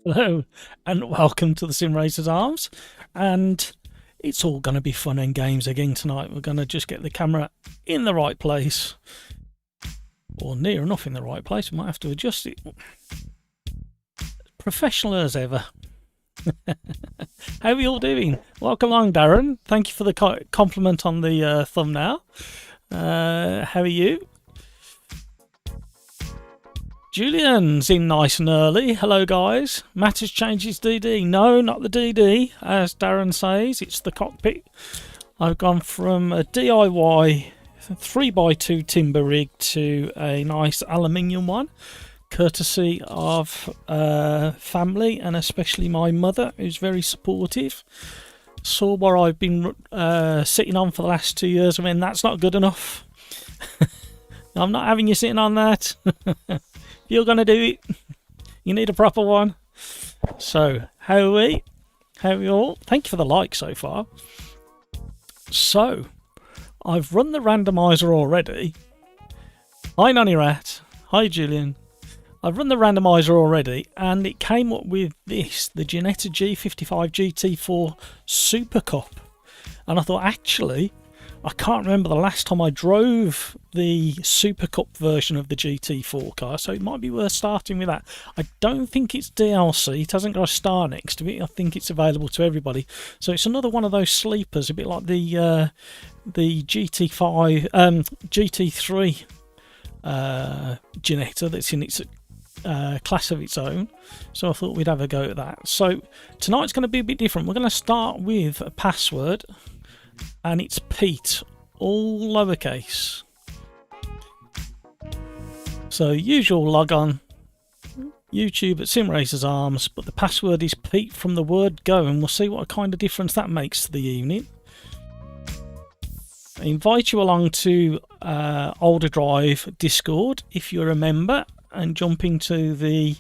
Hello and welcome to the SimRacersArms, and it's all going to be fun and games again tonight. We're going to just get the camera in the right place, or near enough in the right place. We might have to adjust it. Professional as ever. How are you all doing? Welcome along, Darren. Thank you for the compliment on the thumbnail. How are you? Julian's in nice and early. Hello, guys. Matt has changed his DD. No, not the DD, as Darren says. It's the cockpit. I've gone from a DIY 3x2 timber rig to a nice aluminium one, courtesy of family and especially my mother, who's very supportive. Saw what I've been sitting on for the last 2 years. I mean, that's not good enough. I'm not having you sitting on that. You're going to do it. You need a proper one. So, how are we? How are we all? Thank you for the like so far. So, I've run the randomizer already. Hi, Nonny Rat. Hi, Julian. I've run the randomizer already, and it came up with this, the Ginetta G55 GT4 Super Cup. And I thought, actually, I can't remember the last time I drove the Super Cup version of the GT4 car, so it might be worth starting with that. I don't think it's DLC, it hasn't got a star next to it. I think it's available to everybody. So it's another one of those sleepers, a bit like the GT3 Ginetta that's in its class of its own. So I thought we'd have a go at that. So tonight's going to be a bit different. We're going to start with a password, and it's Pete, all lowercase. So usual log on, YouTube at SimRacersArms, but the password is Pete from the word go, and we'll see what kind of difference that makes to the evening. I invite you along to OlderDrive Discord if you're a member, and jump into the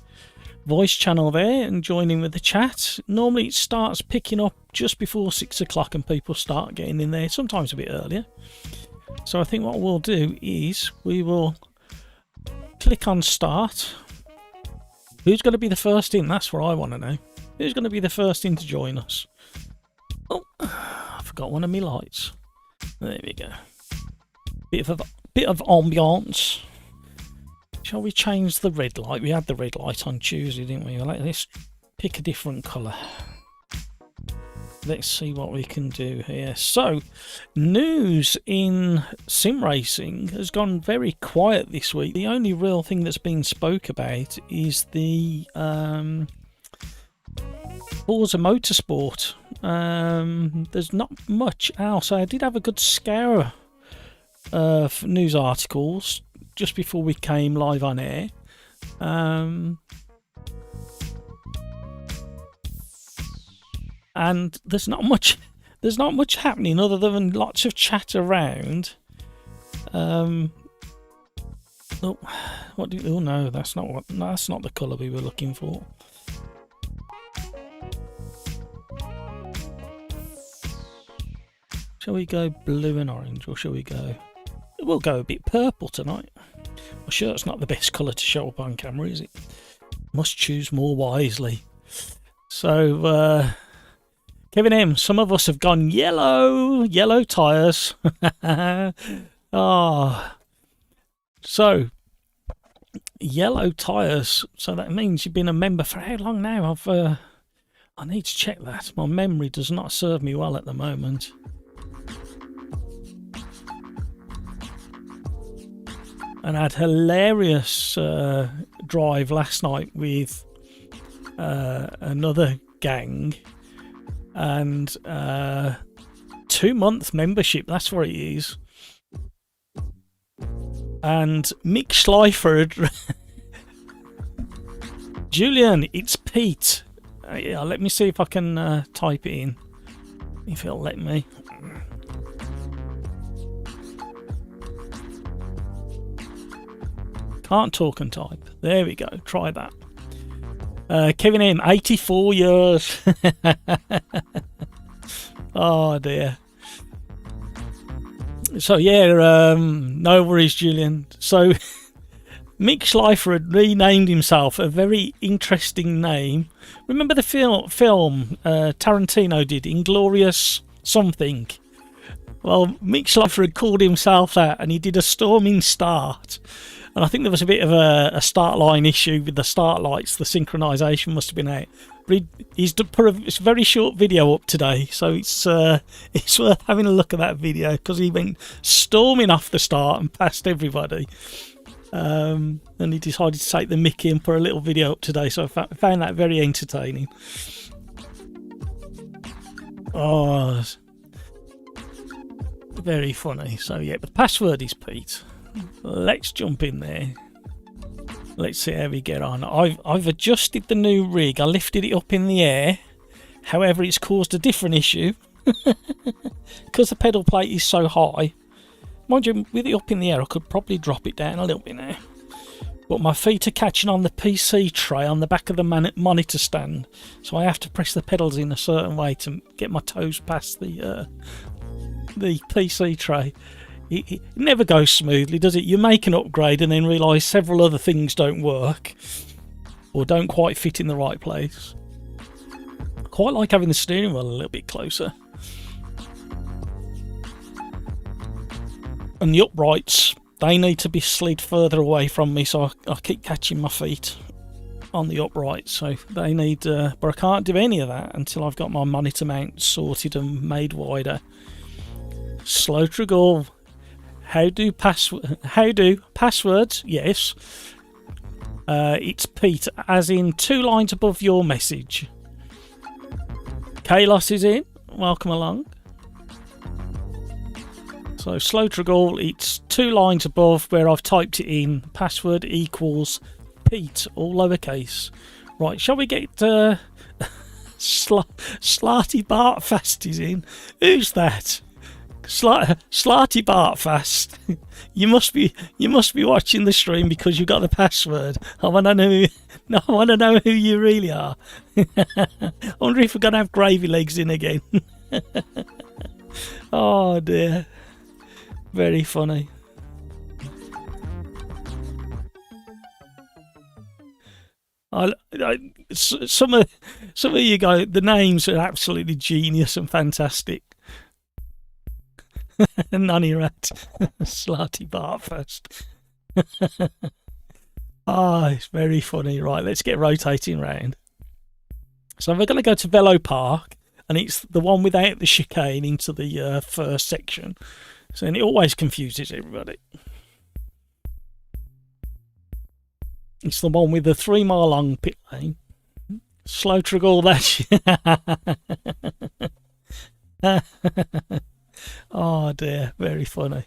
voice channel there and join in with the chat. Normally it starts picking up just before 6 o'clock and people start getting in there, sometimes a bit earlier. So I think what we'll do is we will click on start. Who's going to be the first in? That's what I want to know. Who's going to be the first in to join us? Oh, I forgot one of my lights. There we go. Bit of ambiance. Shall we change the red light? We had the red light on Tuesday, didn't we? Let's pick a different colour. Let's see what we can do here. So, news in sim racing has gone very quiet this week. The only real thing that's been spoke about is the Forza Motorsport. There's not much else. I did have a good scour of news articles just before we came live on air. And there's not much happening other than lots of chat around. Oh, no, that's not the colour we were looking for. Shall we go blue and orange, or shall we go? We'll go a bit purple tonight. My shirt's not the best colour to show up on camera, is it? Must choose more wisely. So, Kevin M, some of us have gone yellow tyres. Ah, so yellow tyres. So that means you've been a member for how long now? I need to check that. My memory does not serve me well at the moment. And I had hilarious drive last night with another gang, and 2-month membership, that's what it is. And Mick Schleifert, Julian, it's Pete. Yeah, let me see if I can type it in, if it'll let me. Can't talk and type. There we go. Try that. Kevin M, 84 years. Oh dear. So yeah, no worries, Julian. So Mick Schleifer had renamed himself a very interesting name. Remember the film Tarantino did, Inglorious something? Well, Mick Schleifer had called himself that, and he did a storming start. And I think there was a bit of a start line issue with the start lights. The synchronisation must have been out. But he's put a very short video up today, so it's worth having a look at that video, because he went storming off the start and passed everybody. And he decided to take the mickey and put a little video up today, so I found that very entertaining. Oh, very funny. So yeah, but the password is Pete. Let's jump in there. Let's see how we get on. I've adjusted the new rig. I lifted it up in the air. However, it's caused a different issue because the pedal plate is so high. Mind you, with it up in the air, I could probably drop it down a little bit now. But my feet are catching on the PC tray on the back of the monitor stand, so I have to press the pedals in a certain way to get my toes past the PC tray. It never goes smoothly, does it? You make an upgrade and then realise several other things don't work or don't quite fit in the right place. I quite like having the steering wheel a little bit closer. And the uprights, they need to be slid further away from me, so I keep catching my feet on the uprights. So they need, but I can't do any of that until I've got my monitor mount sorted and made wider. Slow Triggle. How do passwords? Yes. It's Pete, as in 2 lines above your message. Kalos is in. Welcome along. So Slow Triggle, it's 2 lines above where I've typed it in. Password equals Pete, all lowercase. Right, shall we get Slarty Bartfast is in. Who's that? Slarty Bartfast. You must be watching the stream because you got the password. I want to know who you really are. I wonder if we're gonna have gravy legs in again. Oh dear, very funny. Some of you guys, the names are absolutely genius and fantastic. Nunny Rat. Slarty Bartfast. It's very funny. Right, let's get rotating round. So we're going to go to Velo Park, and it's the one without the chicane into the first section. So and it always confuses everybody. It's the one with the 3 mile long pit lane. Slow Triggle, that. Oh dear, very funny.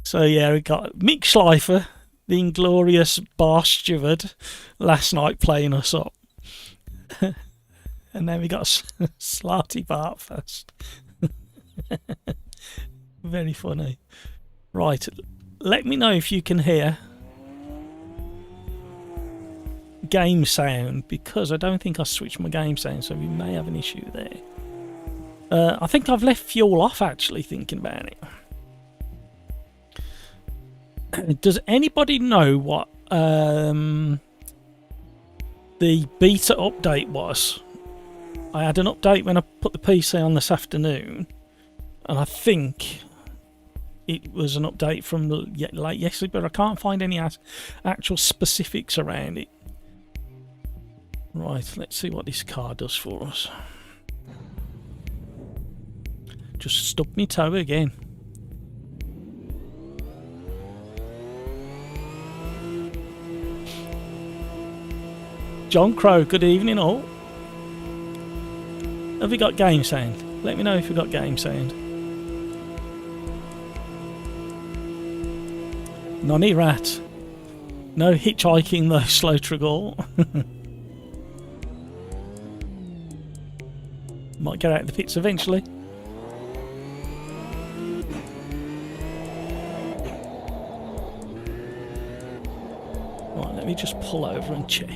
So yeah, we got Mick Schleifer, the inglorious bar steward, last night playing us up. And then we got Slarty Bartfast. Very funny. Right, let me know if you can hear game sound, because I don't think I switched my game sound, so we may have an issue there. I think I've left fuel off, actually, thinking about it. Does anybody know what the beta update was? I had an update when I put the PC on this afternoon, and I think it was an update from late yesterday, but I can't find any actual specifics around it. Right, let's see what this car does for us. Just stuck me toe again. John Crow, good evening all. Have we got game sound? Let me know if we've got game sound. Nonny Rat. No hitchhiking though, Slow Triggle. Might get out of the pits eventually. Right, let me just pull over and check.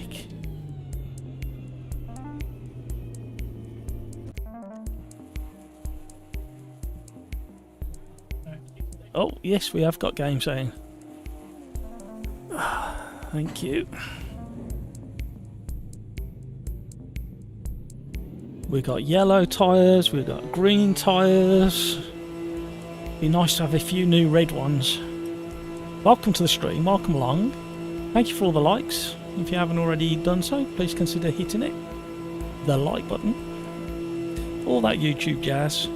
Oh, yes, we have got game sound. Thank you. We've got yellow tyres, we've got green tyres. Be nice to have a few new red ones. Welcome to the stream, welcome along. Thank you for all the likes. If you haven't already done so, please consider hitting it. The like button. All that YouTube jazz.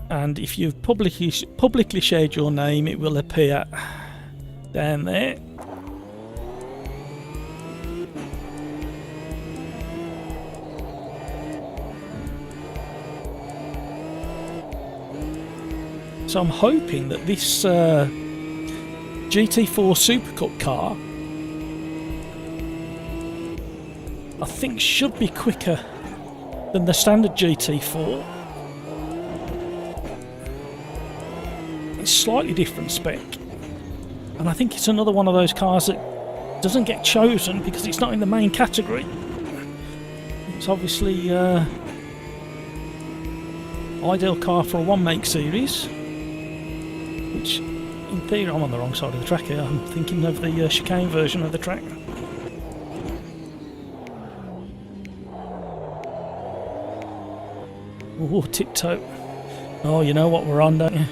And if you've publicly shared your name, it will appear down there. So I'm hoping that this GT4 Supercup car, I think, should be quicker than the standard GT4. It's slightly different spec, and I think it's another one of those cars that doesn't get chosen because it's not in the main category. It's obviously ideal car for a one make series, which in theory I'm on the wrong side of the track here. I'm thinking of the chicane version of the track. Oh, tiptoe. Oh, you know what we're on, don't you?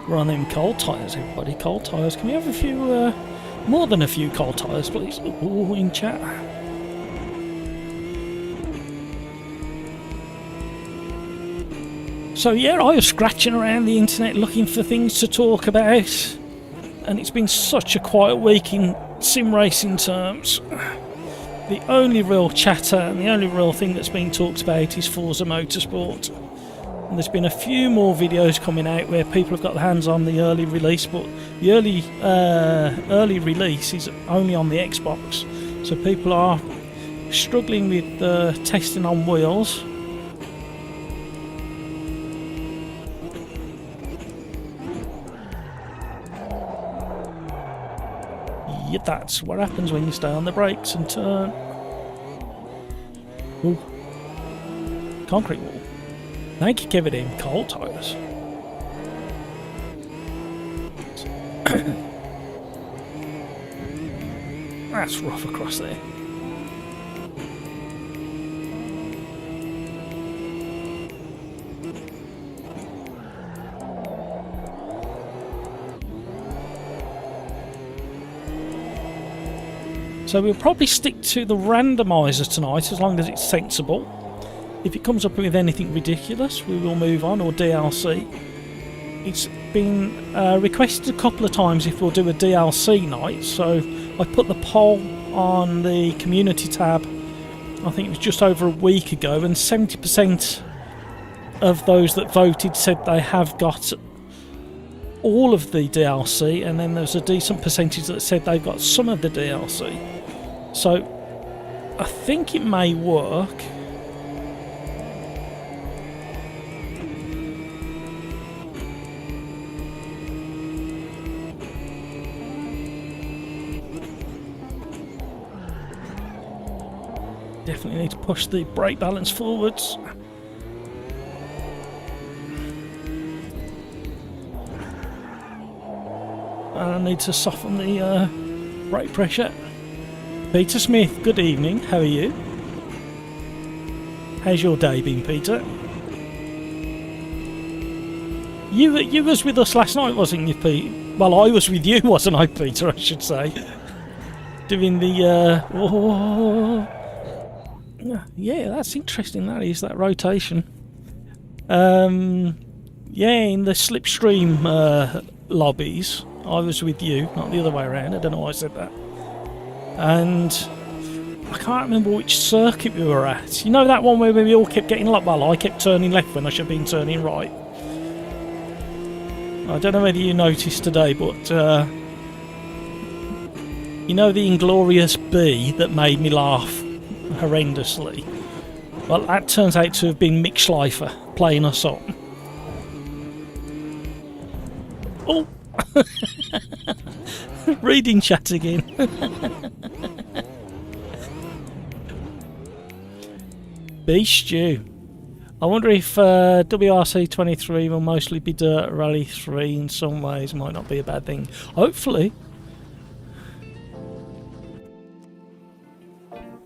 We're on them cold tyres, everybody. Cold tyres. Can we have a few, more than a few cold tyres, please? Oh, in chat. So yeah, I was scratching around the internet looking for things to talk about, and it's been such a quiet week in sim racing terms. The only real chatter and the only real thing that's being talked about is Forza Motorsport. And there's been a few more videos coming out where people have got their hands on the early release, but the early release is only on the Xbox, so people are struggling with testing on wheels. Yeah, that's what happens when you stay on the brakes and turn. Ooh. Concrete wall. Thank you, Kevin. Cold tyres. That's rough across there. So we'll probably stick to the randomizer tonight as long as it's sensible. If it comes up with anything ridiculous, we will move on, or DLC. It's been requested a couple of times if we'll do a DLC night, so I put the poll on the community tab, I think it was just over a week ago, and 70% of those that voted said they have got all of the DLC, and then there's a decent percentage that said they've got some of the DLC. So I think it may work. Definitely need to push the brake balance forwards. And I need to soften the brake pressure. Peter Smith, good evening. How are you? How's your day been, Peter? You was with us last night, wasn't you, Pete? Well, I was with you, wasn't I, Peter? I should say, doing the. Yeah, that's interesting. That is that rotation. Yeah, in the slipstream lobbies, I was with you, not the other way around. I don't know why I said that. And I can't remember which circuit we were at. You know that one where we all kept getting like, well, I kept turning left when I should have been turning right. I don't know whether you noticed today, but you know the Inglorious B that made me laugh horrendously? Well, that turns out to have been Mick Schleifer playing us up. Oh! Reading chat again. Beast stew. I wonder if WRC23 will mostly be dirt. Rally 3 in some ways might not be a bad thing. Hopefully.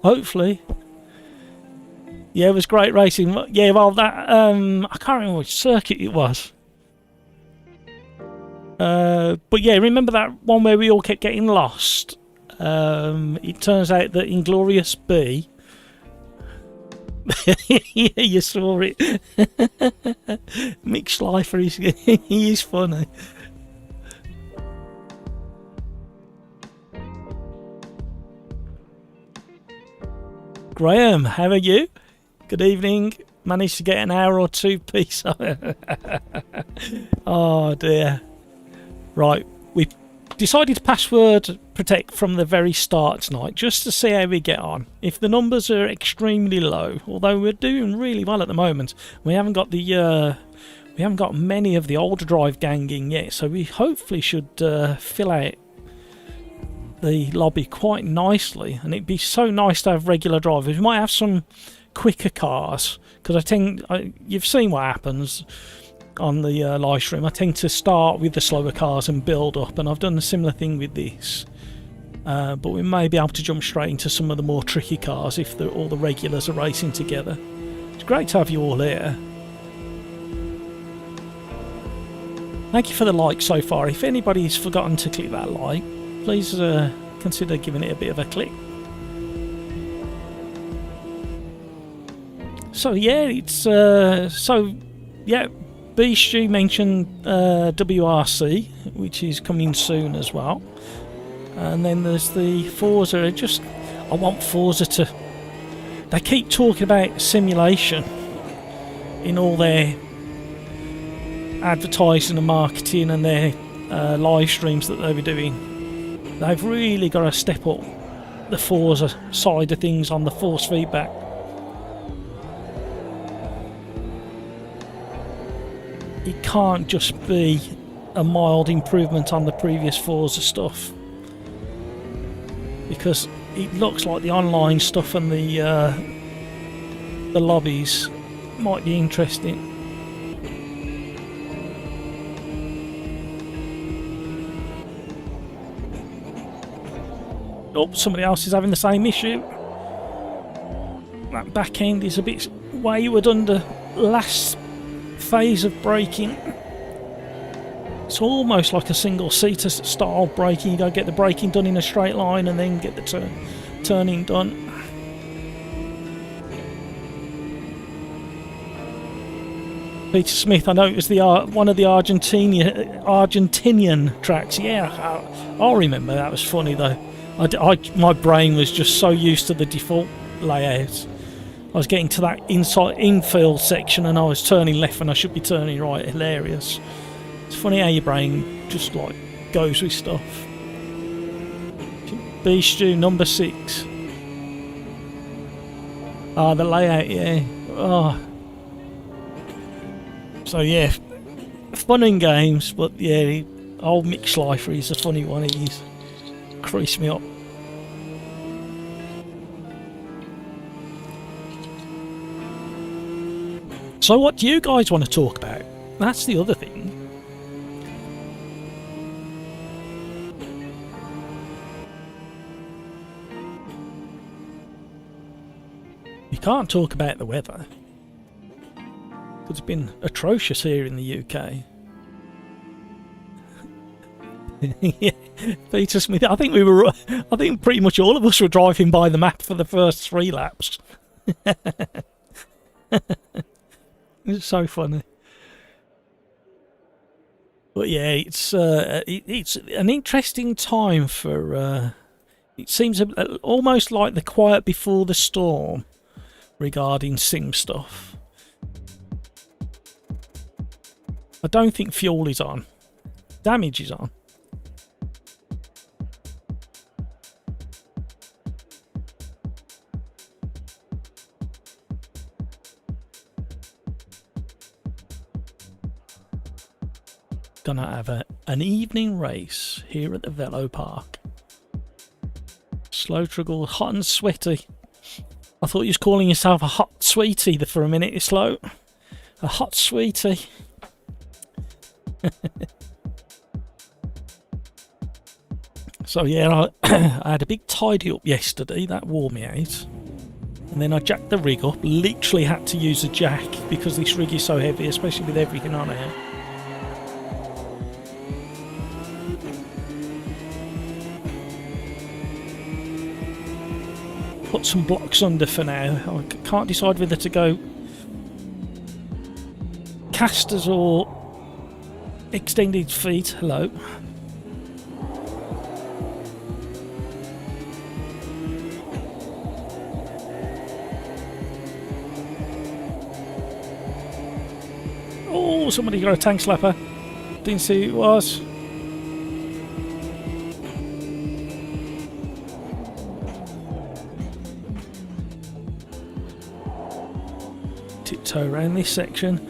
hopefully. Yeah, it was great racing. Yeah, well, that I can't remember which circuit it was. But yeah, remember that one where we all kept getting lost? It turns out that Inglorious B. Yeah, you saw it. Mick Schleifer, he is funny. Graham, how are you? Good evening. Managed to get an hour or two peace. Oh dear. Right, we decided to password protect from the very start tonight, just to see how we get on. If the numbers are extremely low, although we're doing really well at the moment, we haven't got many of the OlderDrive ganging yet, so we hopefully should fill out the lobby quite nicely, and it'd be so nice to have regular drivers. We might have some quicker cars, because you've seen what happens on the live stream. I tend to start with the slower cars and build up, and I've done a similar thing with this. But we may be able to jump straight into some of the more tricky cars if all the regulars are racing together. It's great to have you all here. Thank you for the like so far. If anybody's forgotten to click that like, please consider giving it a bit of a click. So yeah, it's Beast, you mentioned WRC, which is coming soon as well. And then there's the Forza. I want Forza to... They keep talking about simulation in all their advertising and marketing and their live streams that they'll be doing. They've really got to step up the Forza side of things on the force feedback. It can't just be a mild improvement on the previous Forza stuff, because it looks like the online stuff and the lobbies might be interesting. Oh, somebody else is having the same issue. That back end is a bit wayward under last phase of braking. It's almost like a single-seater style braking. You go get the braking done in a straight line and then get the turning done. Peter Smith, I know it was one of the Argentinian tracks. Yeah, I'll remember. That was funny though. My brain was just so used to the default layout. I was getting to that infield section and I was turning left when I should be turning right. Hilarious. It's funny how your brain just like goes with stuff. Beastu number 6. The layout, yeah. Oh. So yeah, fun in games, but yeah, old Mick Schleifer is a funny one. He's creased me up. So what do you guys want to talk about? That's the other thing. You can't talk about the weather. It's been atrocious here in the UK. Yeah, Peter Smith. I think pretty much all of us were driving by the map for the first 3 laps. It's so funny. But yeah, it's an interesting time for. It seems almost like the quiet before the storm regarding sim stuff. I don't think fuel is on. Damage is on. Gonna have an evening race here at the Velo Park. Slow Triggle, hot and sweaty. I thought you was calling yourself a hot sweetie for a minute, Slow. A hot sweetie. So yeah, I had a big tidy up yesterday, that wore me out. And then I jacked the rig up, literally had to use a jack because this rig is so heavy, especially with everything on here. Put some blocks under for now. I can't decide whether to go casters or extended feet. Hello. Oh, somebody got a tank slapper. Didn't see who it was. Tiptoe around this section.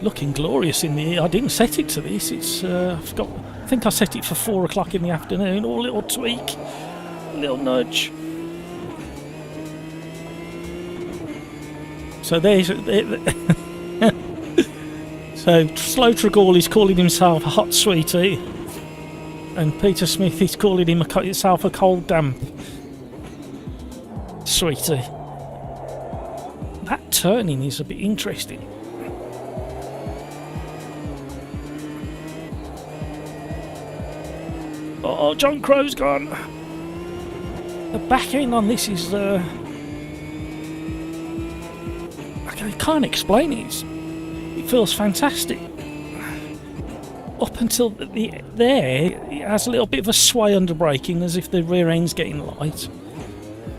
Looking glorious in the... I didn't set it to this. It's I forgot. I think I set it for 4 o'clock in the afternoon. Or a little tweak, a little nudge. So there's... So Slow Tregall is calling himself a hot sweetie, and Peter Smith is calling himself a cold damp sweetie. That turning is a bit interesting. Oh, John Crow's gone. The back end on this is I can't explain it. It feels fantastic. Up until there, it has a little bit of a sway under braking, as if the rear end's getting light.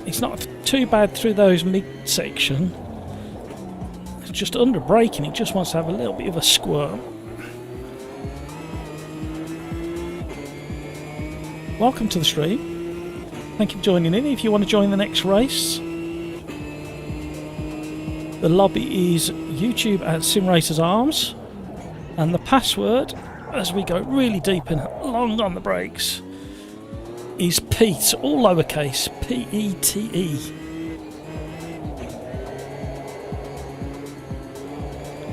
It's not too bad through those mid-section. It's just under braking, it just wants to have a little bit of a squirm. Welcome to the stream. Thank you for joining in. If you want to join the next race, the lobby is YouTube at SimRacersArms, and the password, as we go really deep and long on the brakes, is Pete, all lowercase, P-E-T-E.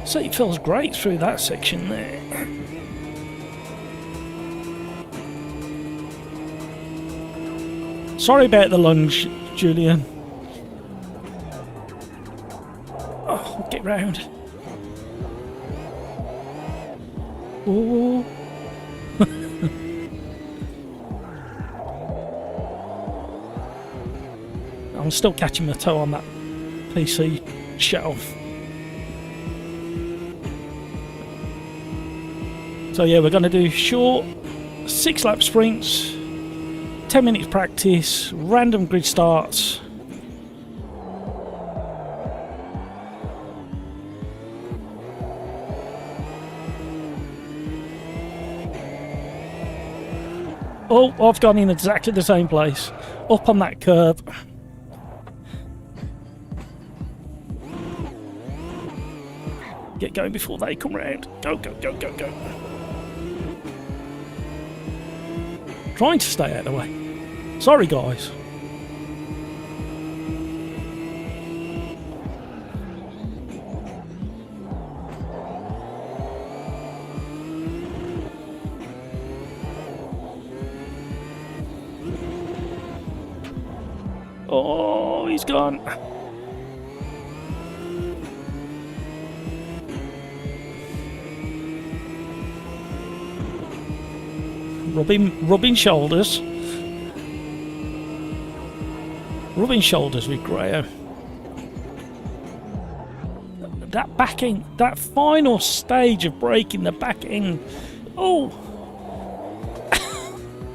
So it feels great through that section there. Sorry about the lunge, Julian. Oh, get round. Ooh. I'm still catching my toe on that PC shelf. So yeah, we're going to do short 6-lap sprints, 10 minutes practice, random grid starts. Oh, I've gone in exactly the same place. Up on that curb. Get going before they come round. Go, go, go, go, go. Trying to stay out of the way. Sorry, guys. Oh, he's gone. Rubbing shoulders. Rubbing shoulders with Graham. That back end, that final stage of braking, the back end. Oh.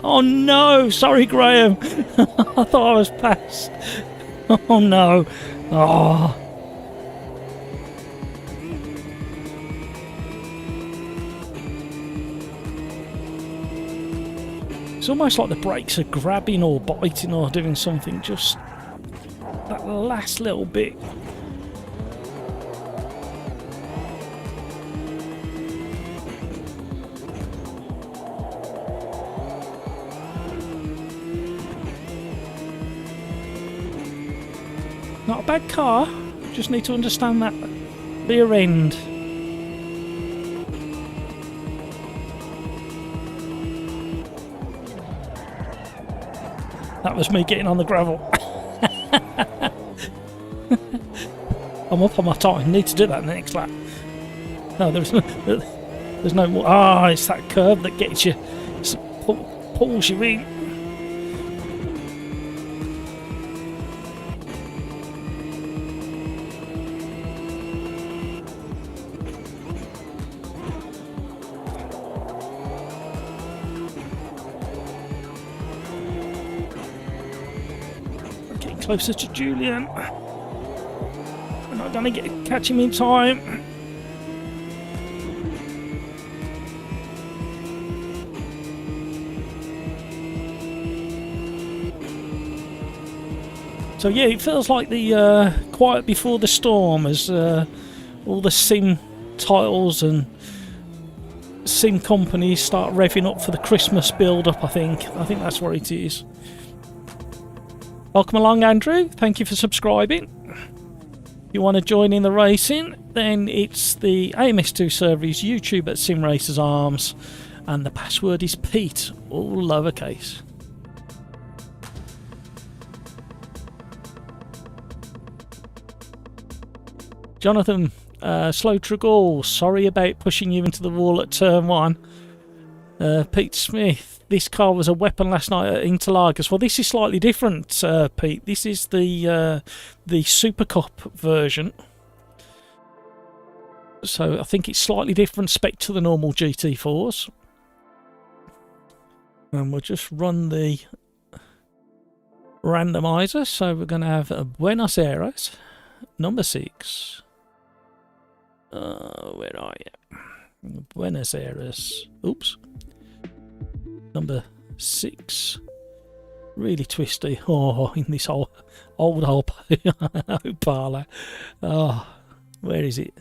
Oh no, sorry Graham. I thought I was past. Oh no. Oh. It's almost like the brakes are grabbing or biting or doing something, just that last little bit. Not a bad car, just need to understand that rear end. That was me getting on the gravel. I'm up on my time. Need to do that in the next lap. No, there's no more. Ah, it's that curve that gets you, pulls you in. Getting closer to Julian. We're not going to catch him in time. So yeah, it feels like the quiet before the storm as all the sim titles and sim companies start revving up for the Christmas build-up. I think that's what it is. Welcome along, Andrew. Thank you for subscribing. If you want to join in the racing, then it's the AMS2 server is YouTube at SimRacersArms, and the password is Pete, all lowercase. Jonathan, Slow Triggle, sorry about pushing you into the wall at turn 1. Pete Smith, this car was a weapon last night at Interlagos. Well, this is slightly different, Pete. This is the Super Cup version. So I think it's slightly different spec to the normal GT4s. And we'll just run the randomizer. So we're going to have Buenos Aires, number 6. Where are you? Buenos Aires. Oops. Number 6. Really twisty. Oh, in this old Opala. Oh, where is it?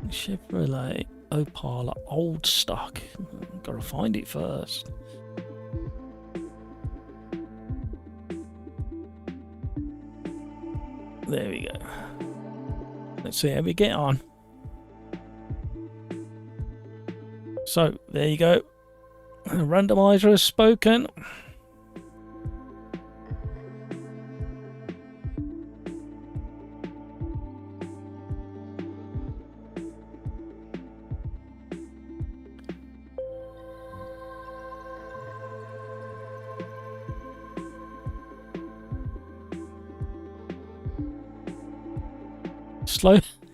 Chevrolet Opala old stock. Gotta find it first. There we go. Let's see how we get on. So, there you go. The randomizer has spoken.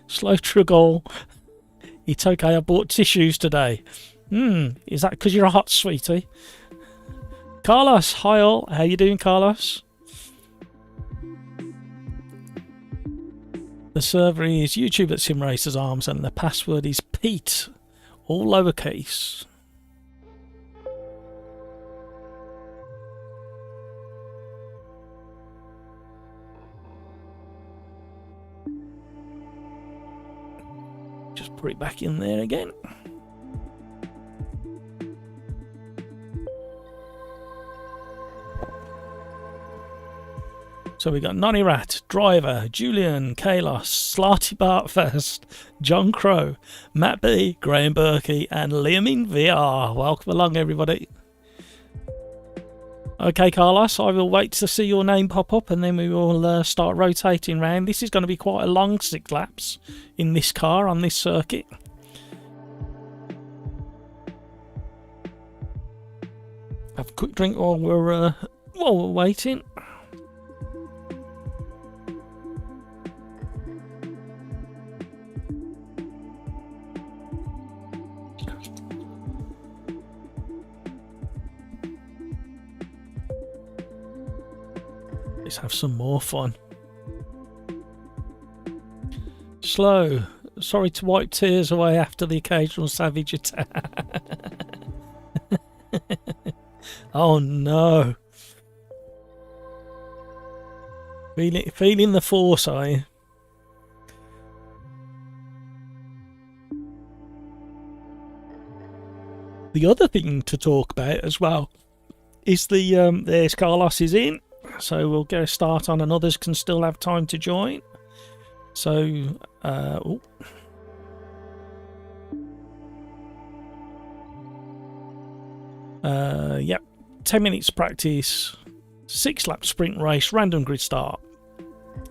Slow Triggle. It's okay, I bought tissues today. Is that because you're hot, sweetie? Carlos, hi all. How you doing, Carlos? The server is YouTube at SimRacersArms and the password is Pete, all lowercase. Just put it back in there again. So we got Nonny Rat, Driver, Julian, Kalos, Slarty Bartfest, John Crow, Matt B, Graham Berkey, and Liam in VR. Welcome along, everybody. Okay, Carlos, I will wait to see your name pop up and then we will start rotating round. This is going to be quite a long 6 laps in this car on this circuit. Have a quick drink while we're waiting. Let's have some more fun. Slow. Sorry to wipe tears away after the occasional savage attack. Oh no. Feeling the force, are you? The other thing to talk about as well is there's Carlos is in. So we'll get a start on and others can still have time to join. So, Yep, 10 minutes practice, 6-lap sprint race, random grid start.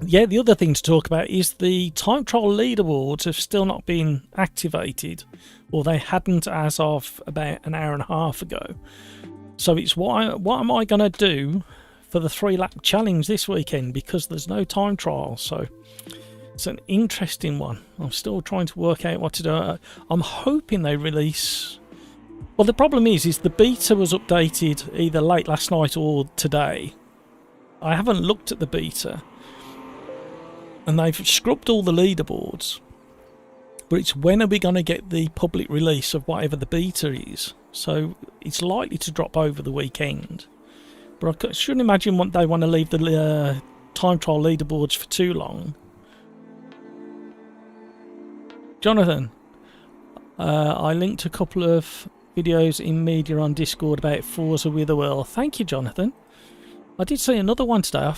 Yeah, the other thing to talk about is the time trial leaderboards have still not been activated, or they hadn't as of about an hour and a half ago. So it's what am I going to do for the 3-lap challenge this weekend, because there's no time trial. So it's an interesting one. I'm still trying to work out what to do. I'm hoping they release... Well, the problem is the beta was updated either late last night or today. I haven't looked at the beta. And they've scrubbed all the leaderboards. But it's when are we going to get the public release of whatever the beta is? So it's likely to drop over the weekend. But I shouldn't imagine they want to leave the time trial leaderboards for too long. Jonathan, I linked a couple of videos in media on Discord about Forza Witherwell. Thank you, Jonathan. I did see another one today.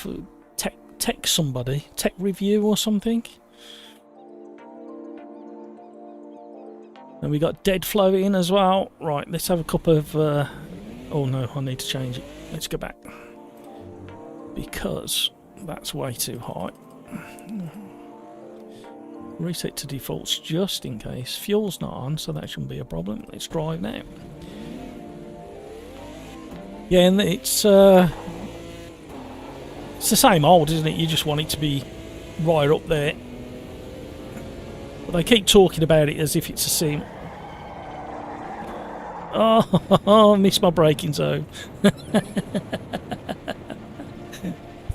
Tech review or something. And we got Dead Flow in as well. Right, let's have a cup of... oh no, I need to change it. Let's go back. Because that's way too high. Reset to defaults just in case. Fuel's not on, so that shouldn't be a problem. Let's drive now. Yeah, and it's the same old, isn't it? You just want it to be right up there. But they keep talking about it as if it's a sim. Oh, I missed my braking zone.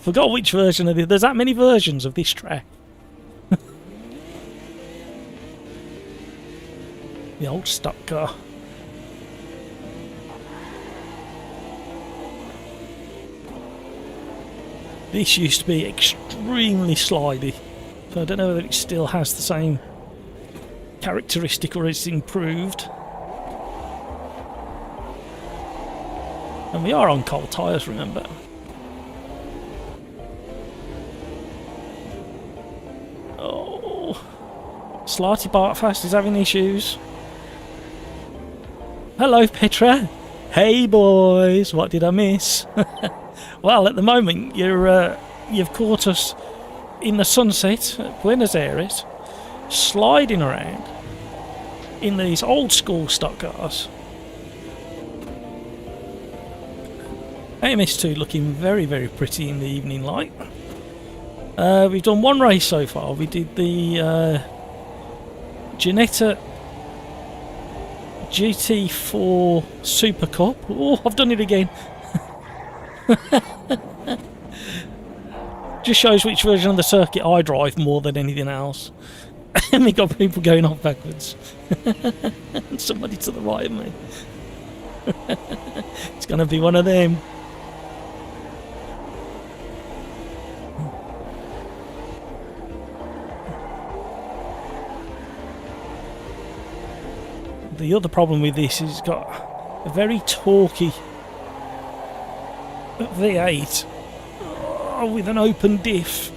Forgot which version of it. There's that many versions of this track. The old stock car. This used to be extremely slidey, so I don't know whether it still has the same characteristic or it's improved. And we are on cold tyres, remember. Oh, Slarty Bartfast is having issues. Hello, Petra. Hey, boys. What did I miss? Well, at the moment, you've caught us in the sunset at Buenos Aires, sliding around in these old school stock cars. AMS2 looking very, very pretty in the evening light. We've done one race so far. We did the Ginetta GT4 Super Cup. Oh, I've done it again. Just shows which version of the circuit I drive more than anything else. And we got people going off backwards. And somebody to the right of me. It's going to be one of them. The other problem with this is it's got a very torquey V8 with an open diff,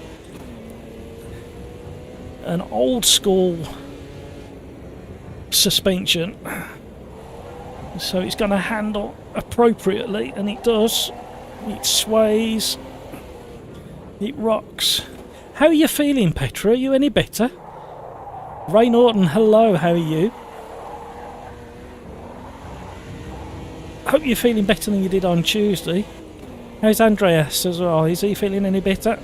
an old school suspension, so it's going to handle appropriately, and it does. It sways, it rocks. How are you feeling, Petra? Are you any better? Ray Norton, hello, how are you? Hope you're feeling better than you did on Tuesday. How's Andreas as well? Is he feeling any better?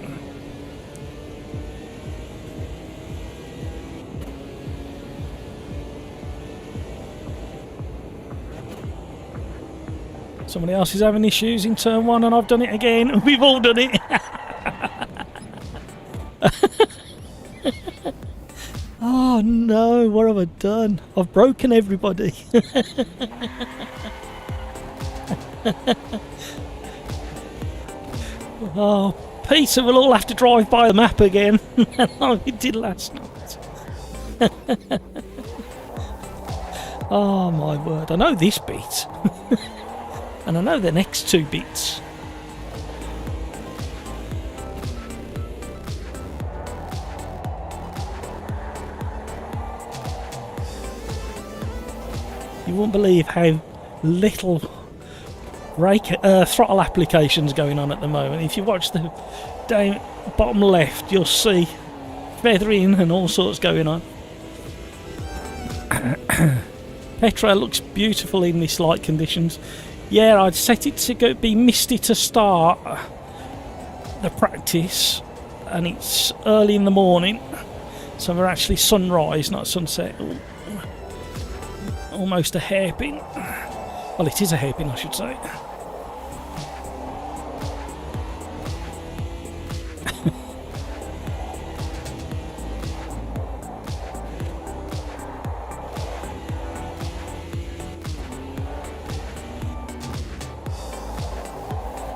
Somebody else is having issues in turn one, and I've done it again. We've all done it. Oh no, what have I done? I've broken everybody. Oh, Peter will all have to drive by the map again. Like we did last night. Oh my word, I know this bit. And I know the next two bits. You won't believe how little throttle applications going on at the moment. If you watch the down bottom left, you'll see feathering and all sorts going on. Petra looks beautiful in this light conditions. Yeah, I'd set it to be misty to start the practice, and it's early in the morning, so we're actually sunrise, not sunset. Ooh. Almost a hairpin. Well, it is a hairpin, I should say.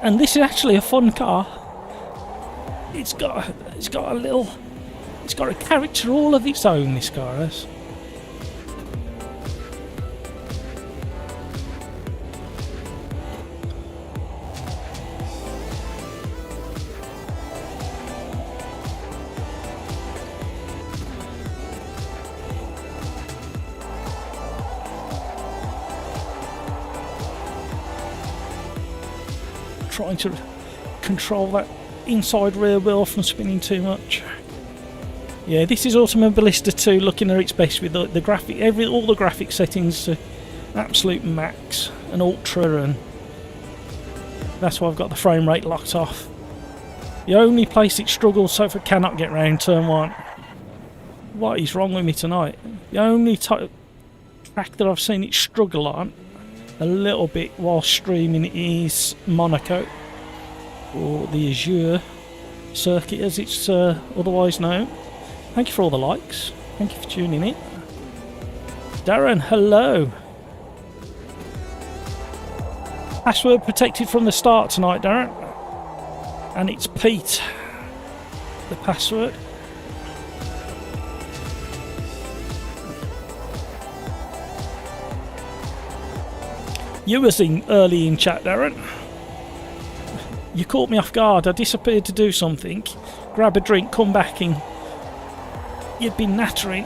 And this is actually a fun car. It's got a character all of its own, this car has. Trying to control that inside rear wheel from spinning too much. Yeah, this is Automobilista 2 looking at its best with the graphic, all the graphic settings to absolute max and ultra, and that's why I've got the frame rate locked off. The only place it struggles so far cannot get round turn 1. What is wrong with me tonight? The only track that I've seen it struggle on a little bit while streaming is Monaco, or the Azure circuit as it's otherwise known. Thank you for all the likes, thank you for tuning in. Darren, hello. Password protected from the start tonight, Darren, and it's Pete, the password. You was early in chat, Darren. You caught me off guard. I disappeared to do something, grab a drink, come back in. You'd been nattering.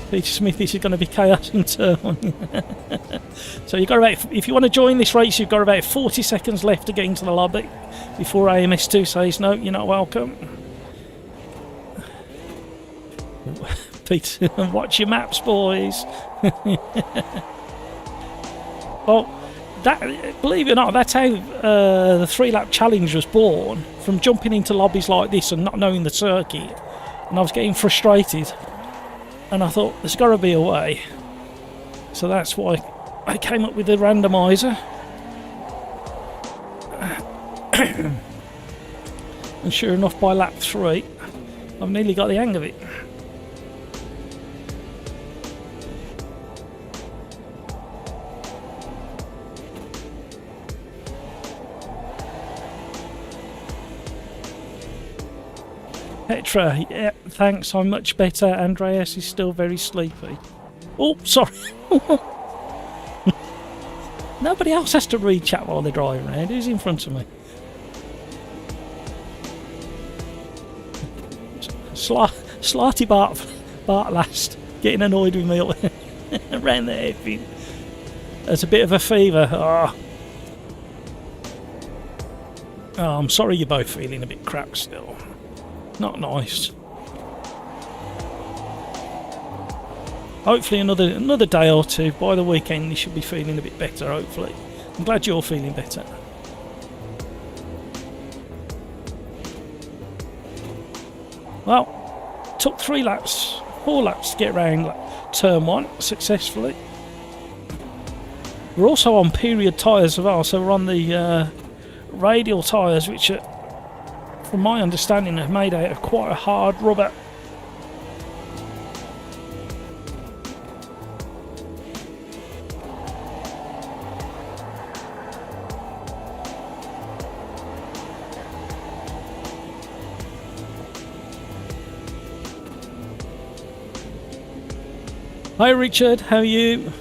Peter Smith, this is going to be chaos in turn 1. So you've got about, if you want to join this race, you've got about 40 seconds left to get into the lobby before AMS2 says no, you're not welcome. Peter, watch your maps, boys. Well, believe it or not, that's how the 3-lap challenge was born, from jumping into lobbies like this and not knowing the circuit, and I was getting frustrated. And I thought, there's got to be a way. So that's why I came up with the randomizer. And sure enough, by lap 3, I've nearly got the hang of it. Petra, yeah, thanks, I'm much better. Andreas is still very sleepy. Oh, sorry. Nobody else has to read chat while they're driving around. Who's in front of me? Slarty Bart last, getting annoyed with me around the hairpin. There's a bit of a fever. Oh, I'm sorry you're both feeling a bit crap still. Not nice. Hopefully another day or two. By the weekend you should be feeling a bit better, hopefully. I'm glad you're feeling better. Well, took 4 laps to get around turn 1 successfully. We're also on period tyres as well, so we're on the radial tyres, which are, from my understanding, are made out of quite a hard rubber. Hi Richard, how are you?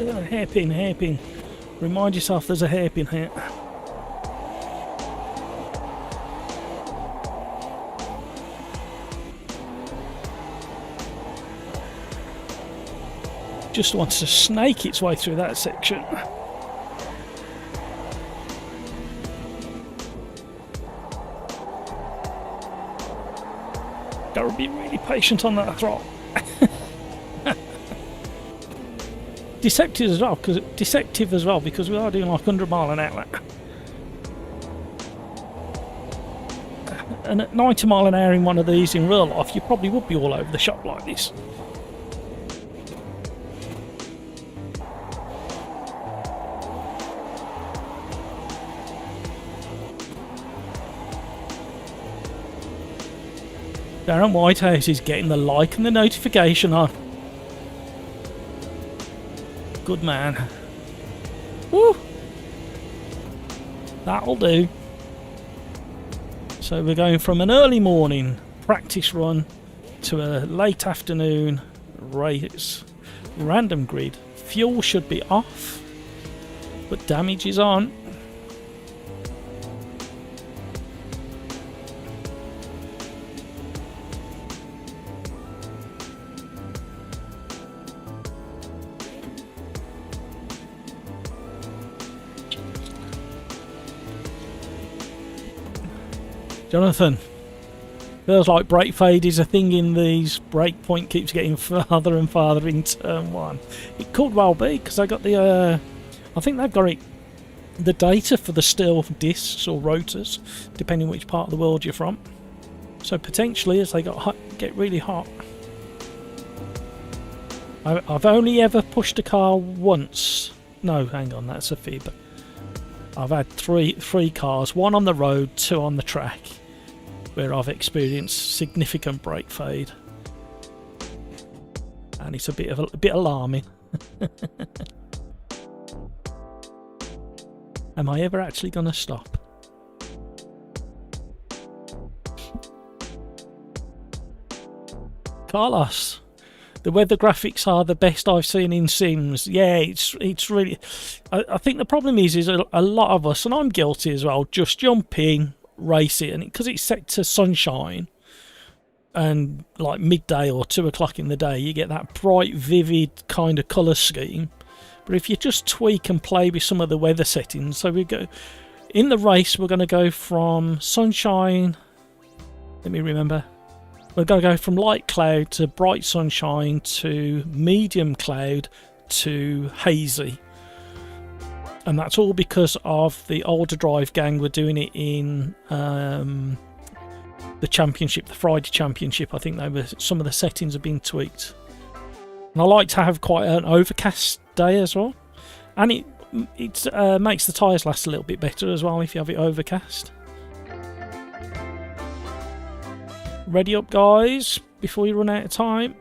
Hairpin, hairpin. Remind yourself there's a hairpin here. Just wants to snake its way through that section. Gotta be really patient on that throttle. Deceptive as well, because we are doing like 100 mile an hour. And at 90 mile an hour in one of these in real life, you probably would be all over the shop like this. Darren Whitehouse is getting the like and the notification on. Good man. Woo! That'll do. So we're going from an early morning practice run to a late afternoon race. Random grid. Fuel should be off, but damage is on. Jonathan, feels like brake fade is a thing in these. Brake point keeps getting farther and farther in turn one. It could well be, because they got the I think they've got the data for the steel discs or rotors, depending which part of the world you're from. So potentially, as they get really hot. I've only ever pushed a car once. No, hang on, that's a fib. I've had three cars, one on the road, two on the track, where I've experienced significant brake fade, and it's a bit alarming. Am I ever actually going to stop? Carlos, the weather graphics are the best I've seen in Sims. Yeah, it's really. I think the problem is a lot of us, and I'm guilty as well, just jump in, race it, and because it's set to sunshine and like midday or 2 o'clock in the day, you get that bright, vivid kind of colour scheme. But if you just tweak and play with some of the weather settings, so we go in the race, we're going to go from sunshine. Let me remember. We're going to go from light cloud to bright sunshine to medium cloud to hazy. And that's all because of the OlderDrive gang. We're doing it in the championship, the Friday championship. I think some of the settings have been tweaked. And I like to have quite an overcast day as well. And it makes the tyres last a little bit better as well if you have it overcast. Ready up, guys, before you run out of time.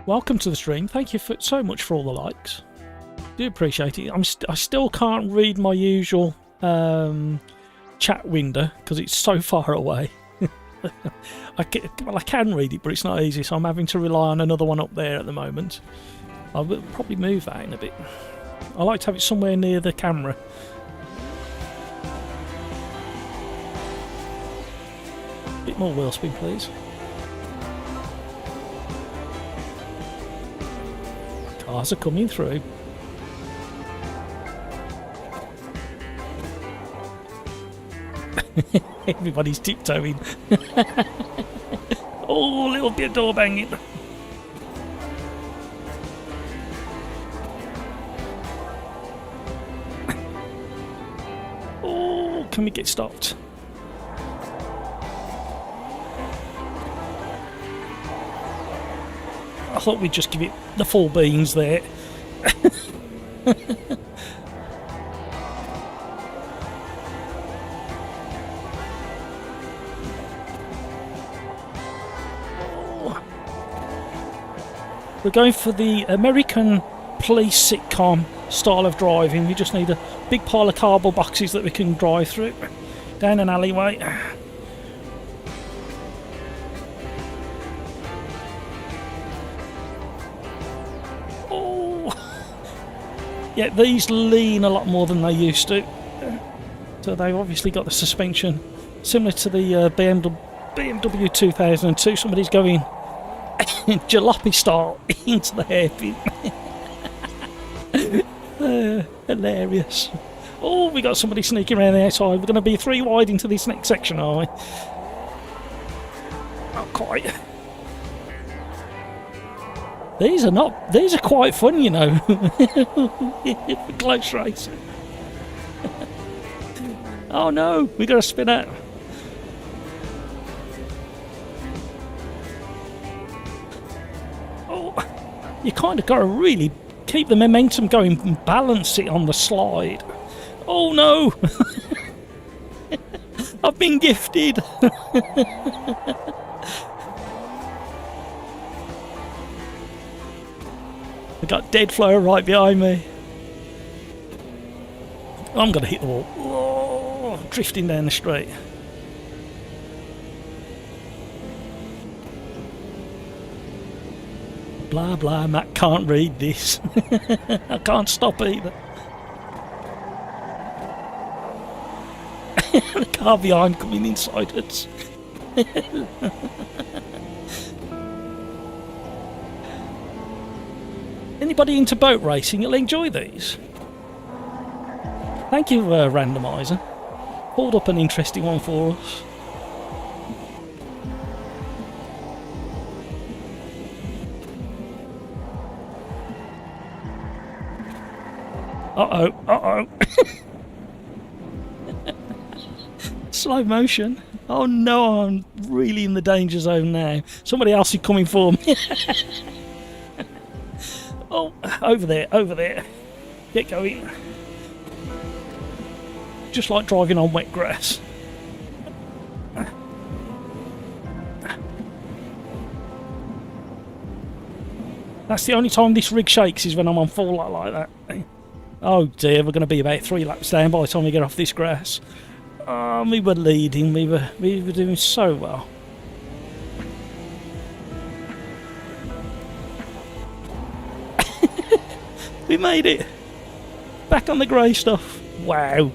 Welcome to the stream. Thank you so much for all the likes. Do appreciate it. I still can't read my usual chat window because it's so far away. I can read it, but it's not easy, so I'm having to rely on another one up there at the moment. I will probably move that in a bit. I like to have it somewhere near the camera. Bit more wheel spin, please. Cars are coming through. Everybody's tiptoeing. Oh, a little bit of door banging. Oh, can we get stopped? I thought we'd just give it the full beans there. We're going for the American police sitcom style of driving. We just need a big pile of cardboard boxes that we can drive through down an alleyway. Yeah, these lean a lot more than they used to. So they've obviously got the suspension similar to the BMW 2002. Somebody's going jalopy style into the hairpin. Hilarious. Oh, we got somebody sneaking around the outside. We're going to be 3 wide into this next section, are we? Not quite. These are quite fun, you know. Close racing. Oh no, we got to spin out. Oh, you kind of got to really keep the momentum going and balance it on the slide. Oh no! I've been gifted! We got dead flow right behind me. I'm gonna hit the wall. Oh, drifting down the straight. Blah blah, Matt can't read this. I can't stop either. The car behind coming inside us. Anybody into boat racing, you'll enjoy these. Thank you, randomizer. Pulled up an interesting one for us. Uh-oh, uh-oh. Slow motion. Oh no, I'm really in the danger zone now. Somebody else is coming for me. Oh, over there, over there. Get going. Just like driving on wet grass. That's the only time this rig shakes, is when I'm on full like that. Oh dear, we're going to be about 3 laps down by the time we get off this grass. Oh, we were leading, we were doing so well. We made it! Back on the grey stuff. Wow.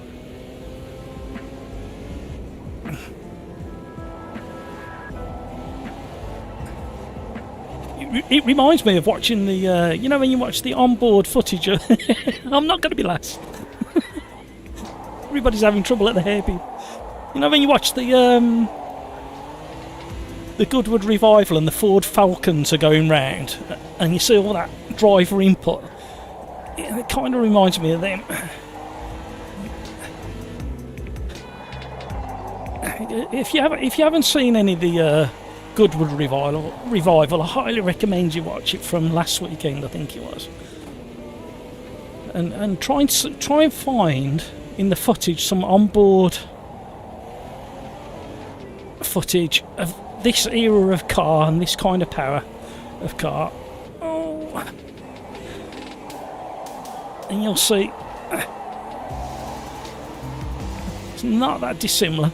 It reminds me of watching the, you know when you watch the onboard footage of I'm not going to be last. Everybody's having trouble at the hairpin. You know when you watch the Goodwood Revival and the Ford Falcons are going round and you see all that driver input, it kind of reminds me of them. If you haven't seen any of the Goodwood Revival, I highly recommend you watch it from last weekend, I think it was. And try and find in the footage some onboard footage of this era of car and this kind of power of car. Oh, and you'll see it's not that dissimilar.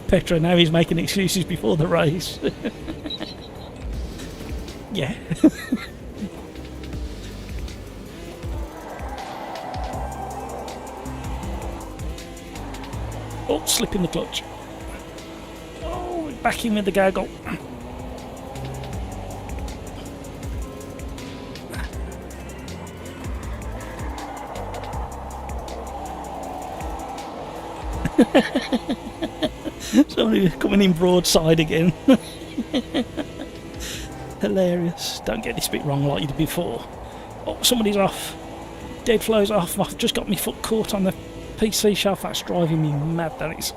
Petra, now he's making excuses before the race. Yeah. Oh, slipping the clutch. Oh, back in with the gaggle. Somebody coming in broadside again. Hilarious. Don't get this bit wrong like you did before. Oh, somebody's off. Dead flow's off. I've just got my foot caught on the PC shelf. That's driving me mad, that is.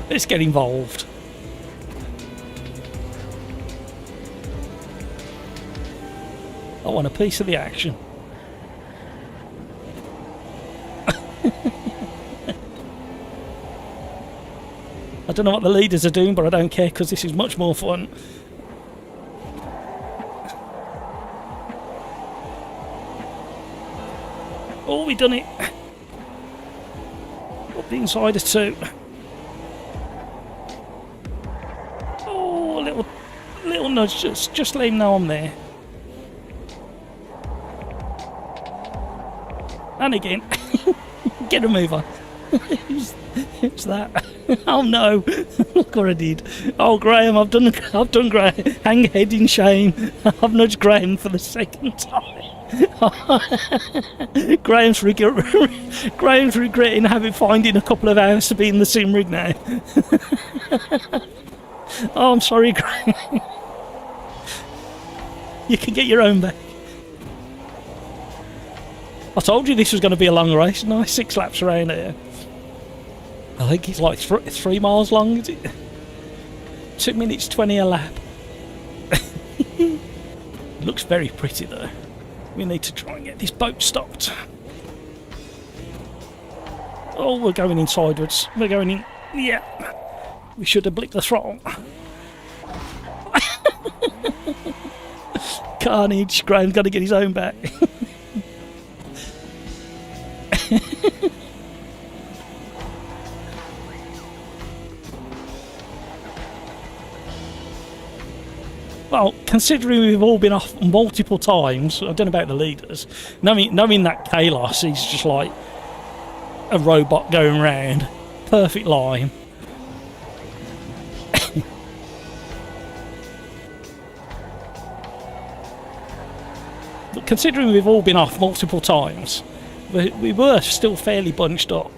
Let's get involved. I want a piece of the action. I don't know what the leaders are doing, but I don't care because this is much more fun. Oh, we done it. Up the inside of 2. Oh, a little nudge, just let him know I'm there. And again. Get a move on. Who's that? Oh no! Look what I did. Oh Graham, I've done Graham. Hang head in shame. I've nudged Graham for the 2nd time. Graham's regretting finding a couple of hours to be in the sim rig now. Oh, I'm sorry, Graham. You can get your own back. I told you this was going to be a long race. Nice 6 laps around here. I think it's like 3 miles long, is it? 2 minutes 20 a lap. Looks very pretty though. We need to try and get this boat stopped. Oh, we're going in sideways. We're going in. Yeah. We should have blicked the throttle. Carnage. Graham's got to get his own back. Well, considering we've all been off multiple times, I don't know about the leaders, knowing that Kalos is just like a robot going round, perfect line. But considering we've all been off multiple times, we were still fairly bunched up.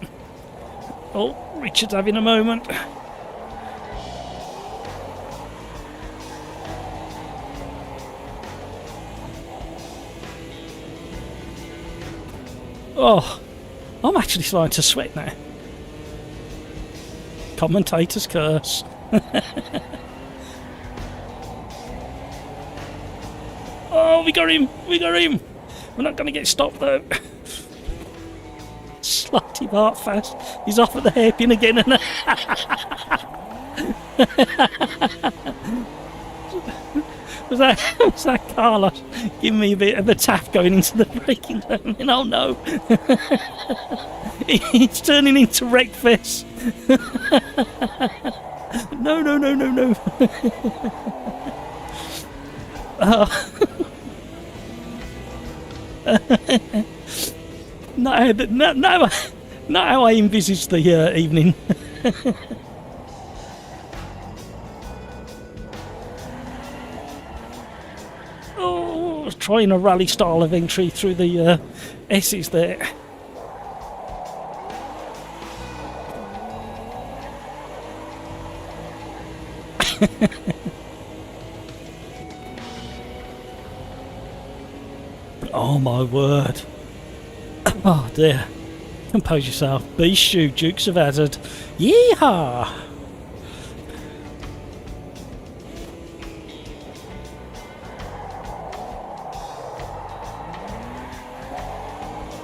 Oh, Richard's having a moment. Oh, I'm actually starting to sweat now. Commentator's curse. Oh, we got him! We got him! We're not going to get stopped though. Slot him out fast. He's off at the hairpin again. And was that Carlos giving me a bit of a tap going into the braking zone? Oh no! It's turning into Wreckfest. No! Not how I envisaged the evening. Oh, trying a rally style of entry through the S's there. Oh my word. Oh dear. Compose yourself. Beast shoe, Dukes of Hazzard. Yeehaw!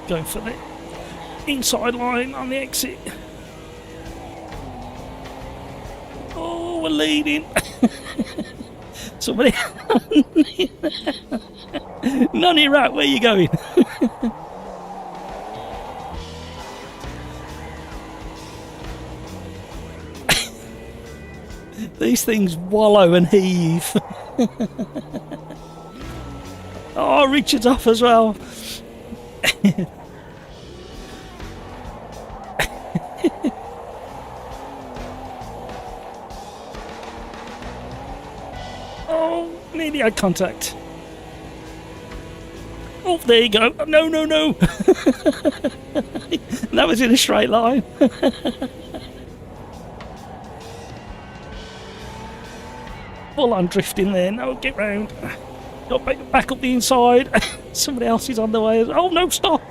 Going for the inside line on the exit. Oh, we're leading. Somebody. Nonny Rat, where are you going? These things wallow and heave. Oh, Richard's off as well. Oh, nearly had contact. Oh, there you go. No. That was in a straight line. Full on drifting there. No, get round. Got back up the inside. Somebody else is on the way. Oh no, stop.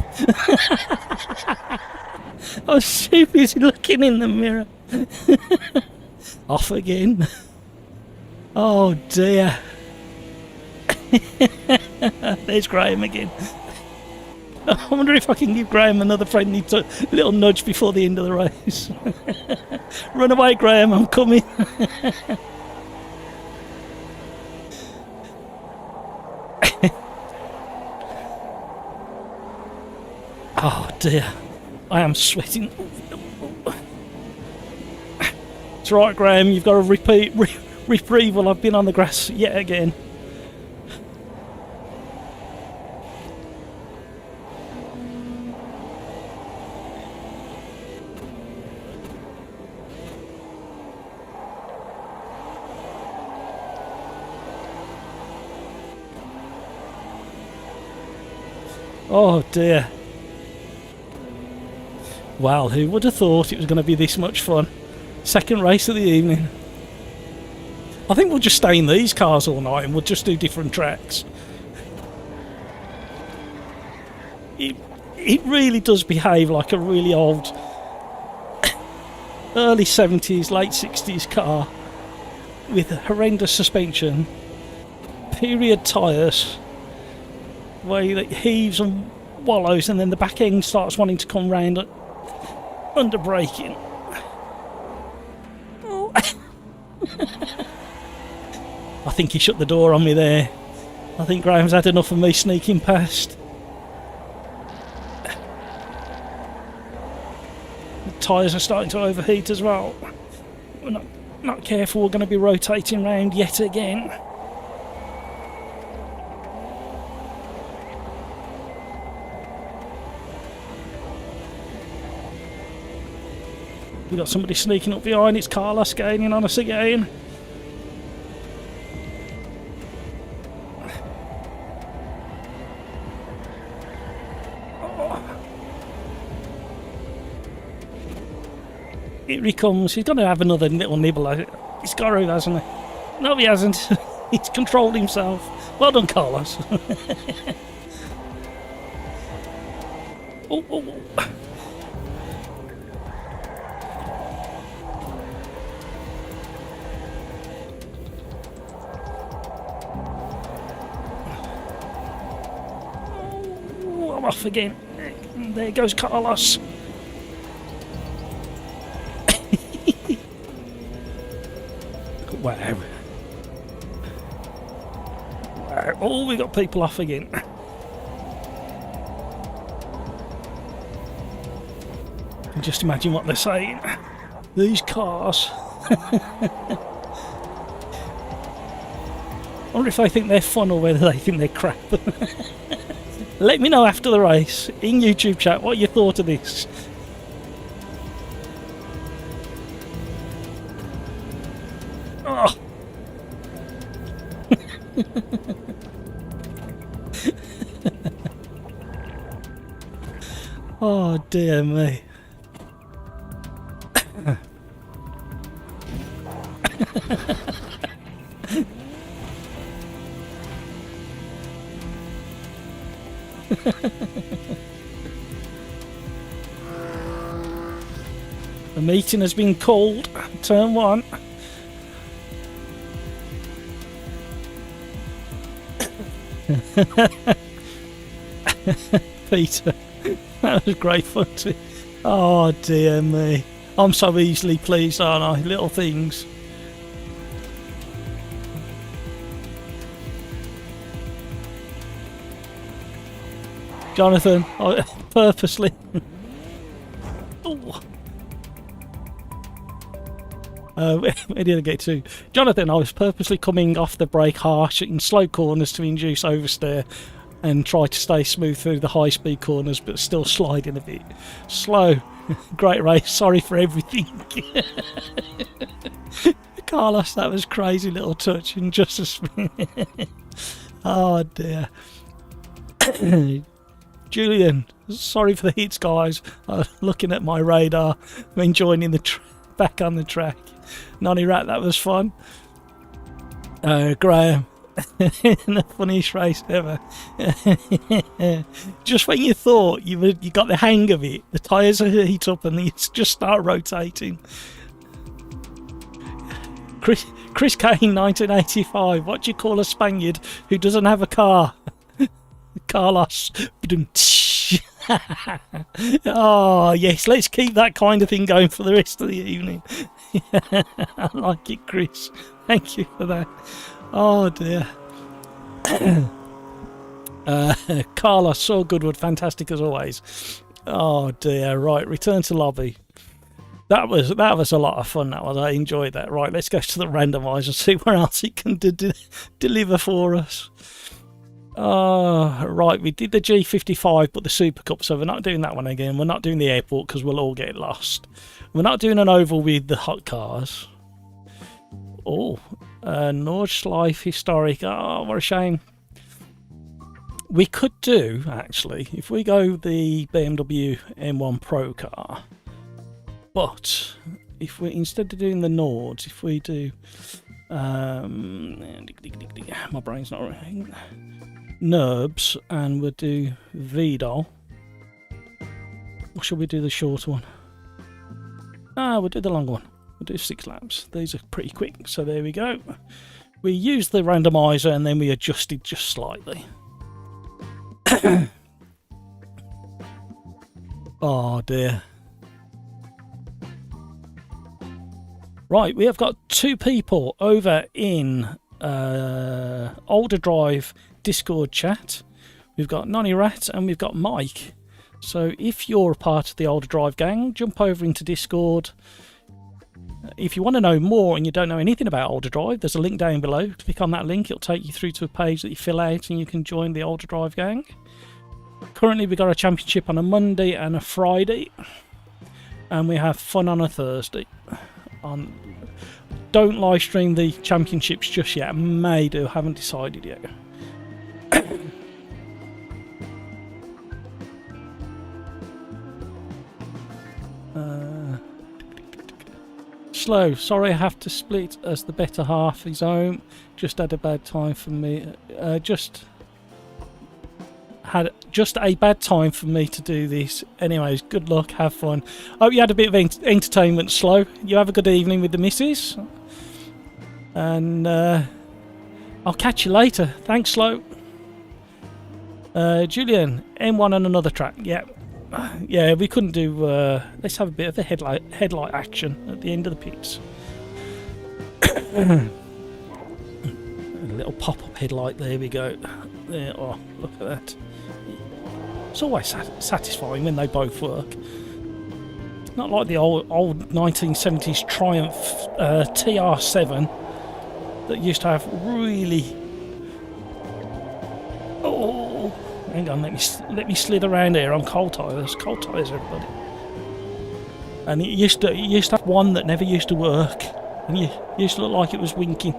I was too busy looking in the mirror. Off again. Oh dear. There's Graham again. I wonder if I can give Graham another friendly little nudge before the end of the race. Run away, Graham, I'm coming. Oh dear, I am sweating. It's right, Graham, you've got to reprieve while I've been on the grass yet again. Oh dear. Well, who would have thought it was going to be this much fun? Second race of the evening. I think we'll just stay in these cars all night and we'll just do different tracks. It really does behave like a really old early 70s, late 60s car with horrendous suspension, period tyres, where it heaves and wallows and then the back end starts wanting to come round under braking. Oh. I think he shut the door on me there. I think Graham's had enough of me sneaking past. The tyres are starting to overheat as well. We're not careful, we're going to be rotating round yet again. We've got somebody sneaking up behind. It's Carlos gaining on us again. Oh. Here he comes. He's going to have another little nibble. He's got to, hasn't he? No, he hasn't. He's controlled himself. Well done, Carlos. Oh, oh, oh. I'm off again. There goes Carlos. Wow. Wow. Oh, we got people off again. Just imagine what they're saying. These cars. I wonder if they think they're fun or whether they think they're crap. Let me know after the race in YouTube chat what you thought of this. Oh. Oh dear me. The meeting has been called. Turn one. Peter, that was great fun too. Oh dear me. I'm so easily pleased, aren't I? Little things. Jonathan, I purposely. Oh. Where did I get to? Jonathan, I was purposely coming off the brake harsh in slow corners to induce oversteer and try to stay smooth through the high speed corners, but still sliding a bit slow. Great race, sorry for everything. Carlos, that was crazy little touch and just a spin. Oh dear. Julian, sorry for the hits, guys. Looking at my radar, I'm joining the back on the track. Nonny Rat, that was fun. Graham, the funniest race ever. Just when you thought you got the hang of it, the tyres heat up and they just start rotating. Chris Kane, 1985. What do you call a Spaniard who doesn't have a car? Carlos. Oh yes, let's keep that kind of thing going for the rest of the evening. I like it, Chris. Thank you for that. Oh dear. Carlos, Saul Goodwood, fantastic as always. Oh dear, right, return to lobby. That was a lot of fun, that was. I enjoyed that. Right, let's go to the randomizer and see where else it can deliver for us. Right, we did the G55 but the Super Cup, so we're not doing that one again. We're not doing the airport because we'll all get lost. We're not doing an oval with the hot cars. Oh, Nordschleife Historic. Oh, what a shame. We could do, actually, if we go the BMW M1 Pro car, but if we, instead of doing the Nords, if we do, my brain's not working, NURBS, and we'll do VDOL, or should we do the shorter one? We'll do the longer one. We'll do 6 laps. These are pretty quick, so there we go. We used the randomizer and then we adjusted just slightly. Oh dear. Right, we have got 2 people over in OlderDrive Discord chat. We've got Nonny Rat and we've got Mike. So if you're a part of the OlderDrive gang, jump over into Discord. If you want to know more and you don't know anything about OlderDrive, there's a link down below. Click on that link, it'll take you through to a page that you fill out and you can join the OlderDrive gang. Currently we've got a championship on a Monday and a Friday, and we have fun on a Thursday. Don't live stream the championships just yet. May do, haven't decided yet. Slow, sorry I have to split as the better half is home. Just had a bad time for me. Just a bad time for me to do this. Anyways, good luck, have fun. Hope you had a bit of entertainment, Slow. You have a good evening with the missus. And I'll catch you later. Thanks, Slow. Julian, M1 on another track. Yeah, we couldn't do. Let's have a bit of a headlight action at the end of the pits. A little pop-up headlight. There we go. There. Oh, look at that. It's always satisfying when they both work. It's not like the old 1970s Triumph TR7 that used to have really. Oh. Hang on, let me slid around here on cold tyres. Cold tyres, everybody. And it used to have one that never used to work, and it used to look like it was winking.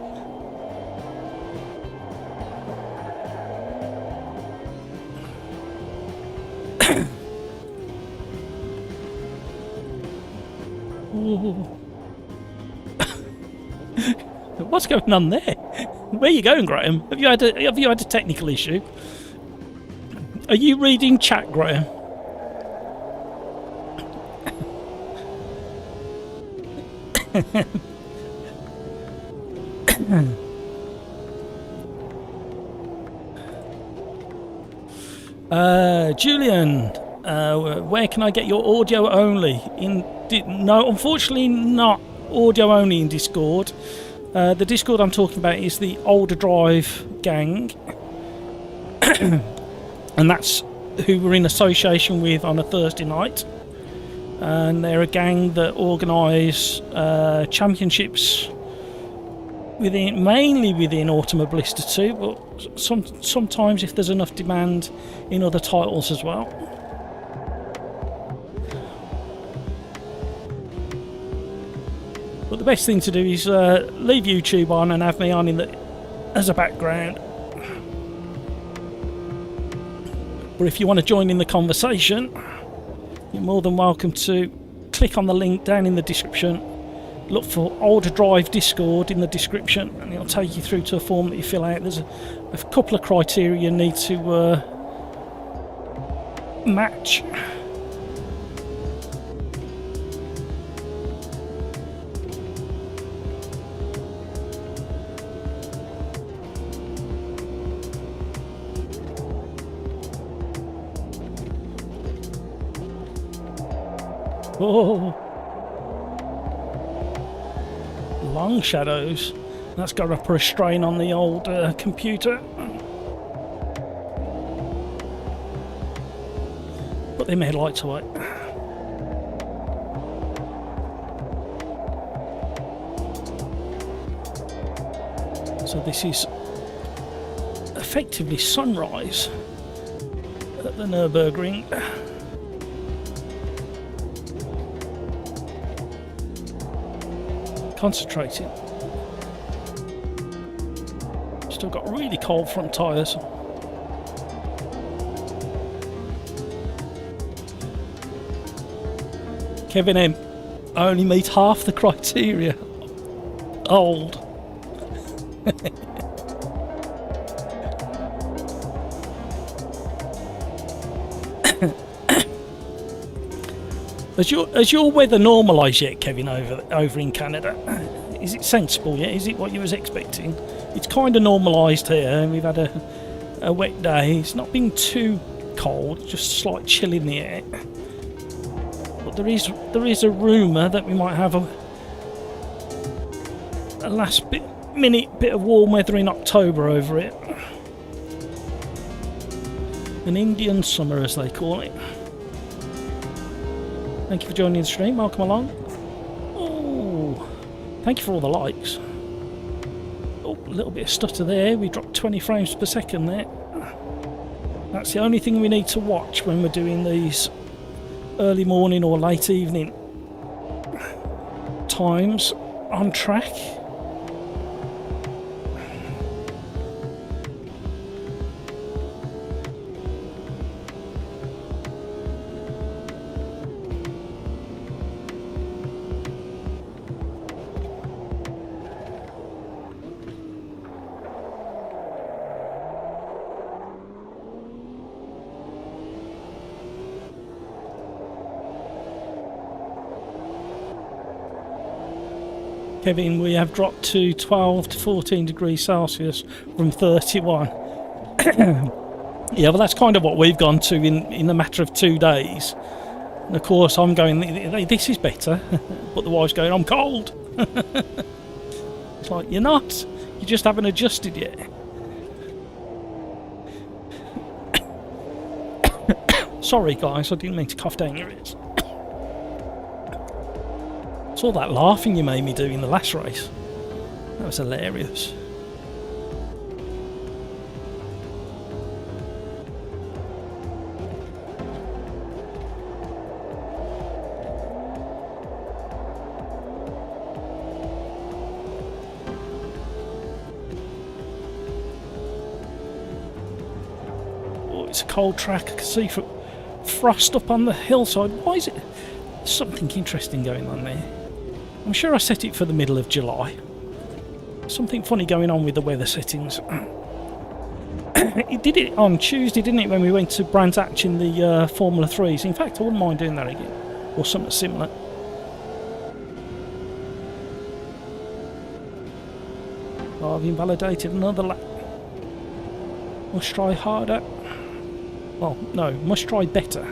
What's going on there? Where are you going, Graham? Have you had a technical issue? Are you reading chat, Graham? Julian, where can I get your audio only? No, unfortunately not audio only in Discord. The Discord I'm talking about is the OlderDrive gang. And that's who we're in association with on a Thursday night. And they're a gang that organise championships mainly within Automobilista 2, but sometimes if there's enough demand in other titles as well. But the best thing to do is leave YouTube on and have me on as a background. But if you want to join in the conversation, you're more than welcome to click on the link down in the description. Look for OlderDrive Discord in the description and it'll take you through to a form that you fill out. There's a couple of criteria you need to match. Oh, long shadows. That's got to put a strain on the old computer. But them headlights away. So this is effectively sunrise at the Nürburgring. Concentrating. Still got really cold front tyres. Kevin M only meet half the criteria. Old. Has your weather normalised yet, Kevin, over in Canada? Is it sensible yet? Is it what you was expecting? It's kind of normalised here. We've had a wet day. It's not been too cold, just a slight chill in the air. But there is a rumour that we might have a last minute bit of warm weather in October over it. An Indian summer, as they call it. Thank you for joining the stream. Welcome along. Oh, thank you for all the likes. Oh, a little bit of stutter there. We dropped 20 frames per second there. That's the only thing we need to watch when we're doing these early morning or late evening times on track. Kevin, we have dropped to 12 to 14 degrees Celsius from 31. Yeah, well, that's kind of what we've gone to in a matter of 2 days. And of course, I'm going, this is better. But the wife's going, I'm cold. It's like, you're not. You just haven't adjusted yet. Sorry, guys, I didn't mean to cough down your ears. It's all that laughing you made me do in the last race. That was hilarious. Oh, it's a cold track. I can see frost up on the hillside. Why is it? There's something interesting going on there. I'm sure I set it for the middle of July. Something funny going on with the weather settings. It did it on Tuesday, didn't it, when we went to Brands Hatch in the Formula 3s. In fact, I wouldn't mind doing that again. Or something similar. Oh, I've invalidated another lap. Must try harder. Well, no, must try better.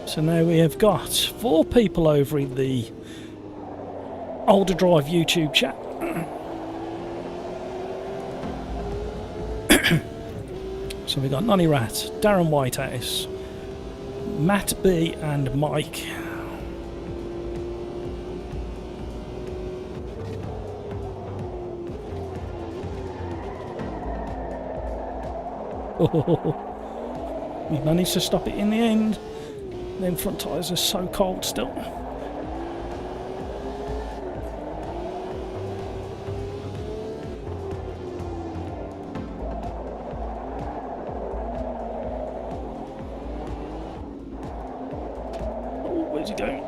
So now we have got 4 people over in the OlderDrive YouTube chat. So we've got Nonny Rat, Darren Whitehouse, Matt B and Mike. Oh, we managed to stop it in the end. Them front tyres are so cold still. Oh, where's he going?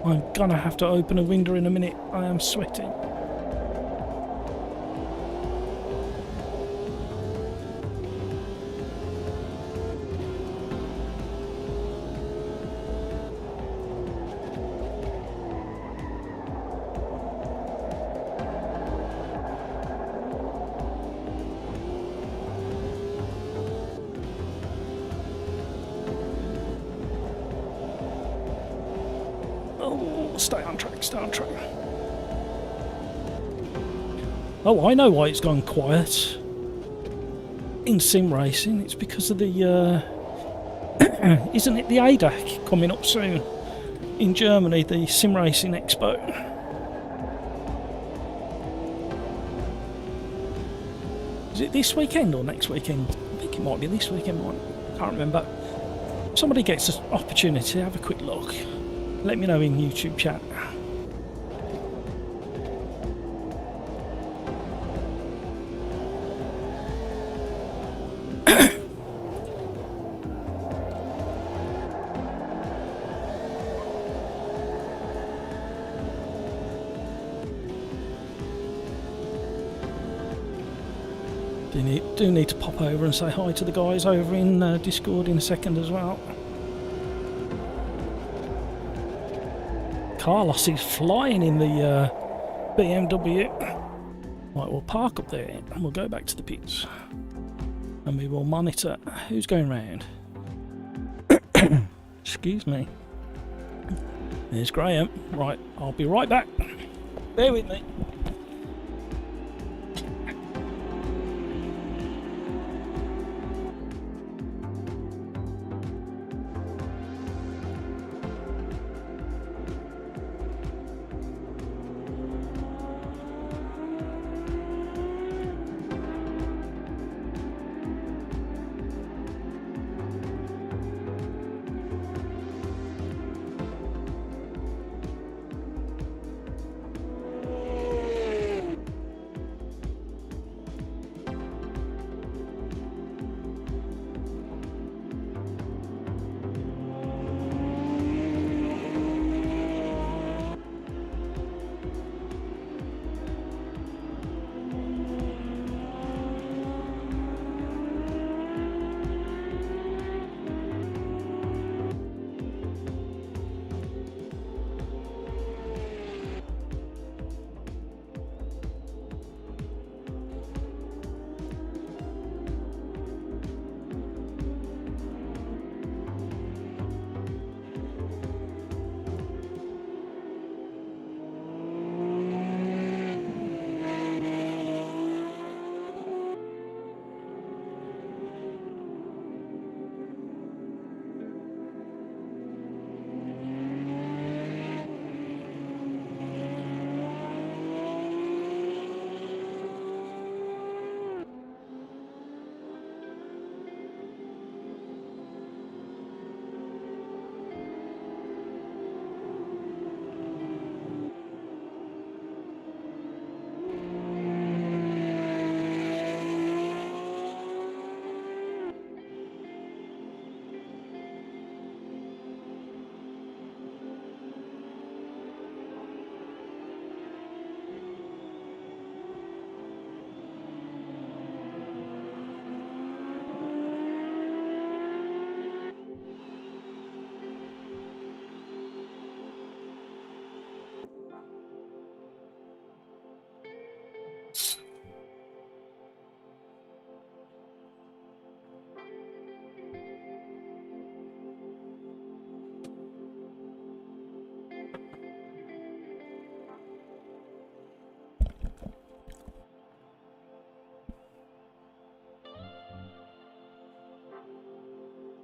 I'm gonna have to open a window in a minute. I am sweating. Oh, stay on track, stay on track. Oh, I know why it's gone quiet in sim racing. It's because of the, isn't it the ADAC coming up soon in Germany, the Sim Racing Expo? Is it this weekend or next weekend? I think it might be this weekend, I can't remember. If somebody gets an opportunity, have a quick look. Let me know in YouTube chat. Do need to pop over and say hi to the guys over in Discord in a second as well. Carlos is flying in the BMW. Right, we'll park up there and we'll go back to the pits. And we will monitor who's going round. Excuse me. There's Graham. Right, I'll be right back. Bear with me.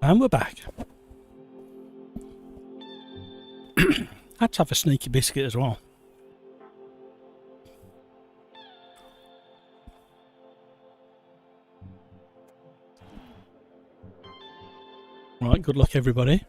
And we're back. Had to have a sneaky biscuit as well. Right, good luck everybody.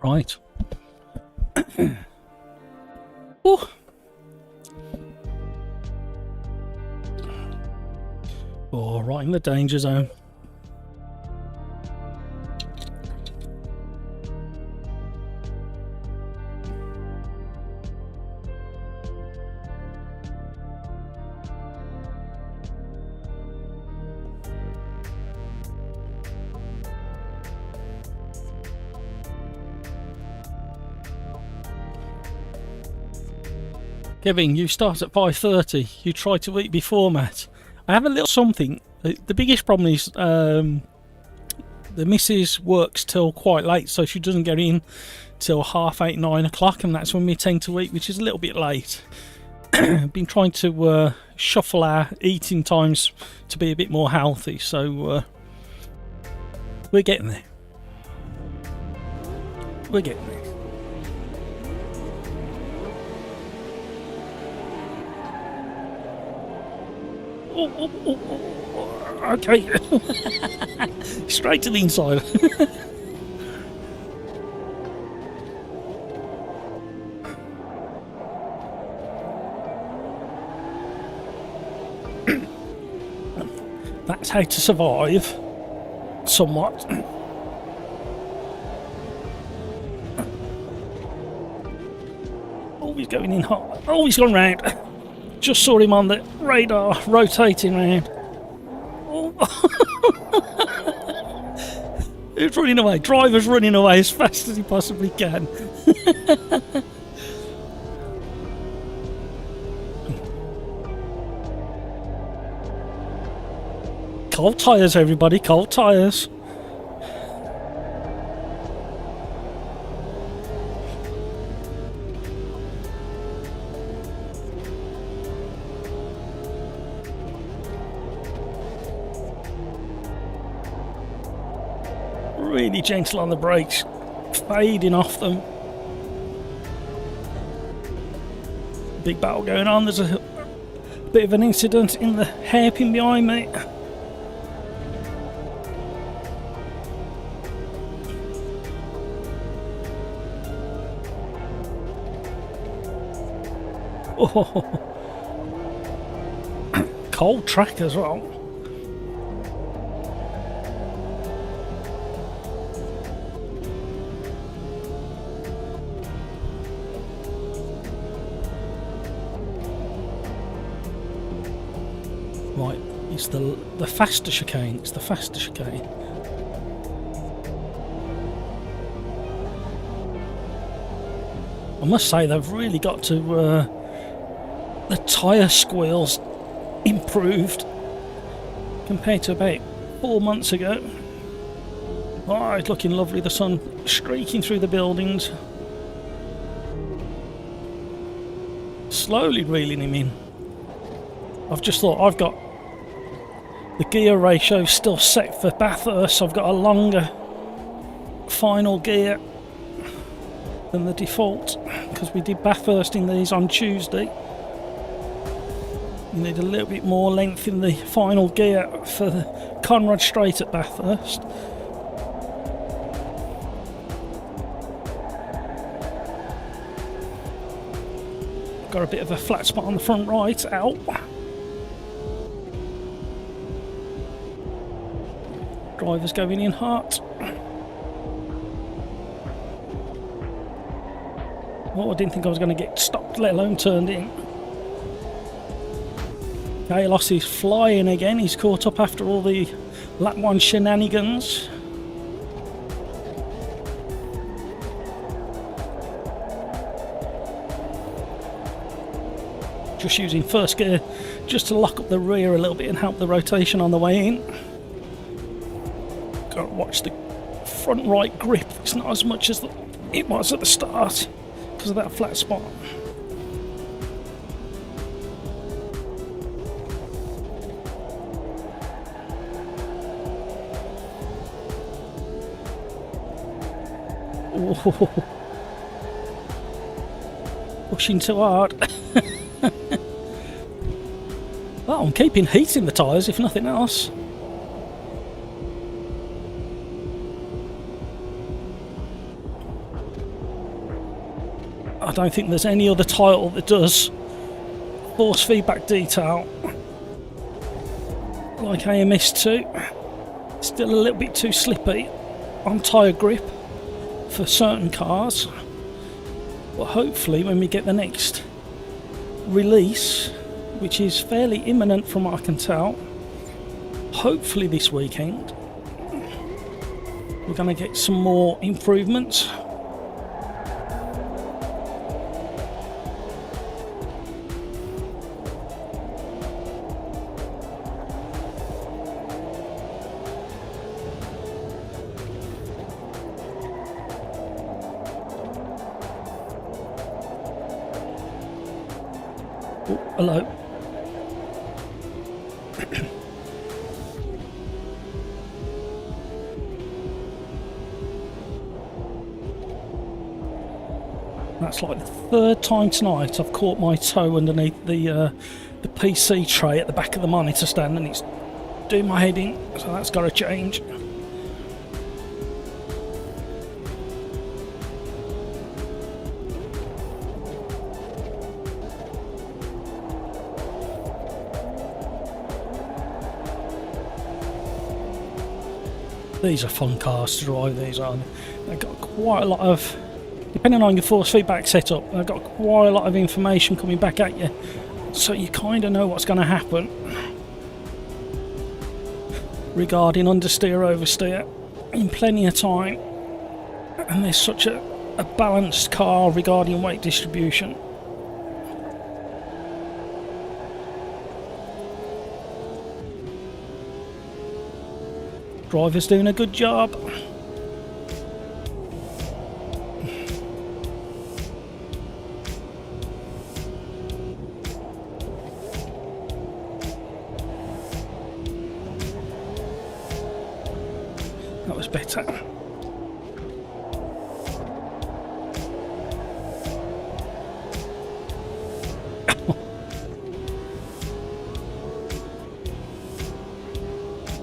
Right. Oh. Oh, right in the danger zone. Kevin, you start at 5:30. You try to eat before, Matt. I have a little something. The biggest problem is the missus works till quite late, so she doesn't get in till 8:30, 9 o'clock, and that's when we tend to eat, which is a little bit late. Been trying to shuffle our eating times to be a bit more healthy, so we're getting there. We're getting there. Oh, okay. Straight to the inside. That's how to survive, somewhat. Oh, he's going in hot. Oh, he's gone round. Just saw him on the radar, rotating round. Oh. He's running away. Driver's running away as fast as he possibly can. Cold tyres, everybody, cold tyres. Really gentle on the brakes, fading off them. Big battle going on. There's a bit of an incident in the hairpin behind me. Oh. Cold track as well. Right, it's the faster chicane. It's the faster chicane. I must say they've really got to the tyre squeals improved compared to about 4 months ago. Oh, it's looking lovely. The sun streaking through the buildings. Slowly reeling him in. I've just thought I've got the gear ratio still set for Bathurst, so I've got a longer final gear than the default, because we did Bathurst in these on Tuesday. You need a little bit more length in the final gear for the Conrad Straight at Bathurst. Got a bit of a flat spot on the front right, out. Driver's going in hot. Oh, I didn't think I was going to get stopped, let alone turned in. Chaos is flying again. He's caught up after all the lap 1 shenanigans. Just using first gear just to lock up the rear a little bit and help the rotation on the way in. Got to watch the front right grip. It's not as much as it was at the start because of that flat spot. Oh. Pushing too hard. Well, I'm keeping heat in the tyres if nothing else. I don't think there's any other title that does force feedback detail like AMS2. Still a little bit too slippy on tyre grip for certain cars, but hopefully when we get the next release, which is fairly imminent from what I can tell, hopefully this weekend, we're going to get some more improvements. Oh, hello. That's like the third time tonight I've caught my toe underneath the PC tray at the back of the monitor stand, and it's doing my head in, so that's got to change. These are fun cars to drive, these are. They've got quite a lot of, depending on your force feedback setup, they've got quite a lot of information coming back at you, so you kind of know what's going to happen regarding understeer, oversteer in plenty of time. And there's such a balanced car regarding weight distribution. Driver's doing a good job. That was better.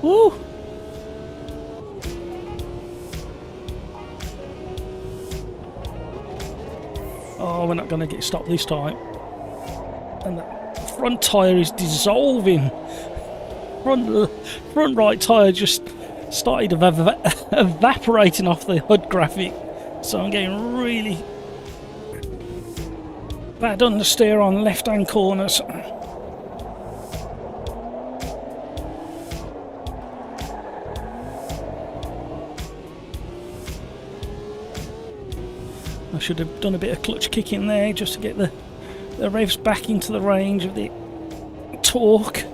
Woo! Oh, we're not going to get stopped this time. And the front tyre is dissolving. Front right tyre just started evaporating off the HUD graphic. So I'm getting really bad understeer on left-hand corners. I should have done a bit of clutch kick in there just to get the revs back into the range of the torque.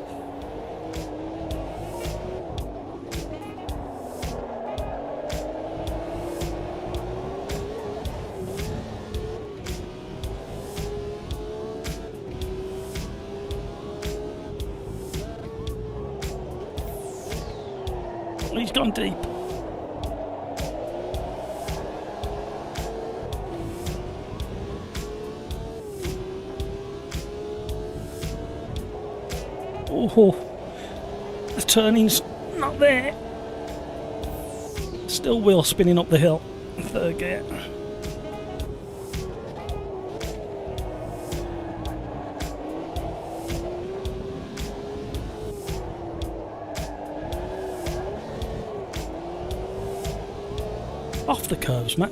He's gone deep. Oh, the turning's not there. Still wheel spinning up the hill. Third gear. Off the curves, Matt.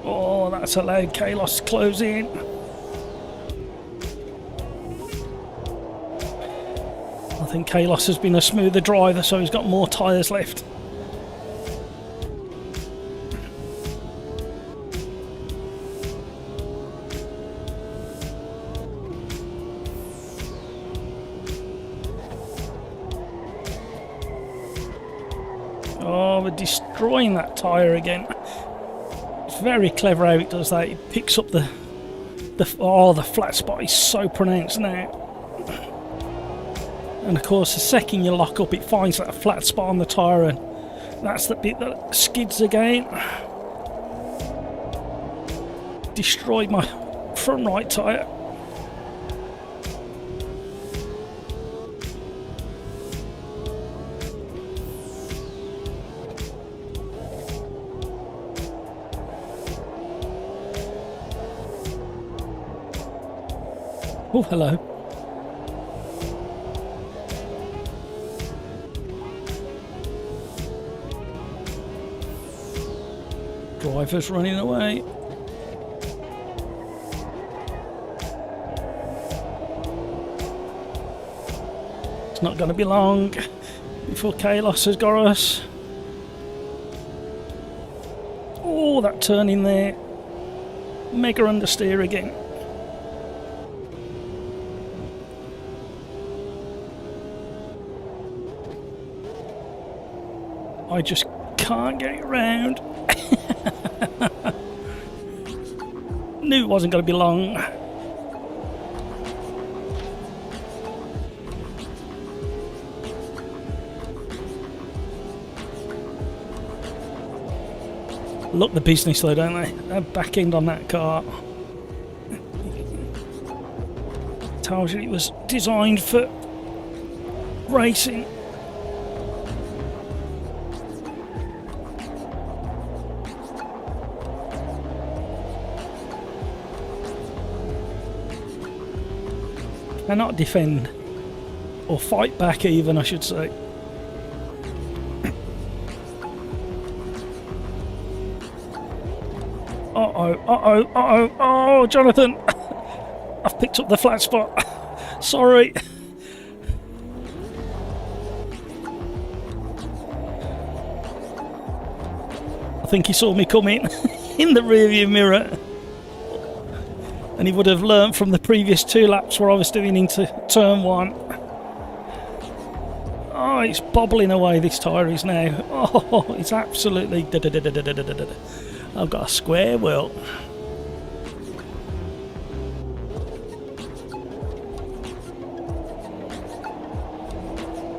Oh, that's allowed Kalos to close in. I think Kalos has been a smoother driver, so he's got more tyres left. Oh, we're destroying that tyre again. It's very clever how it does that. It picks up the flat spot is so pronounced now. And of course, the second you lock up, it finds that flat spot on the tyre, and that's the bit that skids again. Destroyed my front right tyre. Oh, hello. Driver's running away. It's not going to be long before Kalos has got us. Oh, that turn in there. Mega understeer again. I just can't get it round. Knew it wasn't going to be long. Look the business though, don't they? That back end on that car tells you it was designed for racing. Cannot defend or fight back even, I should say. Oh, Jonathan! I've picked up the flat spot. Sorry. I think he saw me coming in the rearview mirror. And he would have learnt from the previous 2 laps where I was doing into turn 1. Oh, it's bobbling away, this tyre is now. Oh, it's absolutely... I've got a square wheel.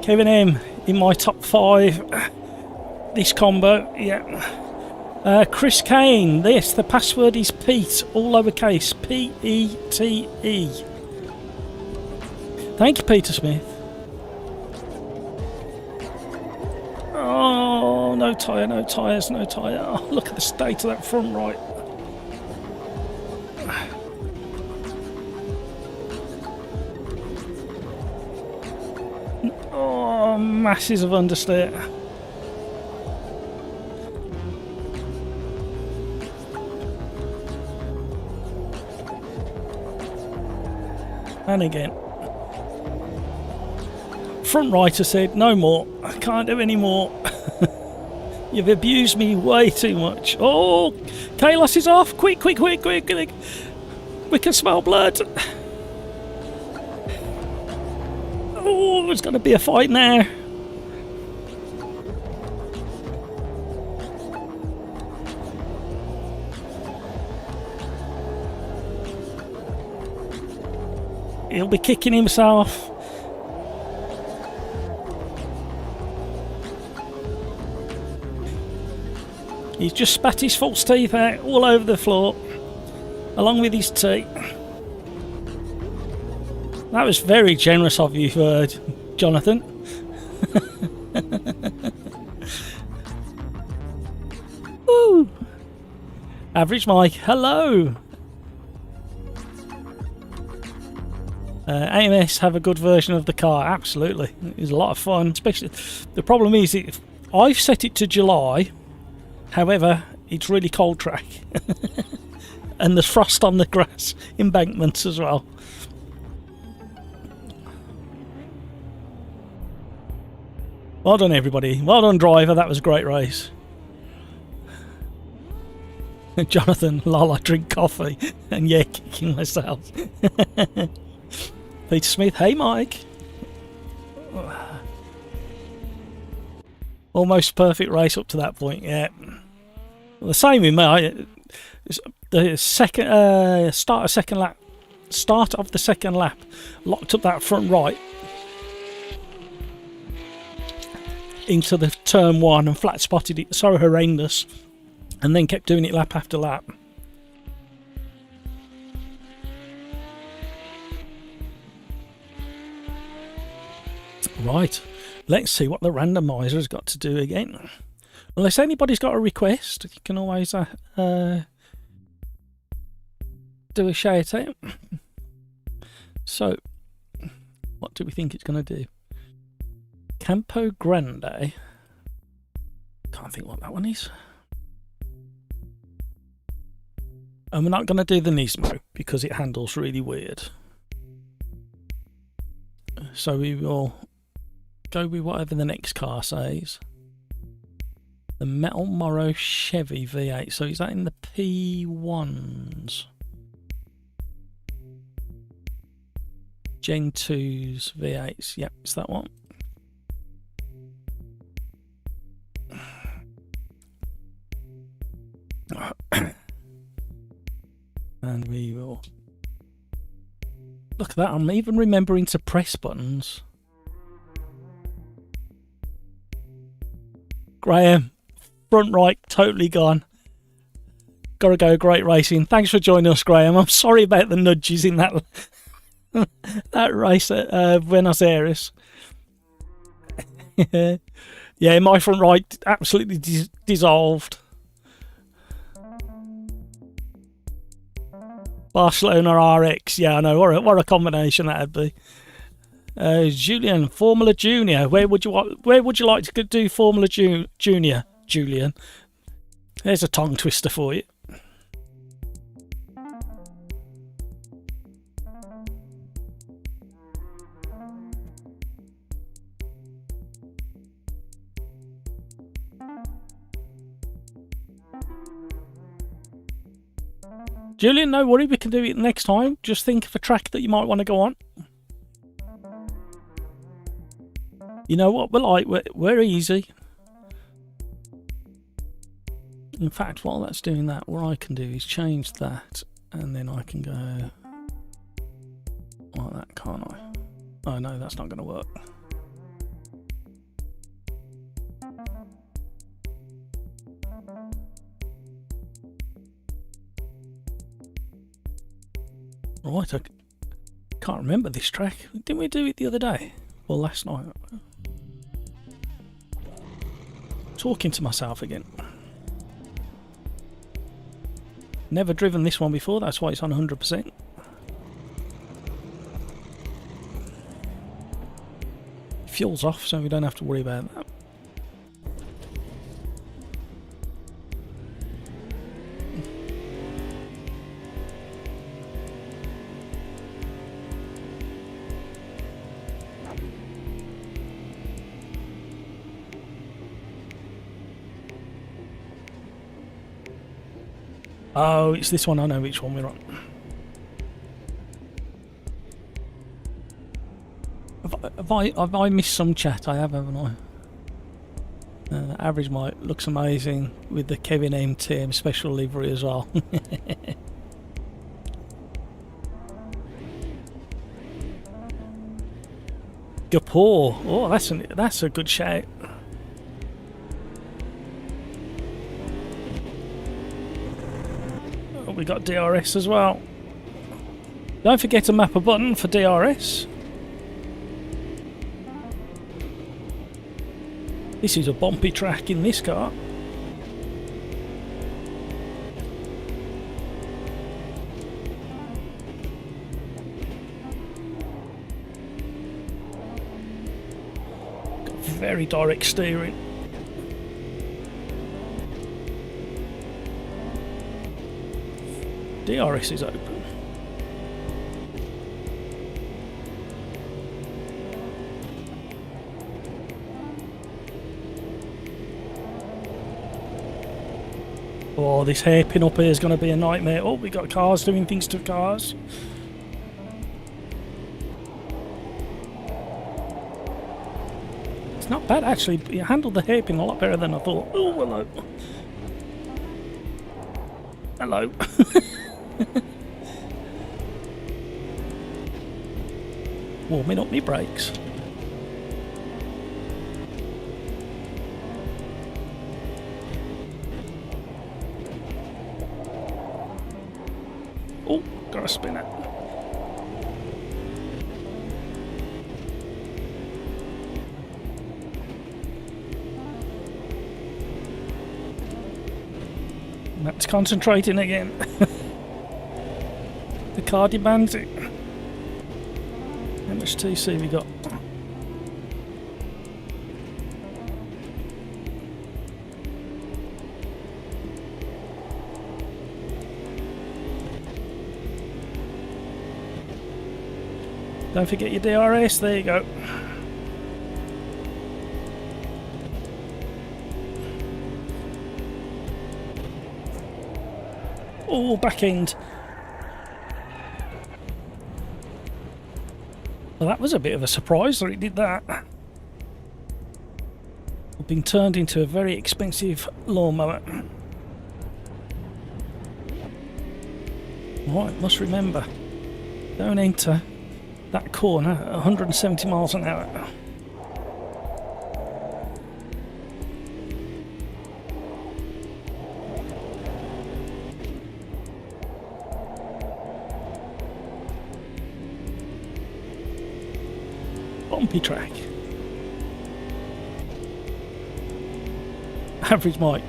Kevin M in my top 5. This combo, yeah. Chris Kane, the password is Pete, all lowercase, P-E-T-E. Thank you, Peter Smith. Oh, no tyre, no tyres, no tyre. Oh, look at the state of that front right. Oh, masses of understeer. And again. Front righter said, no more. I can't do any more. You've abused me way too much. Oh, Kalos is off. Quick, quick, quick, quick, quick. We can smell blood. Oh, there's going to be a fight now. He'll be kicking himself. He's just spat his false teeth out all over the floor, along with his teeth. That was very generous of you, Jonathan. Woo! Average Mike, hello. AMS have a good version of the car. Absolutely, it was a lot of fun. Especially, the problem is, I've set it to July. However, it's really cold track, and there's frost on the grass embankments as well. Well done, everybody. Well done, driver. That was a great race. Jonathan, lol, I drink coffee, and yeah, kicking myself. Peter Smith, hey Mike. Almost perfect race up to that point, yeah. Well, the same with me. The second start of the second lap, locked up that front right into the turn 1 and flat spotted it so horrendous, and then kept doing it lap after lap. Right, let's see what the randomiser's got to do again. Unless anybody's got a request, you can always do a shout out. So, what do we think it's going to do? Campo Grande. Can't think what that one is. And we're not going to do the Nismo because it handles really weird. So we will go with whatever the next car says. The Metal Morrow Chevy V8. So is that in the P1s? Gen 2s V8s. Yep, it's that one. Look at that, I'm even remembering to press buttons. Graham, front right, totally gone. Gotta go, great racing. Thanks for joining us, Graham. I'm sorry about the nudges in that that race at Buenos Aires. Yeah, my front right absolutely dissolved. Barcelona RX, yeah, I know. What a combination that'd be. Julian, Formula Junior. Where would you like to do Formula Junior, Julian? There's a tongue twister for you. Julian, no worry, we can do it next time. Just think of a track that you might want to go on. You know what we're like, we're easy. In fact, while that's doing that, what I can do is change that, and then I can go like that, can't I? Oh no, that's not going to work. Right, I can't remember this track. Didn't we do it the other day? Well, last night. Talking to myself again. Never driven this one before, that's why it's on 100%. Fuel's off, so we don't have to worry about that. Oh, it's this one. I know which one we're on. Have I missed some chat? I have, haven't I? Average Mike looks amazing with the Kevin M team special livery as well. Gapore. Oh, that's a good shout. We got DRS as well. Don't forget to map a button for DRS. This is a bumpy track in this car. Got very direct steering. DRS is open. Oh, this hairpin up here is going to be a nightmare. Oh, we got cars doing things to cars. It's not bad actually. You handled the hairpin a lot better than I thought. Oh, hello. Hello. Warming up my brakes. Oh, got a spinner. That's concentrating again. The car demands it. How much TC we got? Don't forget your DRS, there you go. Oh, back end. Well, that was a bit of a surprise that it did that. I've been turned into a very expensive lawnmower. Right, must remember. Don't enter that corner at 170 miles an hour. Bumpy track. Average Mike.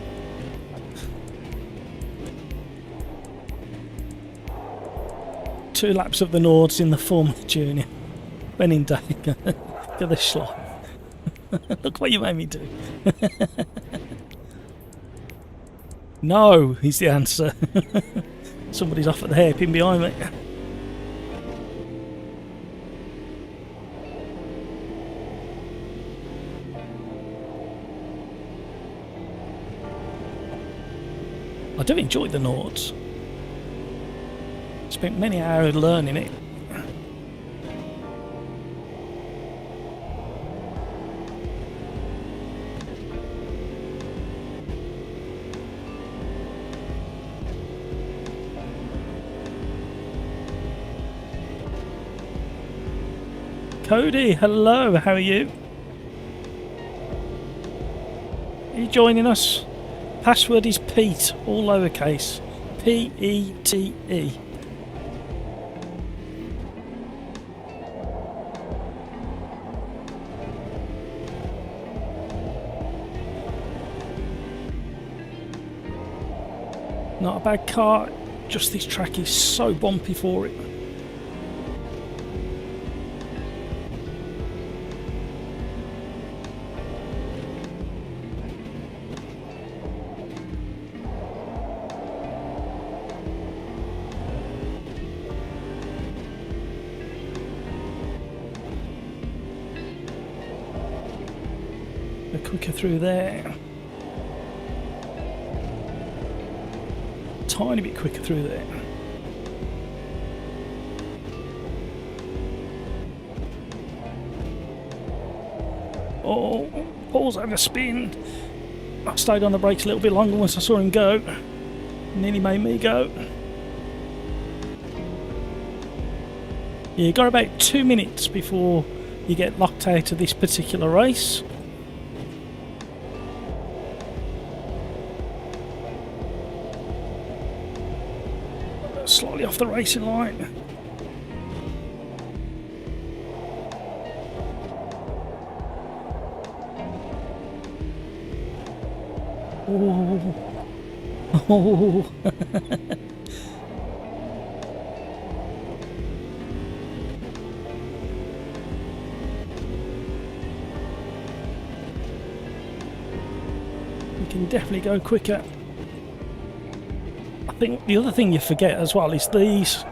Two laps of the Nords in the Formula Junior. Benning Day. Look at this slot. Look what you made me do. No, is the answer. Somebody's off at the hairpin behind me. I do enjoy the Nords. Spent many hours learning it. Cody, hello, how are you? Are you joining us? Password is Pete, all lowercase. P-E-T-E. Not a bad car, just this track is so bumpy for it. Go quicker through there. Tiny bit quicker through there. Oh, Paul's had a spin. I stayed on the brakes a little bit longer once I saw him go. Nearly made me go. Yeah, you got about 2 minutes before you get locked out of this particular race. Slightly off the racing line. Oh. Oh. We can definitely go quicker. I think the other thing you forget as well is these.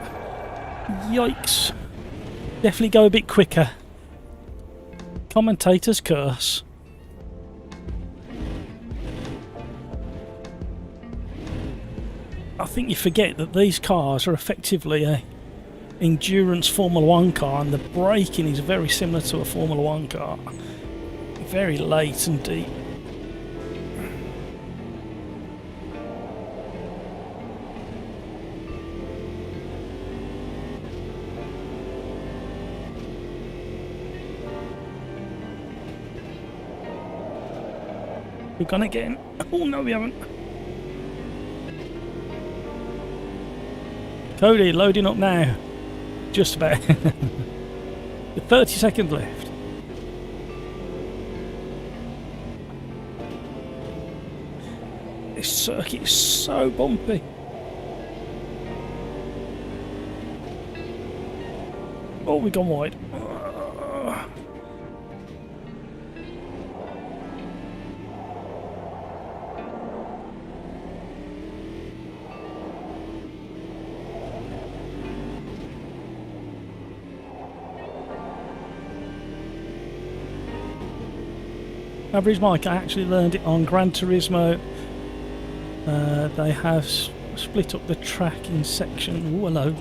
Yikes. Definitely go a bit quicker. Commentator's curse. I think you forget that these cars are effectively a endurance Formula 1 car, and the braking is very similar to a Formula 1 car. Very late and deep. We're gonna get him. Oh no, we haven't. Cody, loading up now. Just about. 30 seconds left. This circuit is so bumpy. Oh, we've gone wide. Average Mike, I actually learned it on Gran Turismo. They have split up the track in section. Oh, hello.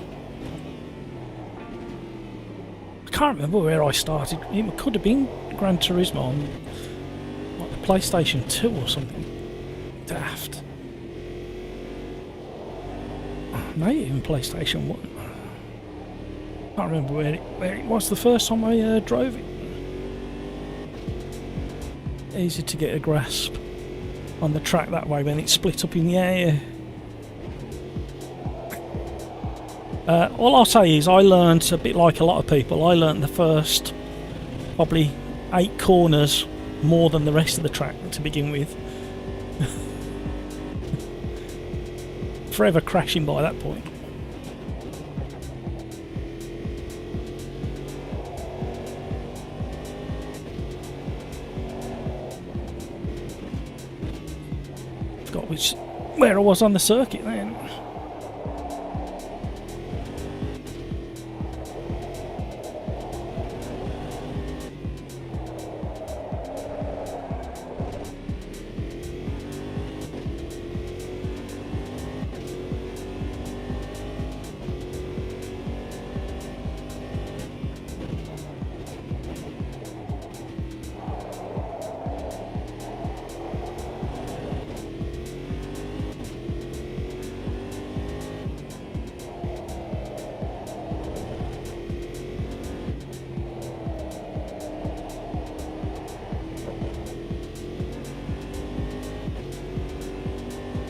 I can't remember where I started. It could have been Gran Turismo on like the PlayStation 2 or something. Daft. Maybe even PlayStation 1. can't remember where it was the first time I drove it. Easy to get a grasp on the track that way when it's split up in the air. All I'll say is I learned, a bit like a lot of people, I learned the first probably 8 corners more than the rest of the track to begin with. Forever crashing by that point. Forgot where I was on the circuit then.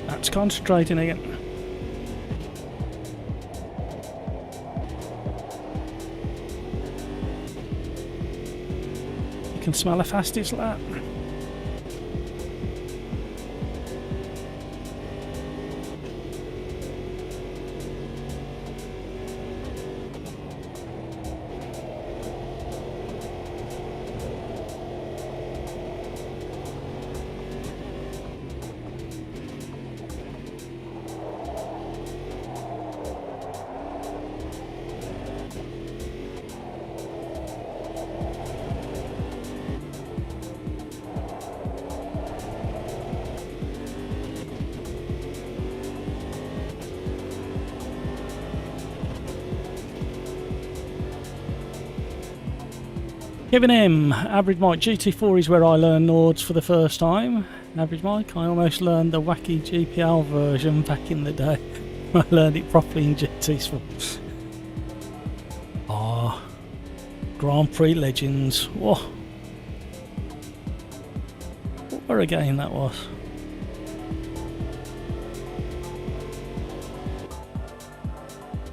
That's concentrating again. You can smell how fast it's like. Kevin M, Average Mike, GT4 is where I learned Nords for the first time. Average Mike, I almost learned the wacky GPL version back in the day. I learned it properly in GT4. Ah, Grand Prix Legends. Whoa. What a game that was.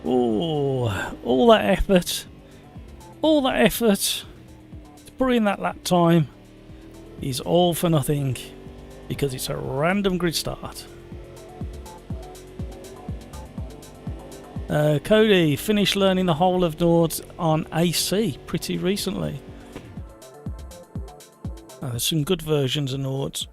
Oh, all that effort to put in that lap time is all for nothing because it's a random grid start. Cody finished learning the whole of Nords on AC pretty recently. There's some good versions of Nords.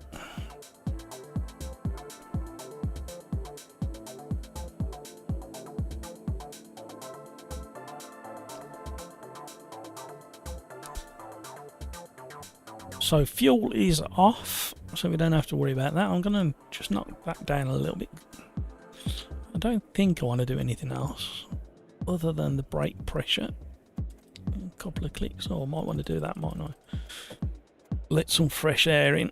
So fuel is off, so we don't have to worry about that. I'm going to just knock that down a little bit. I don't think I want to do anything else other than the brake pressure. A couple of clicks, I might want to do that, mightn't I? Let some fresh air in.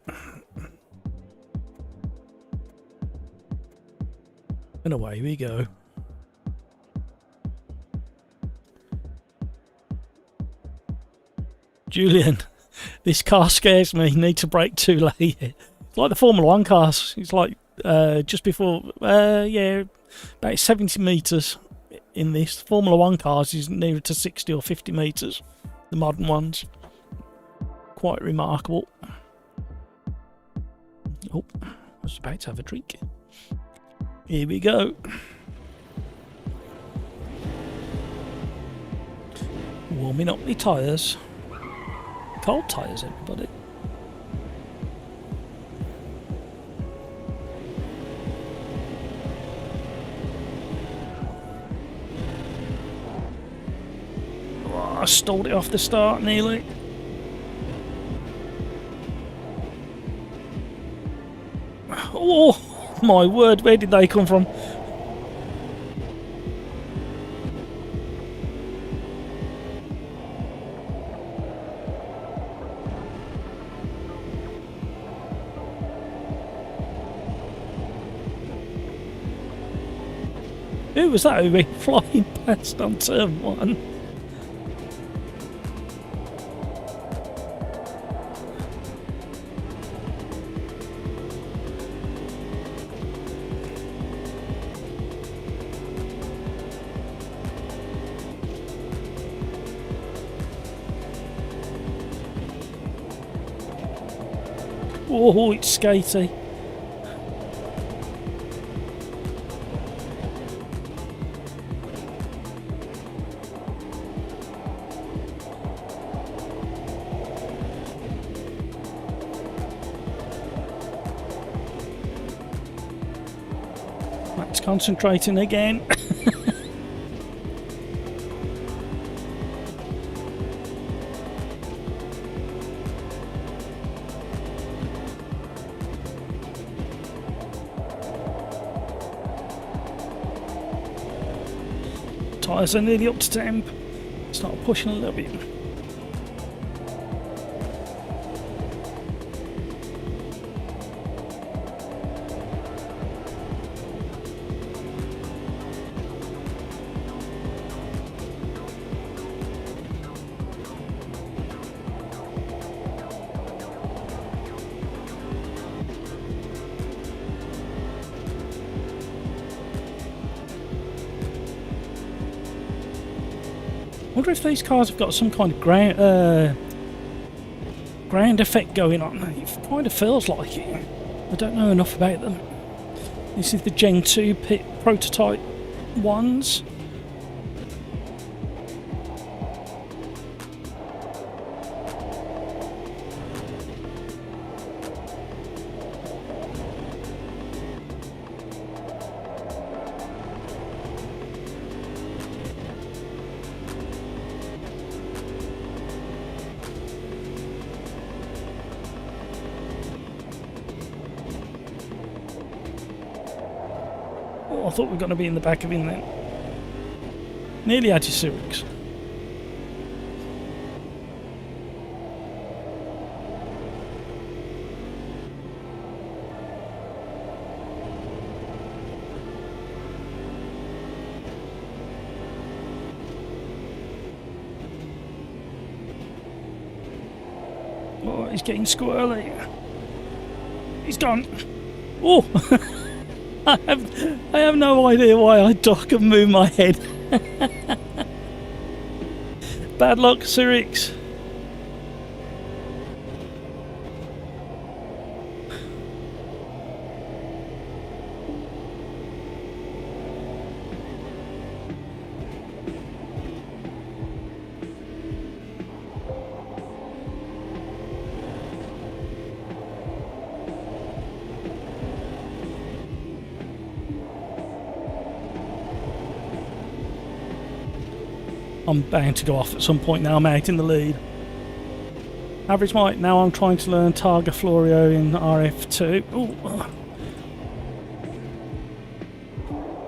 And away we go. Julian, this car scares me. Need to brake too late. It's like the Formula 1 cars. It's like just before, yeah, about 70 metres in this. Formula 1 cars is nearer to 60 or 50 metres, the modern ones. Quite remarkable. Oh, I was about to have a drink. Here we go. Warming up the tyres. Cold tyres, everybody. Oh, I stalled it off the start nearly. Oh my word, where did they come from? Who was that who went flying past on turn 1? Oh, it's skatey. Matt's concentrating again. Tyres are nearly up to temp. Start pushing a little bit. I wonder if these cars have got some kind of ground effect going on. It kind of feels like it. I don't know enough about them. This is the Gen 2 pit prototype ones. Oh, I thought we were going to be in the back of him then. Nearly had your Syrinx. Oh, he's getting squirrely. He's gone. Oh! I have no idea why I duck and move my head. Bad luck, Syrinx. I'm bound to go off at some point now. I'm out in the lead. Average mic. Now I'm trying to learn Targa Florio in RF2. Ooh.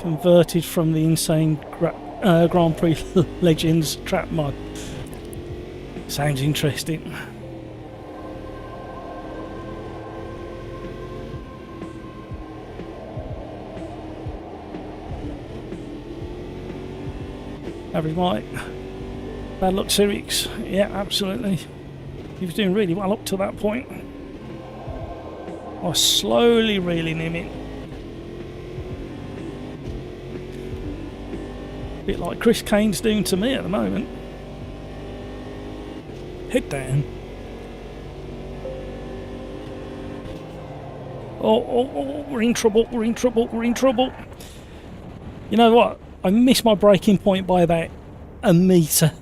Converted from the insane Grand Prix Legends trap mod. Sounds interesting. Average mic. Bad luck, Syrinx. Yeah, absolutely. He was doing really well up to that point. I was slowly reeling him in. A bit like Chris Kane's doing to me at the moment. Head down. Oh, we're in trouble, we're in trouble, we're in trouble. You know what? I missed my braking point by about a metre.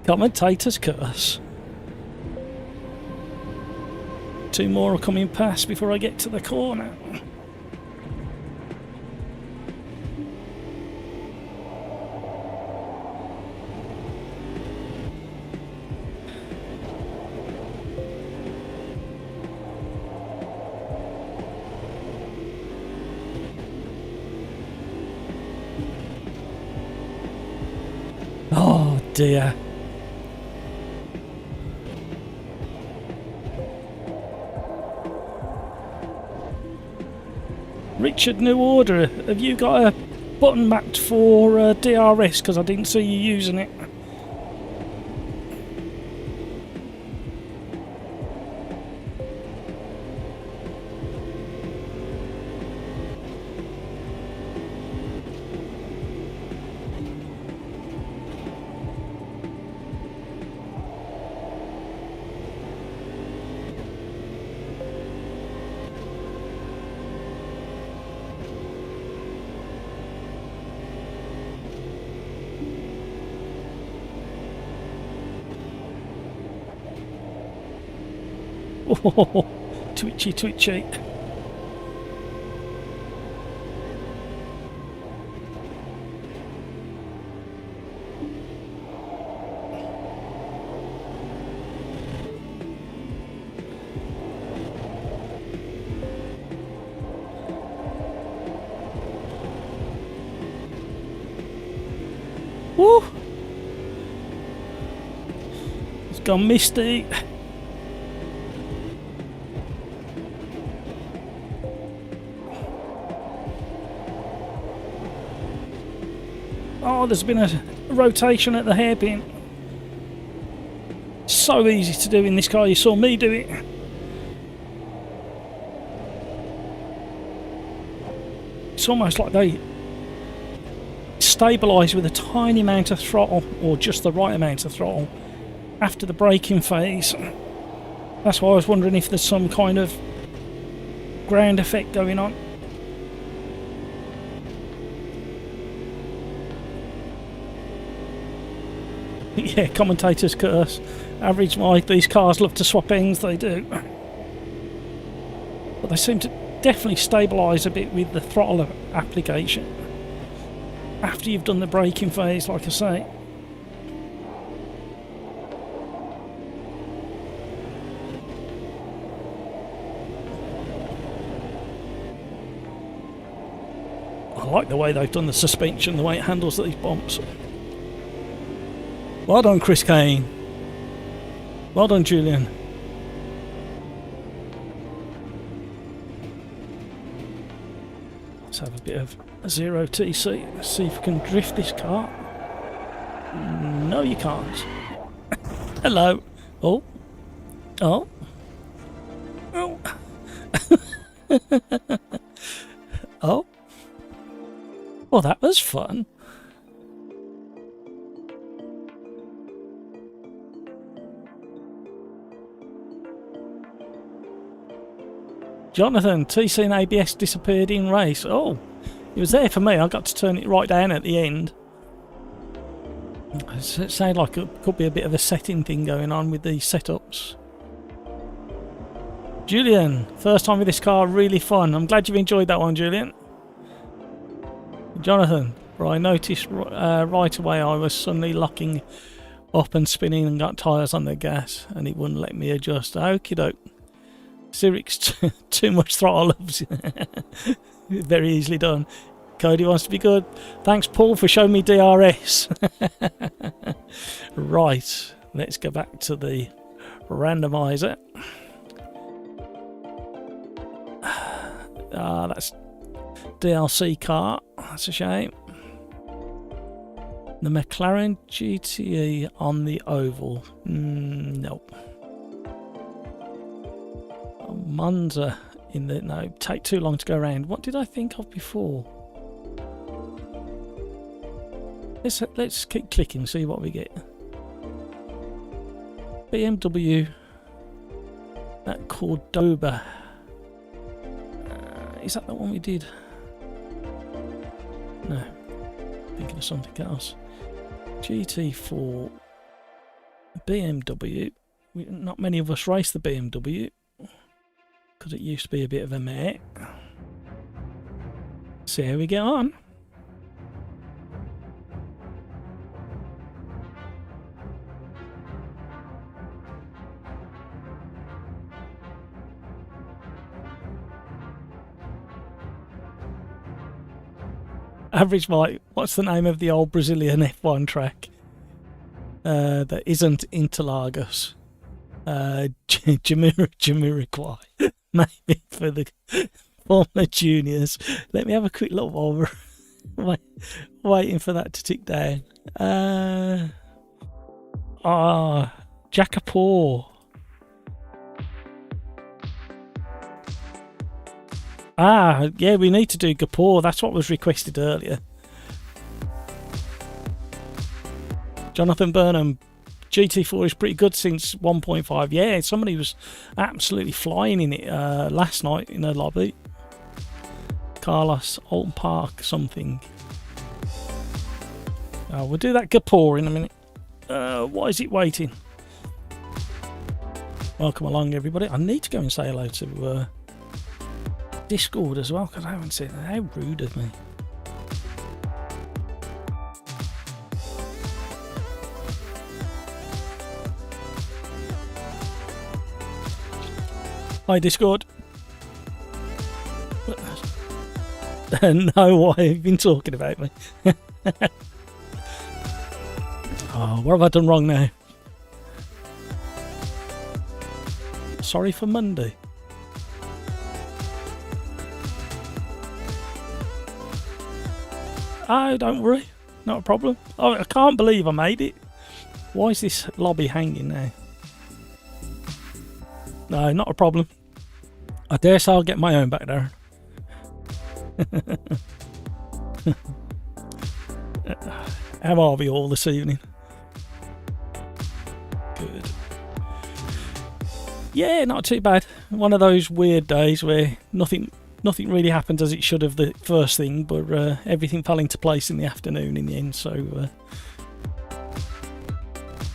Commentator's curse. 2 more are coming past before I get to the corner. Oh dear. Richard, new order. Have you got a button mapped for DRS? Because I didn't see you using it. Oh, twitchy, twitchy. Woo! It's gone misty. Oh, there's been a rotation at the hairpin. So easy to do in this car. You saw me do it. It's almost like they stabilise with a tiny amount of throttle, or just the right amount of throttle, after the braking phase. That's why I was wondering if there's some kind of ground effect going on. Yeah, commentators curse. Average Mike, these cars love to swap ends, they do. But they seem to definitely stabilise a bit with the throttle application after you've done the braking phase, like I say. I like the way they've done the suspension, the way it handles these bumps. Well done, Chris Kane. Well done, Julian. Let's have a bit of 0 TC. Let's see if we can drift this car. No, you can't. Hello. Oh. Oh. Oh. Oh. Well, that was fun. Jonathan, TC and ABS disappeared in race. Oh, it was there for me. I got to turn it right down at the end. It sounded like it could be a bit of a setting thing going on with these setups. Julian, first time with this car, really fun. I'm glad you've enjoyed that one, Julian. Jonathan, I noticed right away I was suddenly locking up and spinning and got tyres on the gas and it wouldn't let me adjust. Okie doke. Cyric's too much throttle. Very easily done. Cody wants to be good. Thanks, Paul, for showing me DRS. Right, let's go back to the randomizer. That's DLC car. That's a shame. The McLaren GTE on the oval. Nope. Monza in the... No, take too long to go around. What did I think of before? Let's keep clicking, see what we get. BMW at Cordoba. Is that the one we did? No. Thinking of something else. GT4 BMW. Not many of us race the BMW because it used to be a bit of a mare. See how we get on. Average Mike, what's the name of the old Brazilian F1 track that isn't Interlagos? Jamiroquai. Maybe for the Formula Juniors. Let me have a quick look while we're waiting for that to tick down. Jackapore. Yeah, we need to do Gapore. That's what was requested earlier. Jonathan Burnham, GT4 is pretty good since 1.5. Yeah, somebody was absolutely flying in it last night in a lobby. Carlos Alton Park something. We'll do that Gapore in a minute. Why is it waiting? Welcome along, everybody. I need to go and say hello to Discord as well, because I haven't seen it. How rude of me. Hi, Discord. No, why have you been talking about me? Oh, what have I done wrong now? Sorry for Monday. Oh, don't worry. Not a problem. Oh, I can't believe I made it. Why is this lobby hanging now? No, not a problem. I dare say I'll get my own back there. How are we all this evening? Good. Yeah, not too bad. One of those weird days where nothing really happened as it should have the first thing, but everything fell into place in the afternoon in the end. So I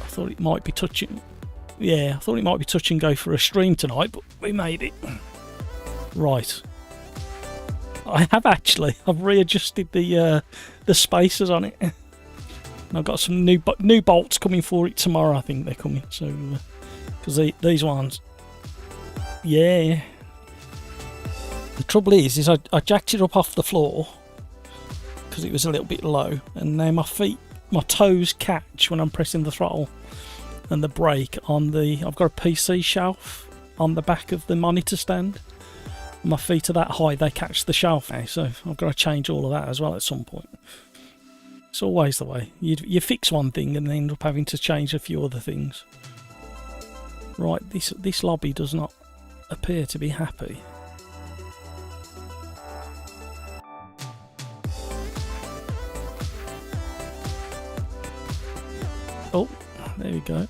thought it might be touching. Yeah, I thought it might be touch and go for a stream tonight, but we made it. Right. I've readjusted the spacers on it. And I've got some new bolts coming for it tomorrow. I think they're coming. So because these ones, yeah. The trouble is I jacked it up off the floor because it was a little bit low, and now my toes catch when I'm pressing the throttle and the brake on the. I've got a PC shelf on the back of the monitor stand. My feet are that high, they catch the shelf now, so I've got to change all of that as well at some point. It's always the way. You fix one thing and then end up having to change a few other things. Right, this lobby does not appear to be happy. Oh, there we go.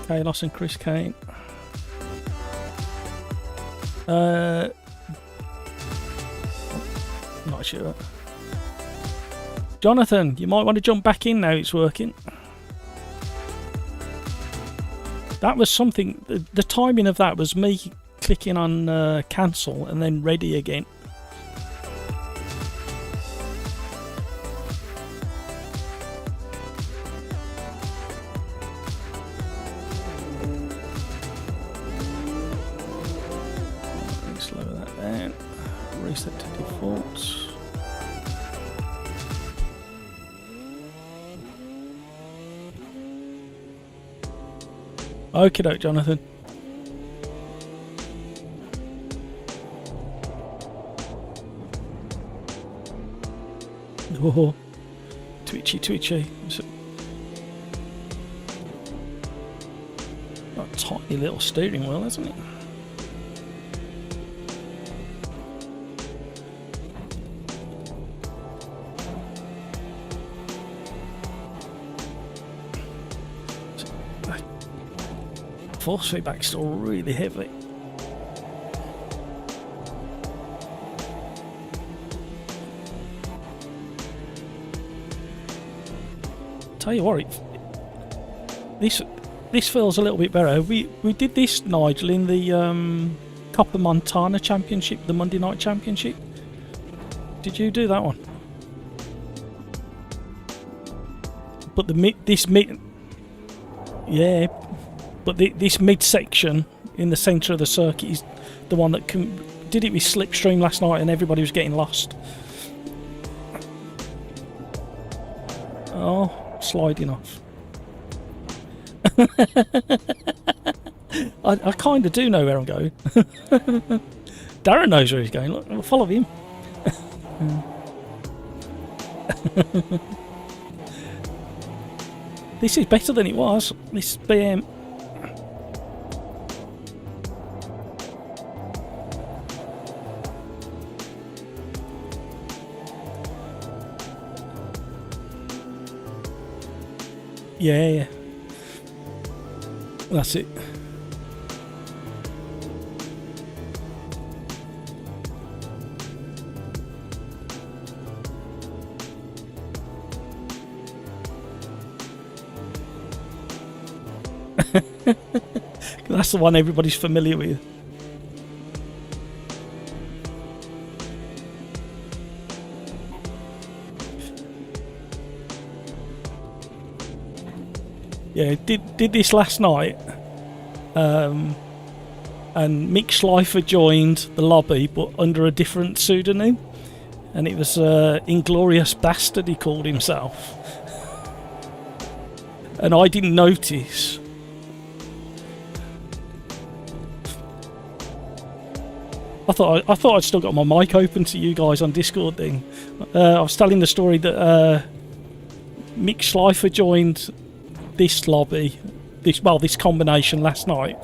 Chaos and Chris Kane. Not sure. Jonathan, you might want to jump back in now it's working. That was something, the timing of that was me clicking on cancel and then ready again. Slow that down. Reset to default. Okie doke, Jonathan. Oh, twitchy. A tiny little steering wheel, isn't it? Force feedback's still really heavy. Tell you what, this feels a little bit better. We did this, Nigel, in the Copper Montana Championship, the Monday Night Championship. Did you do that one? But this mid-section in the centre of the circuit is the one that did it with Slipstream last night, and everybody was getting lost. Oh, sliding off. I kind of do know where I'm going. Darren knows where he's going. Look, we'll follow him. This is better than it was. This BM. Yeah. That's it. That's the one everybody's familiar with. Yeah, did this last night, and Mick Schleifer joined the lobby, but under a different pseudonym, and it was Inglorious Bastard he called himself, and I didn't notice. I thought I'd still got my mic open to you guys on Discord thing. I was telling the story that Mick Schleifer joined this lobby, this combination last night,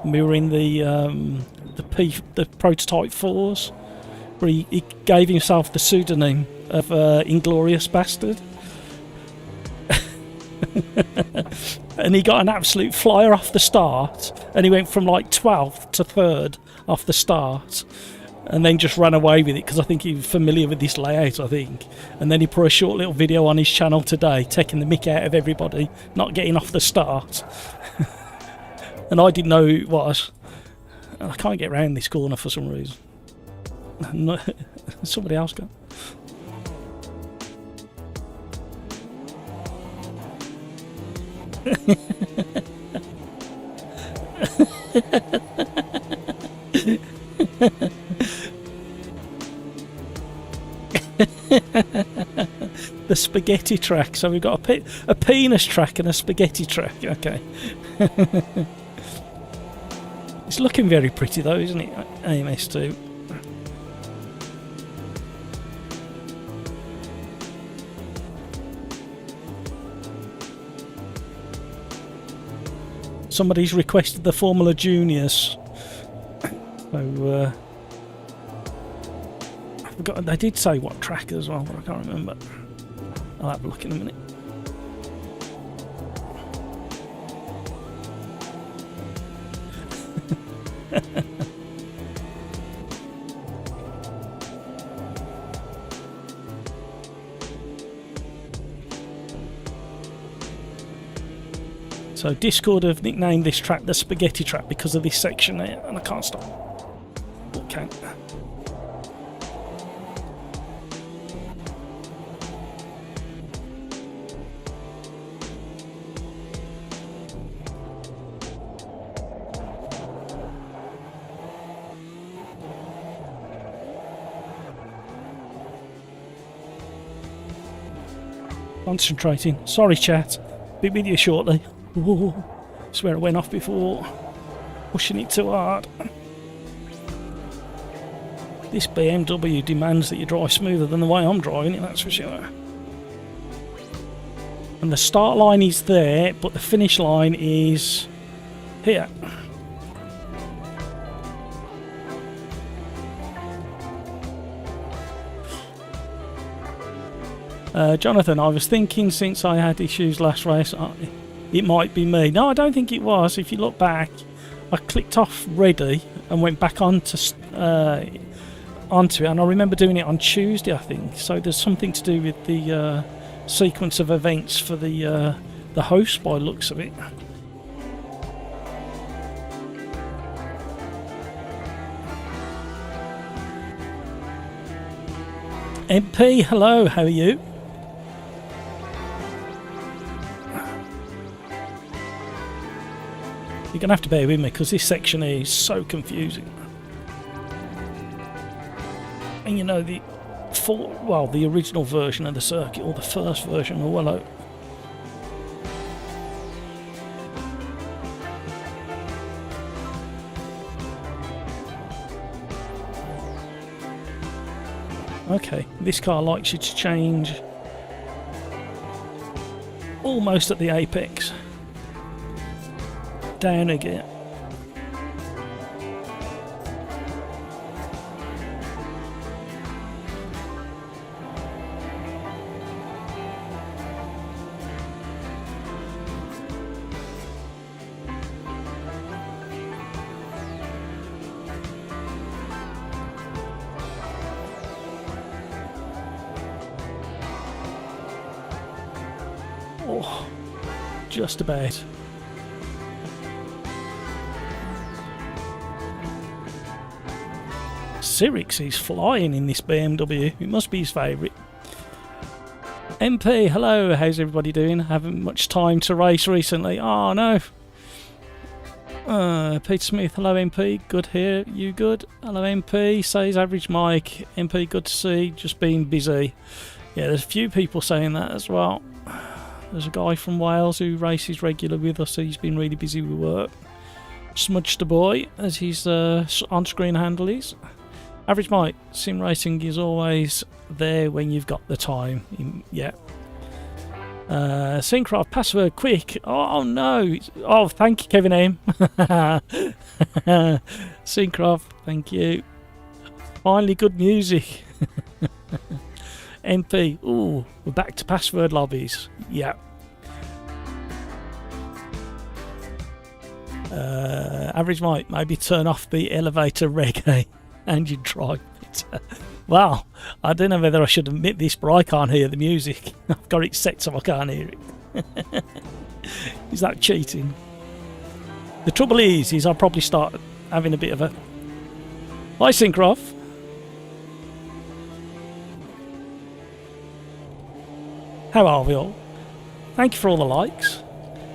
and we were in the prototype 4s, where he gave himself the pseudonym of Inglorious Bastard. And he got an absolute flyer off the start, and he went from like 12th to 3rd off the start, and then just ran away with it because I think he was familiar with this layout, I think. And then he put a short little video on his channel today taking the mick out of everybody not getting off the start. And I didn't know who it was. I can't get around this corner for some reason. No, somebody else go. The spaghetti track. So we've got a penis track and a spaghetti track. Okay. It's looking very pretty though, isn't it? AMS2. Somebody's requested the Formula Juniors. So I forgot, they did say what track as well, but I can't remember. I'll have a look in a minute. So Discord have nicknamed this track the spaghetti track because of this section there, and I can't stop. Okay. Concentrating. Sorry, chat. Be with you shortly. Ooh, swear it went off before. Pushing it too hard. This BMW demands that you drive smoother than the way I'm driving it, that's for sure. And the start line is there, but the finish line is here. Jonathan, I was thinking since I had issues last race, it might be me. No, I don't think it was. If you look back, I clicked off ready and went back onto it, and I remember doing it on Tuesday, I think. So there's something to do with the sequence of events for the host by the looks of it. MP, hello, how are you? You're going to have to bear with me because this section here is so confusing. And you know, the original version of the circuit, or the first version, or well, okay, this car likes you to change almost at the apex. Down again. Oh, just about. Sirix is flying in this BMW. It must be his favourite. MP, hello, how's everybody doing? Haven't much time to race recently. Oh no. Peter Smith, hello MP, good here, you good? Hello MP, says Average Mike. MP, good to see, just being busy. Yeah, there's a few people saying that as well. There's a guy from Wales who races regular with us, so he's been really busy with work. Smudge the boy, as his on-screen handle is. Average Mike, sim racing is always there when you've got the time. Yeah. Syncraft, password quick. Oh no. Oh, thank you, Kevin M. Syncraft, thank you. Finally, good music. MP, ooh, we're back to password lobbies. Yeah. Average Mike, maybe turn off the elevator reggae and you drive it. Well, I don't know whether I should admit this, but I can't hear the music. I've got it set so I can't hear it. Is that cheating? The trouble is I'll probably start having a bit of a... Hi, Syncroft. How are we all? Thank you for all the likes.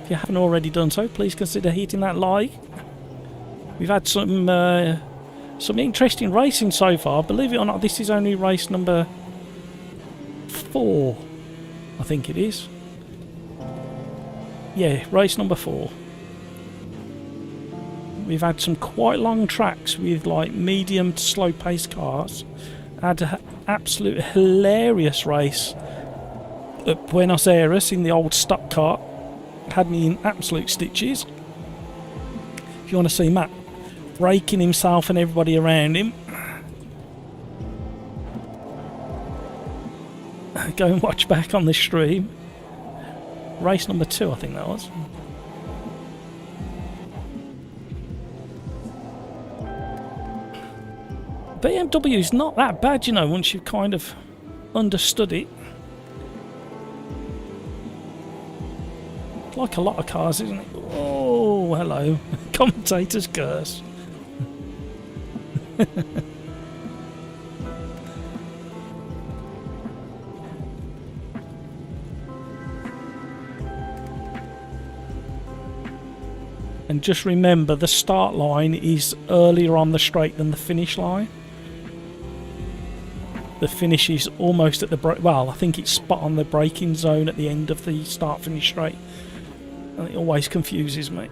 If you haven't already done so, please consider hitting that like. We've had some interesting racing so far. Believe it or not, this is only race number 4, I think it is. Yeah, race number 4. We've had some quite long tracks with like medium to slow paced cars. Had an absolute hilarious race at Buenos Aires in the old stock car. Had me in absolute stitches. If you want to see Matt breaking himself and everybody around him, go and watch back on the stream. Race number 2, I think that was. BMW is not that bad, you know, once you've kind of understood it. It's like a lot of cars, isn't it? Oh, hello. Commentator's curse. And just remember, the start line is earlier on the straight than the finish line. The finish is almost at the well, I think it's spot on the braking zone at the end of the start-finish straight. And it always confuses me.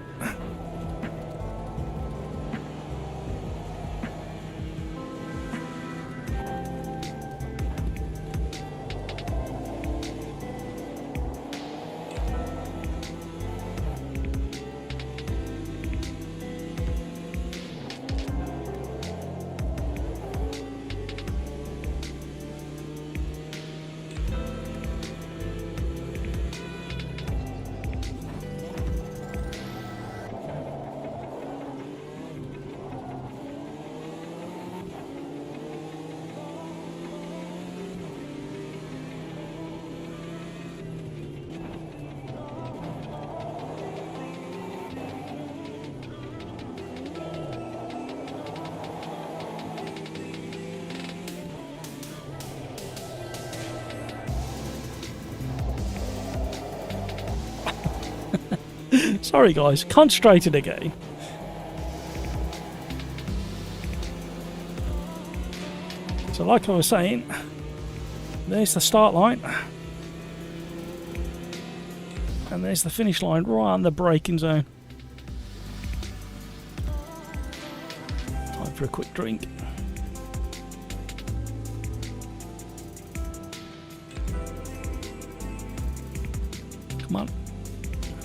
Sorry guys, concentrated again. So like I was saying, there's the start line. And there's the finish line right on the braking zone. Time for a quick drink. Come on.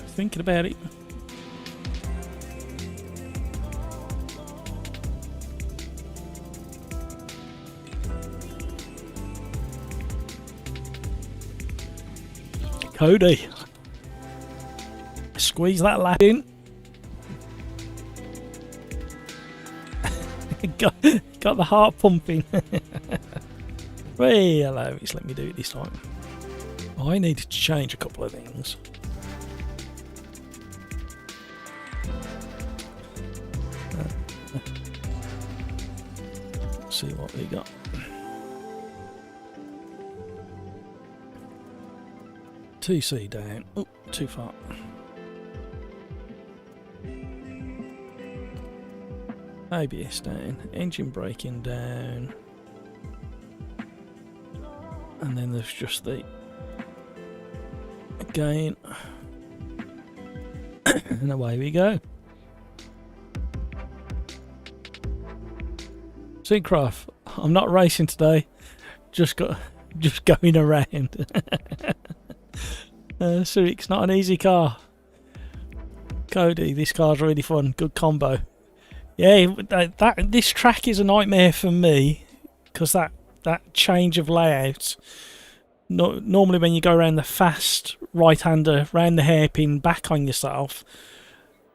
Thinking about it. Cody, squeeze that lap in. got the heart pumping. Hey, hello, just let me do it this time. I needed to change a couple of things. see what we got. TC down. Oh, too far. ABS down. Engine braking down. And then there's just the again. And away we go. Syncroft, I'm not racing today. Just going around. Cyric's not an easy car. Cody, this car's really fun. Good combo. Yeah, this track is a nightmare for me because that change of layout. Normally when you go around the fast right-hander, round the hairpin, back on yourself,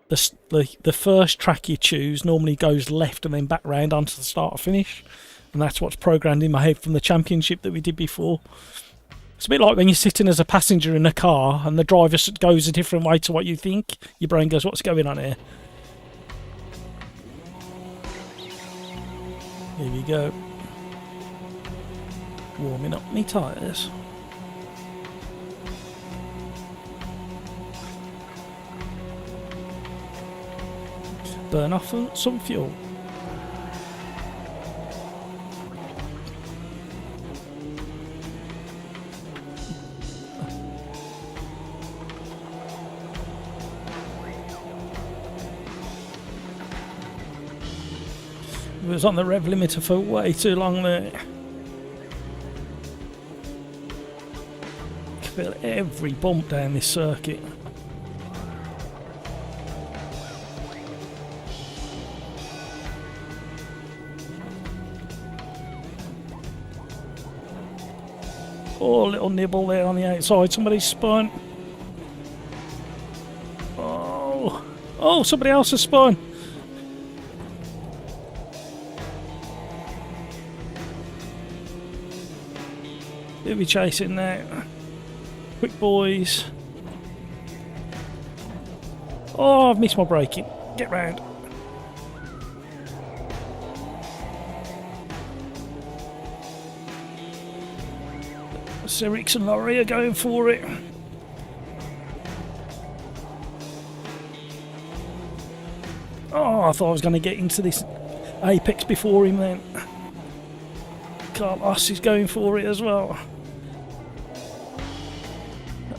the first track you choose normally goes left and then back round onto the start or finish, and that's what's programmed in my head from the championship that we did before. It's a bit like when you're sitting as a passenger in a car and the driver goes a different way to what you think. Your brain goes, what's going on here? Here we go. Warming up me tyres. Burn off some fuel. It was on the rev limiter for way too long there. I feel every bump down this circuit. Oh, a little nibble there on the outside. Somebody's spun. Oh, somebody else has spun. We'll be chasing now. Quick boys. Oh, I've missed my braking. Get round. Cyrix and Laurie are going for it. Oh, I thought I was going to get into this apex before him then. Carlos is going for it as well.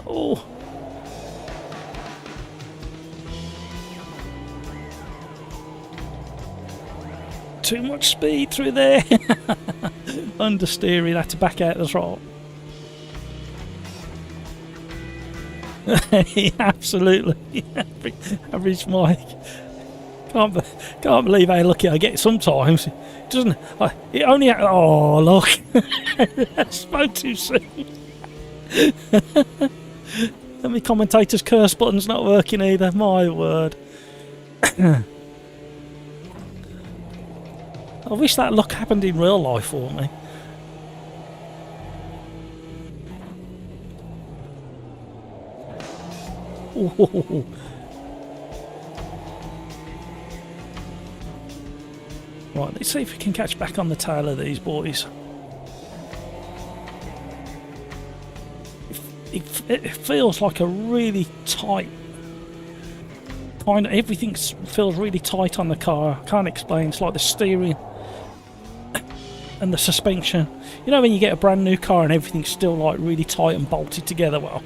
Oh. Too much speed through there. Understeering, had to back out the throttle. Absolutely. Average Mike. Can't believe how lucky I get sometimes. It doesn't. It only. Oh, look. I spoke too soon. And my commentator's curse button's not working either. My word. I wish that luck happened in real life for me. Ooh. Right, let's see if we can catch back on the tail of these boys. It feels like a really tight kind of, everything feels really tight on the car. I can't explain. It's like the steering and the suspension. You know when you get a brand new car and everything's still like really tight and bolted together? Well,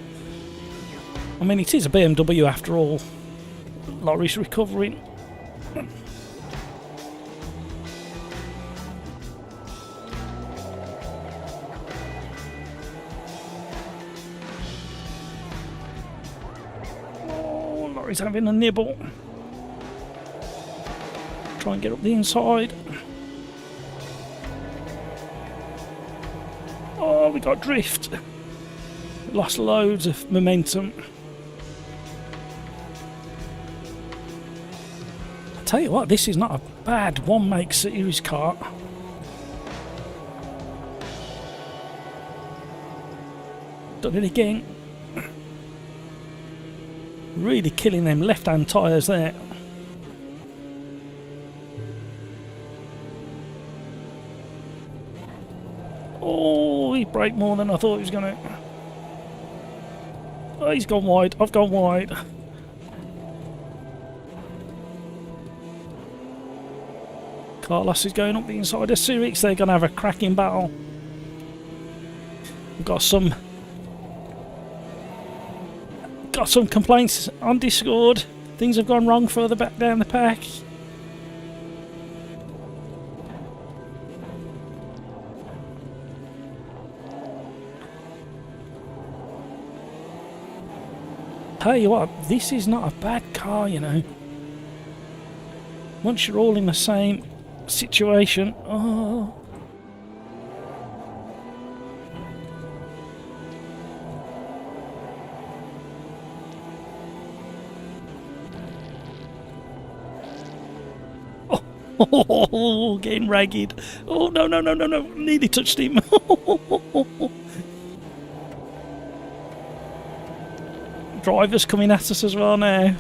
I mean, it is a BMW after all. Laurie's recovering. Oh, Laurie's having a nibble. Try and get up the inside. Oh, we got drift. Lost loads of momentum. Tell you what, this is not a bad one-make series car. Done it again. Really killing them left-hand tyres there. did brake more than I thought he was going to. Oh, he's gone wide. I've gone wide. Carlos is going up the inside of Sirix. They're going to have a cracking battle. We've got some complaints on Discord. Things have gone wrong further back down the pack. Tell you what, this is not a bad car, you know. Once you're all in the same situation, oh. Oh, getting ragged. Oh, no, no, no, no, no. Nearly touched him. Drivers coming at us as well now.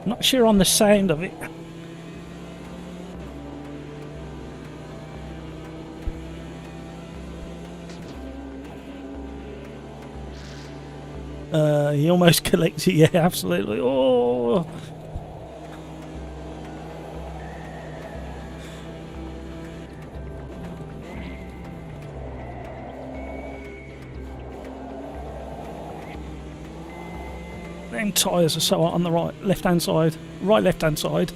Not sure on the sound of it. He almost collects it, yeah, absolutely. Oh! Them tyres are so hot on the right, left-hand side. Right, left-hand side.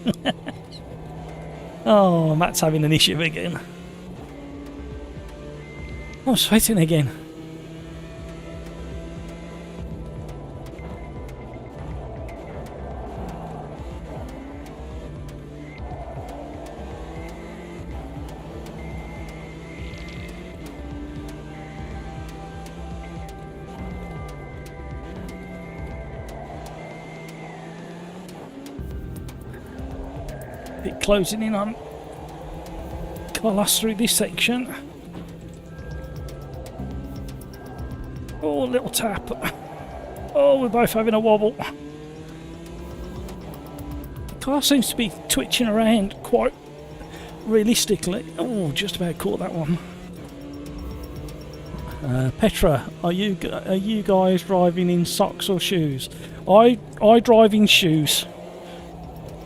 Oh, Matt's having an issue again. I'm sweating again. Bit closing in on Carlos through this section. Oh, little tap. Oh, we're both having a wobble. The car seems to be twitching around quite realistically. Oh, just about caught that one. Petra, are you guys driving in socks or shoes? I drive in shoes.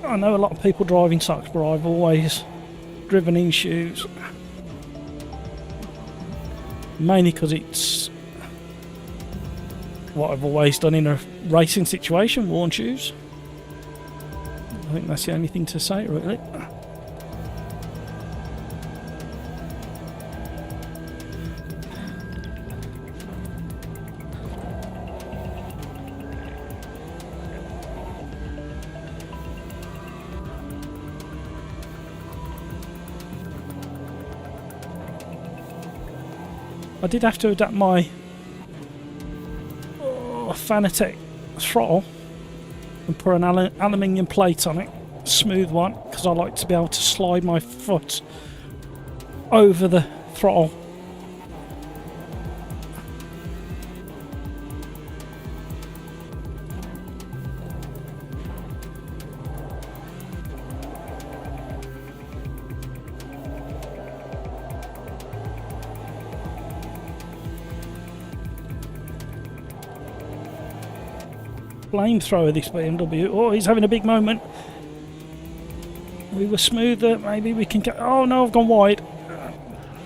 I know a lot of people drive in socks, but I've always driven in shoes. Mainly because it's what I've always done in a racing situation, worn shoes. I think that's the only thing to say, really. I did have to adapt my Fanatec throttle and put an aluminium plate on it, smooth one, because I like to be able to slide my foot over the throttle. Flamethrower, this BMW. Oh, he's having a big moment. We were smoother. Maybe we can get. Oh no, I've gone wide.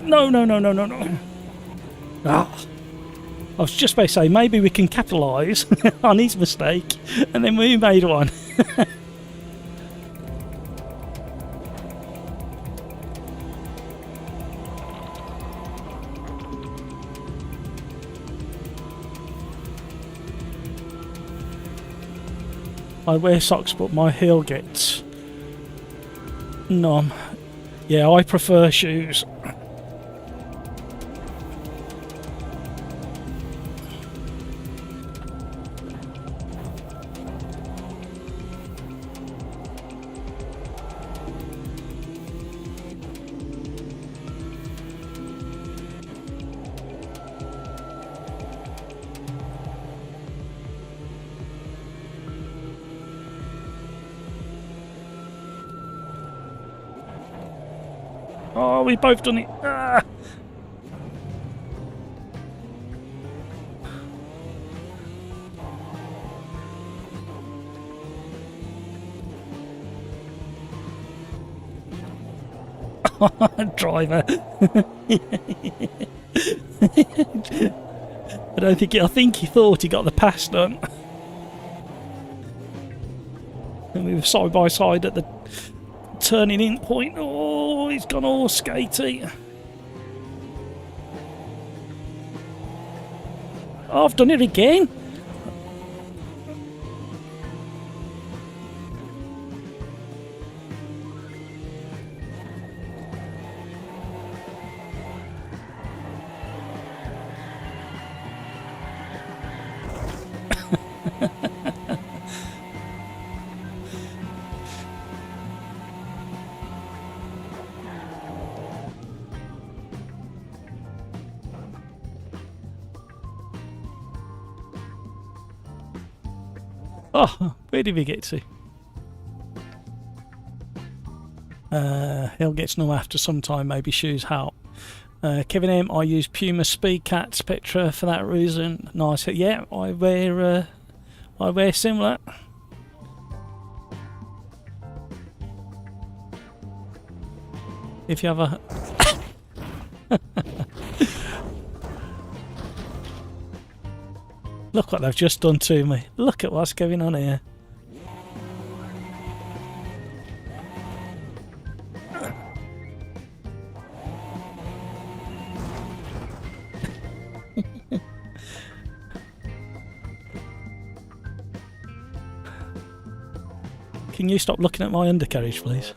No, no, no, no, no, no. Ah. I was just about to say maybe we can capitalise on his mistake, and then we made one. I wear socks, but my heel gets numb. Yeah, I prefer shoes. Oh, we've both done it. Ah. Driver. I think he thought he got the pass done. And we were side by side at the turning in point. Oh, he's gone all skatey. Oh, I've done it again. Oh, where did we get to? He'll get to know after some time, maybe shoes help. Kevin M, I use Puma Speed Cats Petra for that reason. Nice. Yeah, I wear similar. If you have a look what they've just done to me. Look at what's going on here. Can you stop looking at my undercarriage, please?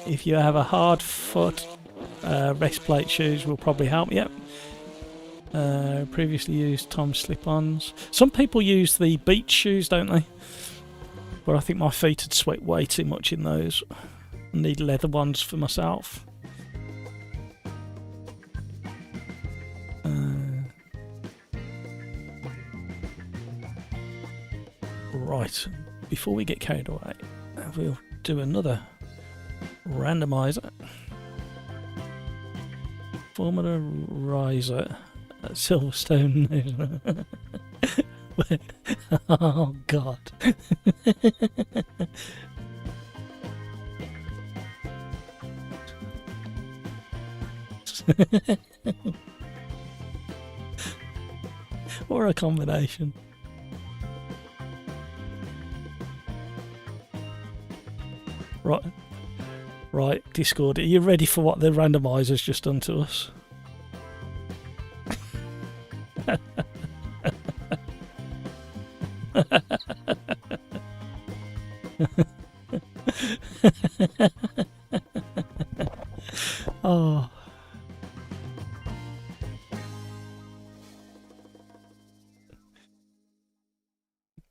If you have a hard foot, rest plate shoes will probably help. Yep. Previously used Tom slip-ons. Some people use the beach shoes, don't they? But I think my feet would sweat way too much in those. I need leather ones for myself. Right, before we get carried away, we'll do another randomizer. Formula Riser at Silverstone. Oh God. What a combination. Right, Discord, are you ready for what the randomizer's just done to us? Oh.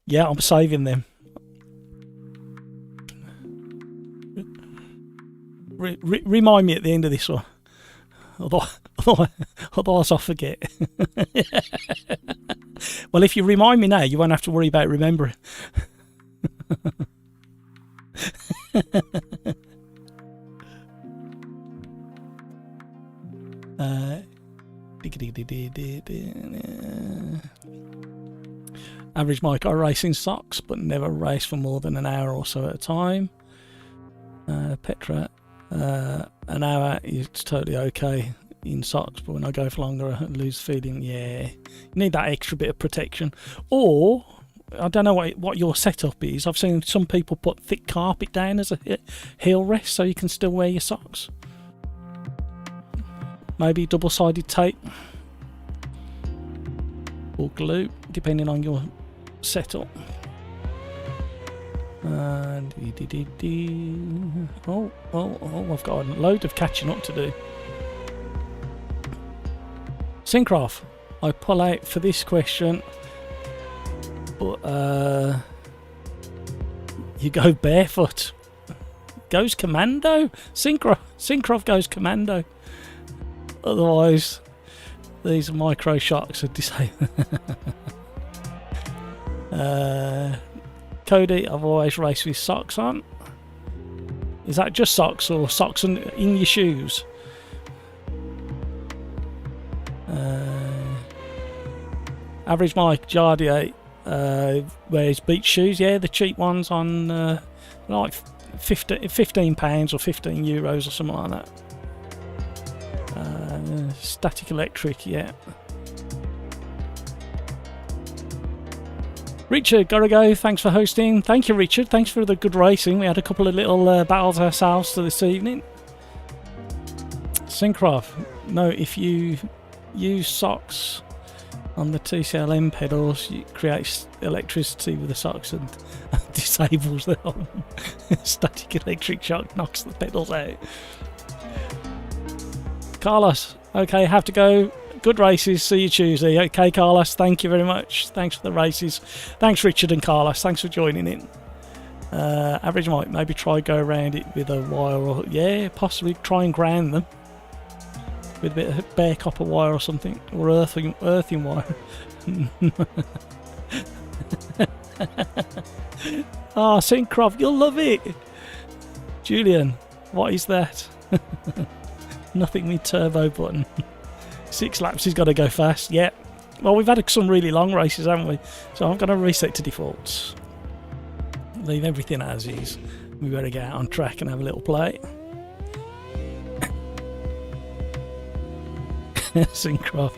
Yeah, I'm saving them. Remind me at the end of this one. Otherwise I'll forget. Well, if you remind me now, you won't have to worry about remembering. Average Mike, I race in socks, but never race for more than an hour or so at a time. Petra, an hour is totally okay in socks, but when I go for longer I lose the feeling. Yeah, you need that extra bit of protection. Or I don't know what your setup is. I've seen some people put thick carpet down as a heel rest so you can still wear your socks. Maybe double-sided tape or glue, depending on your setup. And oh, I've got a load of catching up to do. Syncroft, I pull out for this question, but you go barefoot. Goes commando. Syncroft goes commando. Otherwise, these micro shocks are disabled. Cody, I've always raced with socks on. Is that just socks or socks in your shoes? Average Mike, Jardier, wears beach shoes. Yeah, the cheap ones on like £15 or €15 or something like that. Static Electric, yeah. Richard, gotta go. Thanks for hosting. Thank you, Richard. Thanks for the good racing. We had a couple of little battles ourselves this evening. Syncroft, no, if you use socks on the TCLM pedals, it creates electricity with the socks and disables them. Static electric shock knocks the pedals out. Carlos, okay, have to go. Good races. See you Tuesday. Okay, Carlos, thank you very much. Thanks for the races. Thanks, Richard and Carlos. Thanks for joining in. Average Mike, maybe try go around it with a wire or yeah, possibly try and ground them with a bit of bare copper wire or something, or earthing wire. Ah, Syncroft, you'll love it. Julian, what is that? Nothing with turbo button. 6 laps, he's got to go fast. Yeah. Well, we've had some really long races, haven't we? So I'm going to reset to defaults. Leave everything as is. We better get out on track and have a little play. Syncroft.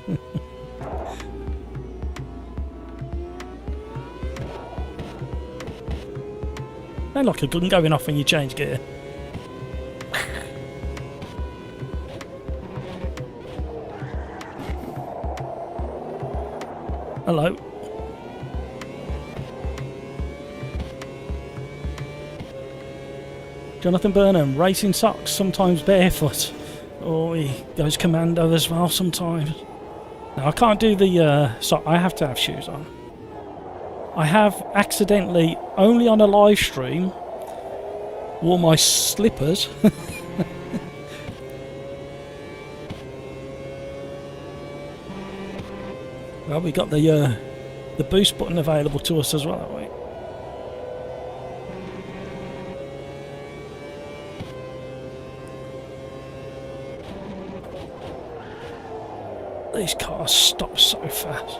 Sound like a gun going off when you change gear. Hello. Jonathan Burnham, racing socks, sometimes barefoot. Or he goes commando as well sometimes. Now I can't do the sock, I have to have shoes on. I have accidentally, only on a live stream, wore my slippers. Well, we got the boost button available to us as well, haven't we? These cars stop so fast.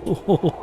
Oh.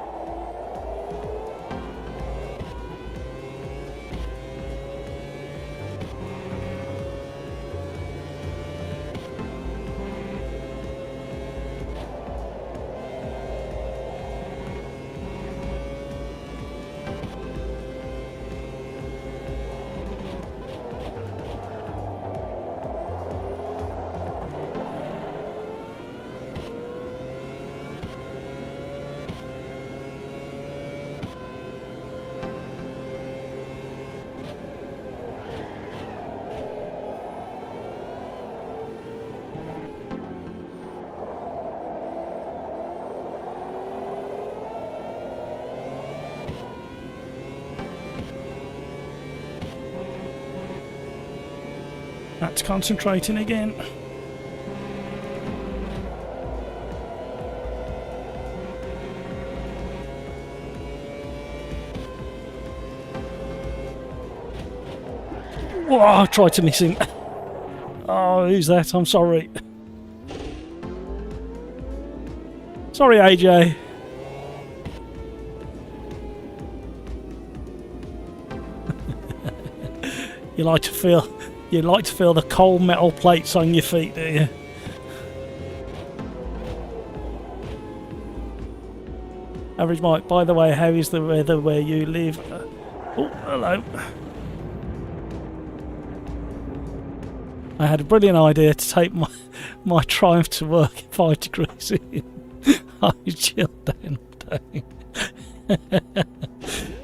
That's concentrating again. Whoa, I tried to miss him. Oh, who's that? I'm sorry. Sorry, AJ. You like to feel the cold metal plates on your feet, do you? Average Mike, by the way, how is the weather where you live? Oh, hello. I had a brilliant idea to take my Triumph to work at 5 degrees in. I chilled down today.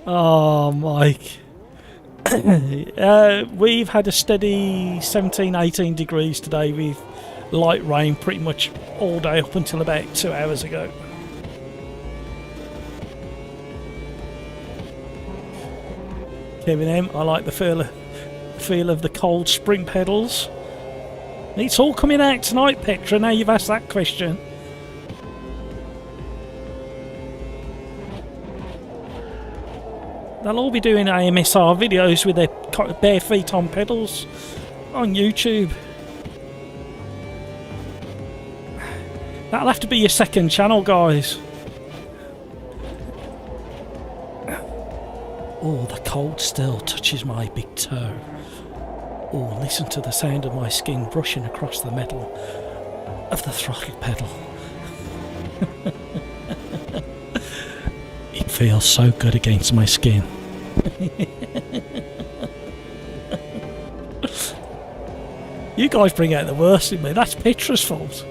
Oh, Mike. We've had a steady 17-18 degrees today with light rain pretty much all day up until about 2 hours ago. Kevin M, I like the feel of the cold spring pedals. It's all coming out tonight, Petra, now you've asked that question. They'll all be doing AMSR videos with their bare feet on pedals on YouTube. That'll have to be your second channel, guys. Oh, the cold still touches my big toe. Oh, listen to the sound of my skin brushing across the metal of the throttle pedal. It feels so good against my skin. You guys bring out the worst in me. That's Petra's fault.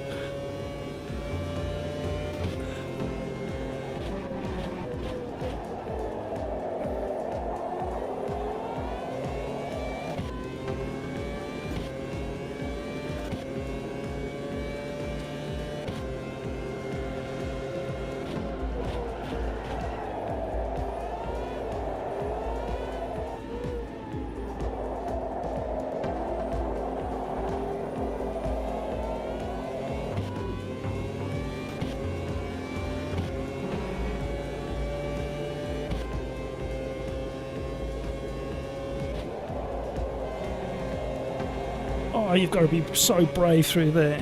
Oh, you've got to be so brave through there.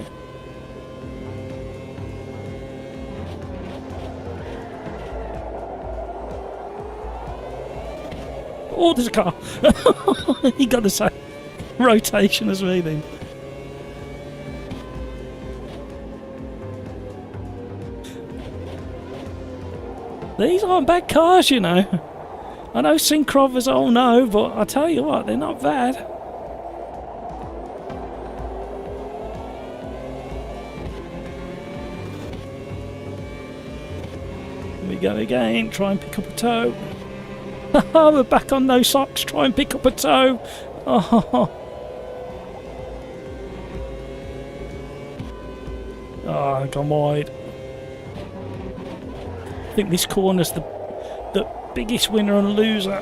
Oh, there's a car. You got the same rotation as me then. These aren't bad cars, you know. I know Syncrovers, oh no, but I tell you what, they're not bad. We go again, try and pick up a toe. We're back on no socks, try and pick up a toe. Oh, I've gone wide. I think this corner's the biggest winner and loser.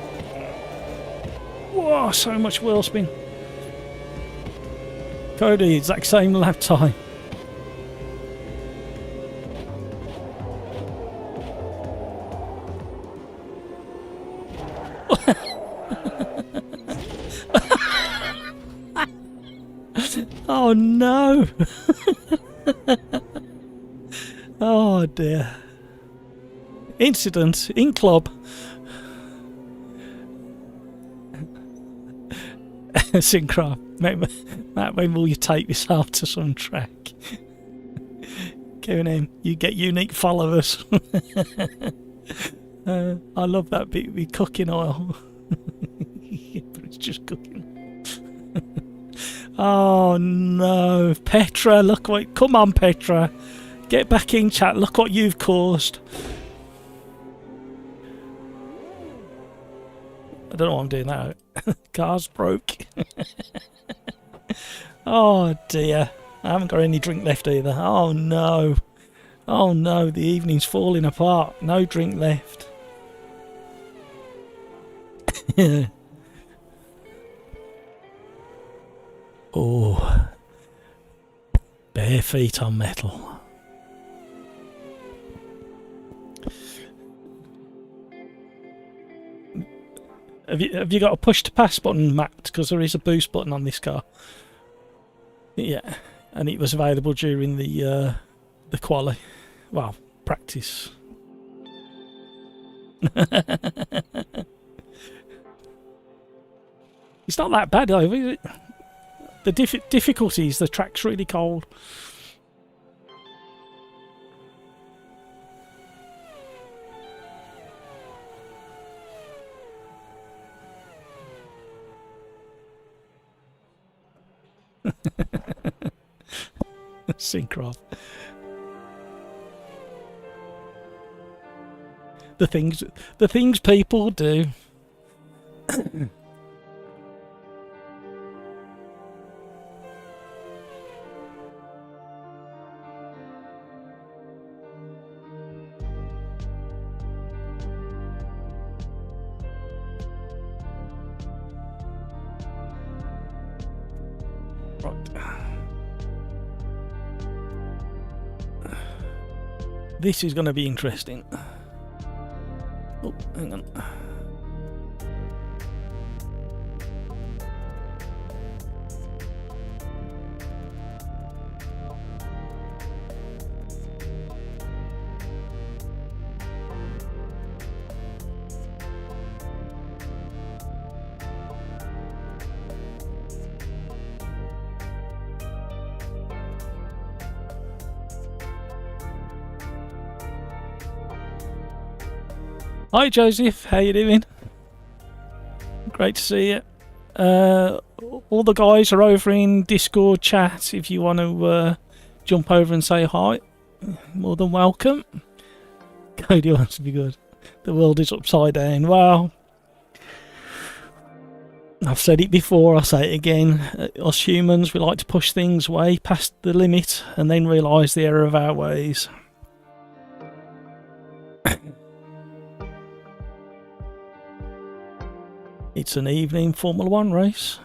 Whoa, so much wheel spin. Cody, exact same lap time. Oh no! Oh dear. Incident in club. Synchro. Matt, when will you take yourself to some track? Kevin M, you get unique followers. I love that bit with cooking oil. But it's just cooking. Oh no, Petra, look what, come on Petra, get back in chat, look what you've caused. I don't know why I'm doing that. Car's broke. Oh dear, I haven't got any drink left either. Oh no, oh no, the evening's falling apart, no drink left. Oh, bare feet on metal. Have you got a push to pass button, Matt? Because there is a boost button on this car. Yeah, and it was available during the quali. Well, practice. It's not that bad though, is it? The difficulty is the track's really cold. Synchro. The things people do. This is going to be interesting. Oh, hang on. Hi Joseph, how you doing? Great to see you. All the guys are over in Discord chat. If you want to jump over and say hi, more than welcome. Cody wants to be good. The world is upside down. Well, I've said it before, I'll say it again. Us humans, we like to push things way past the limit and then realise the error of our ways. It's an evening Formula 1 race.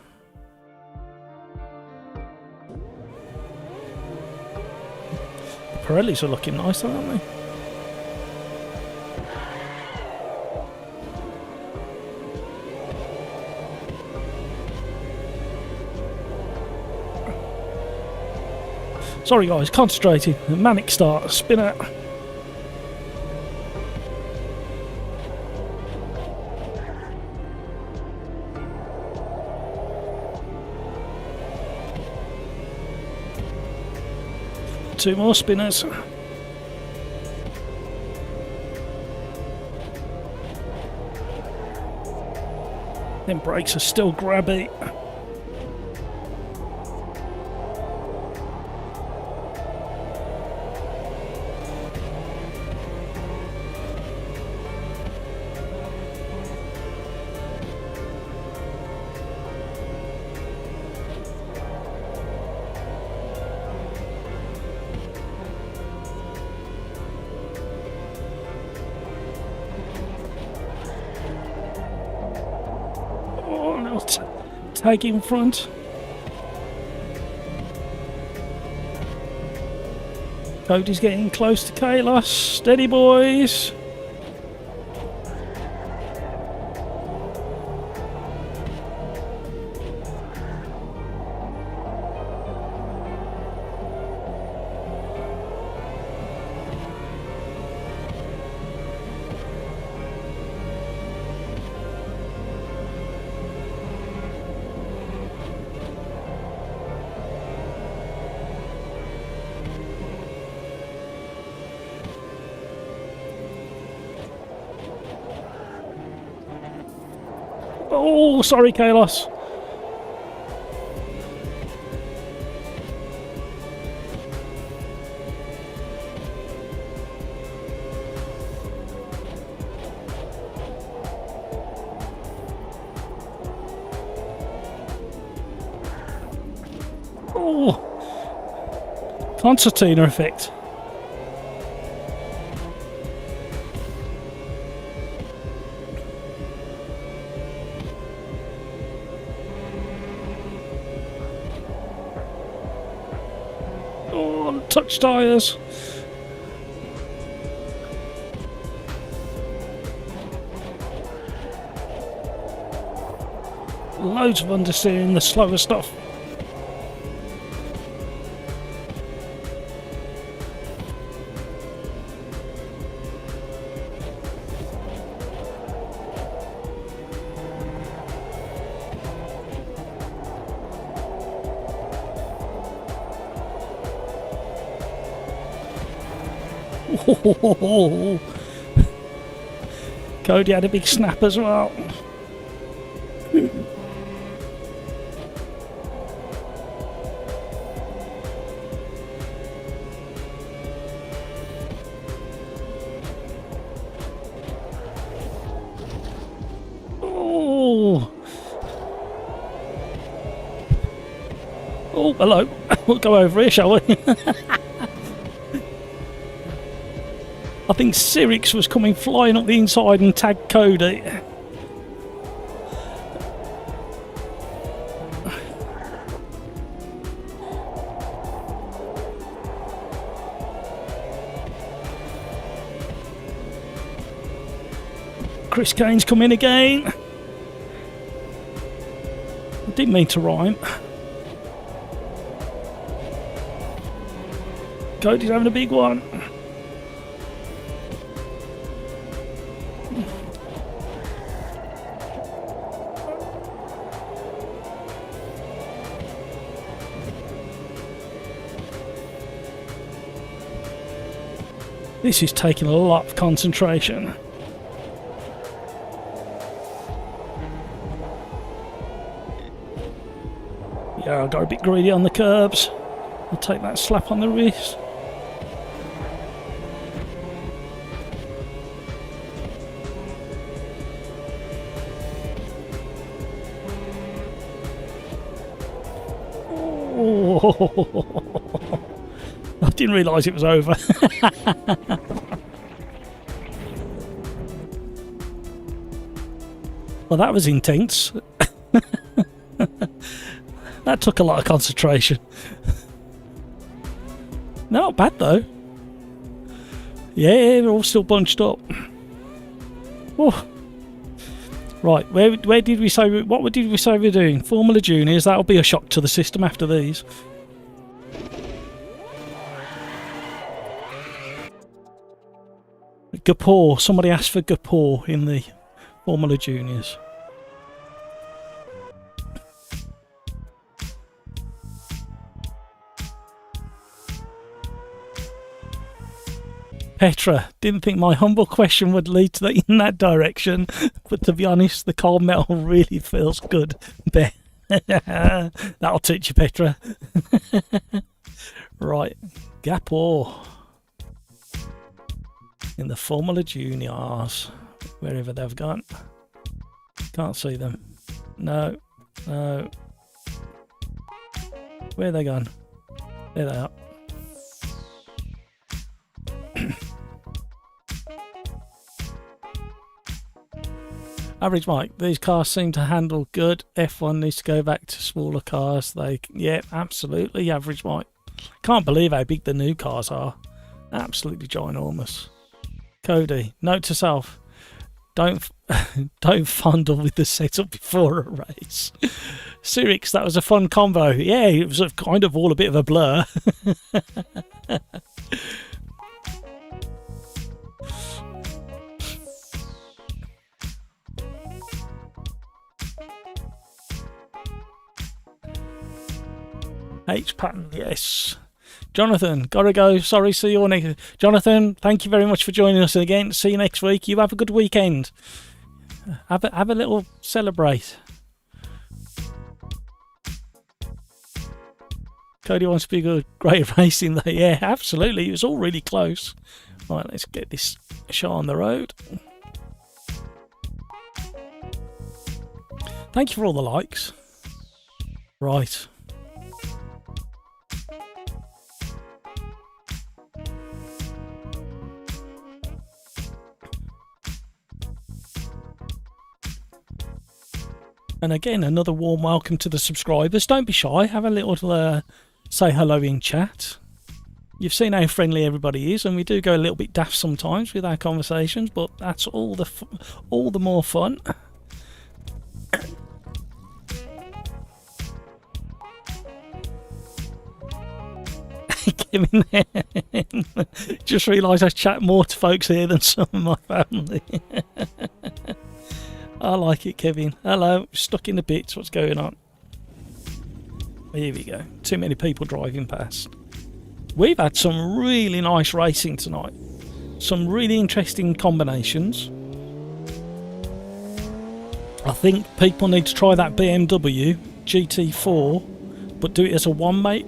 The Pirellis are looking nice, aren't they? Sorry guys, concentrating. Manic start, spin out. Two more spinners. Them brakes are still grabby. Tag in front. Cody's getting close to Kalos. Steady boys. Oh, sorry, Kalos. Oh, concertina effect. Touch tyres. Loads of understeering, the slower stuff. Cody had a big snap as well. Oh, hello. We'll go over here, shall we? I think Sirix was coming flying up the inside and tagged Cody. Chris Kane's come in again. I didn't mean to rhyme. Cody's having a big one. This is taking a lot of concentration. Yeah, I got a bit greedy on the curbs. I'll take that slap on the wrist. Oh. I didn't realise it was over. Well, that was intense. That took a lot of concentration. Not bad though. Yeah, they're all still bunched up. Oh. Right, where did we say what did we say we're doing? Formula Juniors. That'll be a shock to the system after these. Gapore. Somebody asked for Gapore in the Formula Juniors. Petra, didn't think my humble question would lead to in that direction, but to be honest, the cold metal really feels good. That'll teach you, Petra. Right, Gapore in the Formula Juniors, wherever they've gone. Can't see them. No, no. Where are they gone? There they are. Average Mike, these cars seem to handle good. F1 needs to go back to smaller cars. Yeah, absolutely, Average Mike. Can't believe how big the new cars are. Absolutely ginormous. Cody, note to self: don't fondle with the setup before a race. Cyrix, that was a fun combo. Yeah, it was kind of all a bit of a blur. H pattern, yes. Jonathan, gotta go. Sorry, see you all next. Jonathan, thank you very much for joining us again. See you next week. You have a good weekend. Have a little celebrate. Cody wants to be good. Great racing there. Yeah, absolutely. It was all really close. Right, let's get this show on the road. Thank you for all the likes. Right. And again, another warm welcome to the subscribers. Don't be shy. Have a little say hello in chat. You've seen how friendly everybody is, and we do go a little bit daft sometimes with our conversations, but that's all the more fun. Kevin, just realised I chat more to folks here than some of my family. I like it, Kevin. Hello, stuck in the bits. What's going on? Here we go. Too many people driving past. We've had some really nice racing tonight. Some really interesting combinations. I think people need to try that BMW GT4, but do it as a one make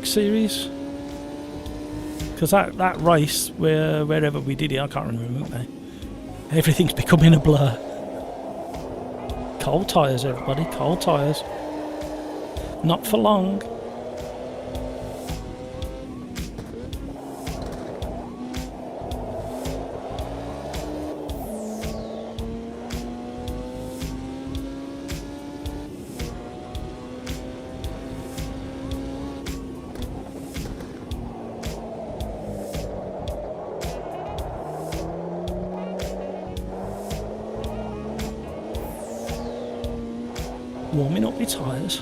series. Because that race, wherever we did it, I can't remember now. Everything's becoming a blur. Cold tyres, everybody. Cold tyres. Not for long. warming up your tyres.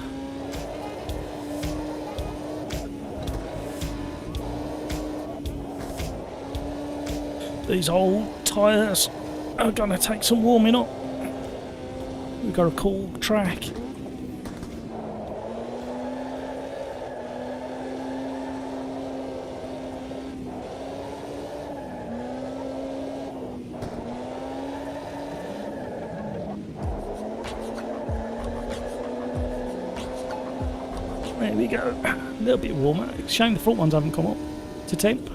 These old tyres are going to take some warming up. We've got a cool track. There we go. A little bit warmer. It's a shame the front ones haven't come up to temp.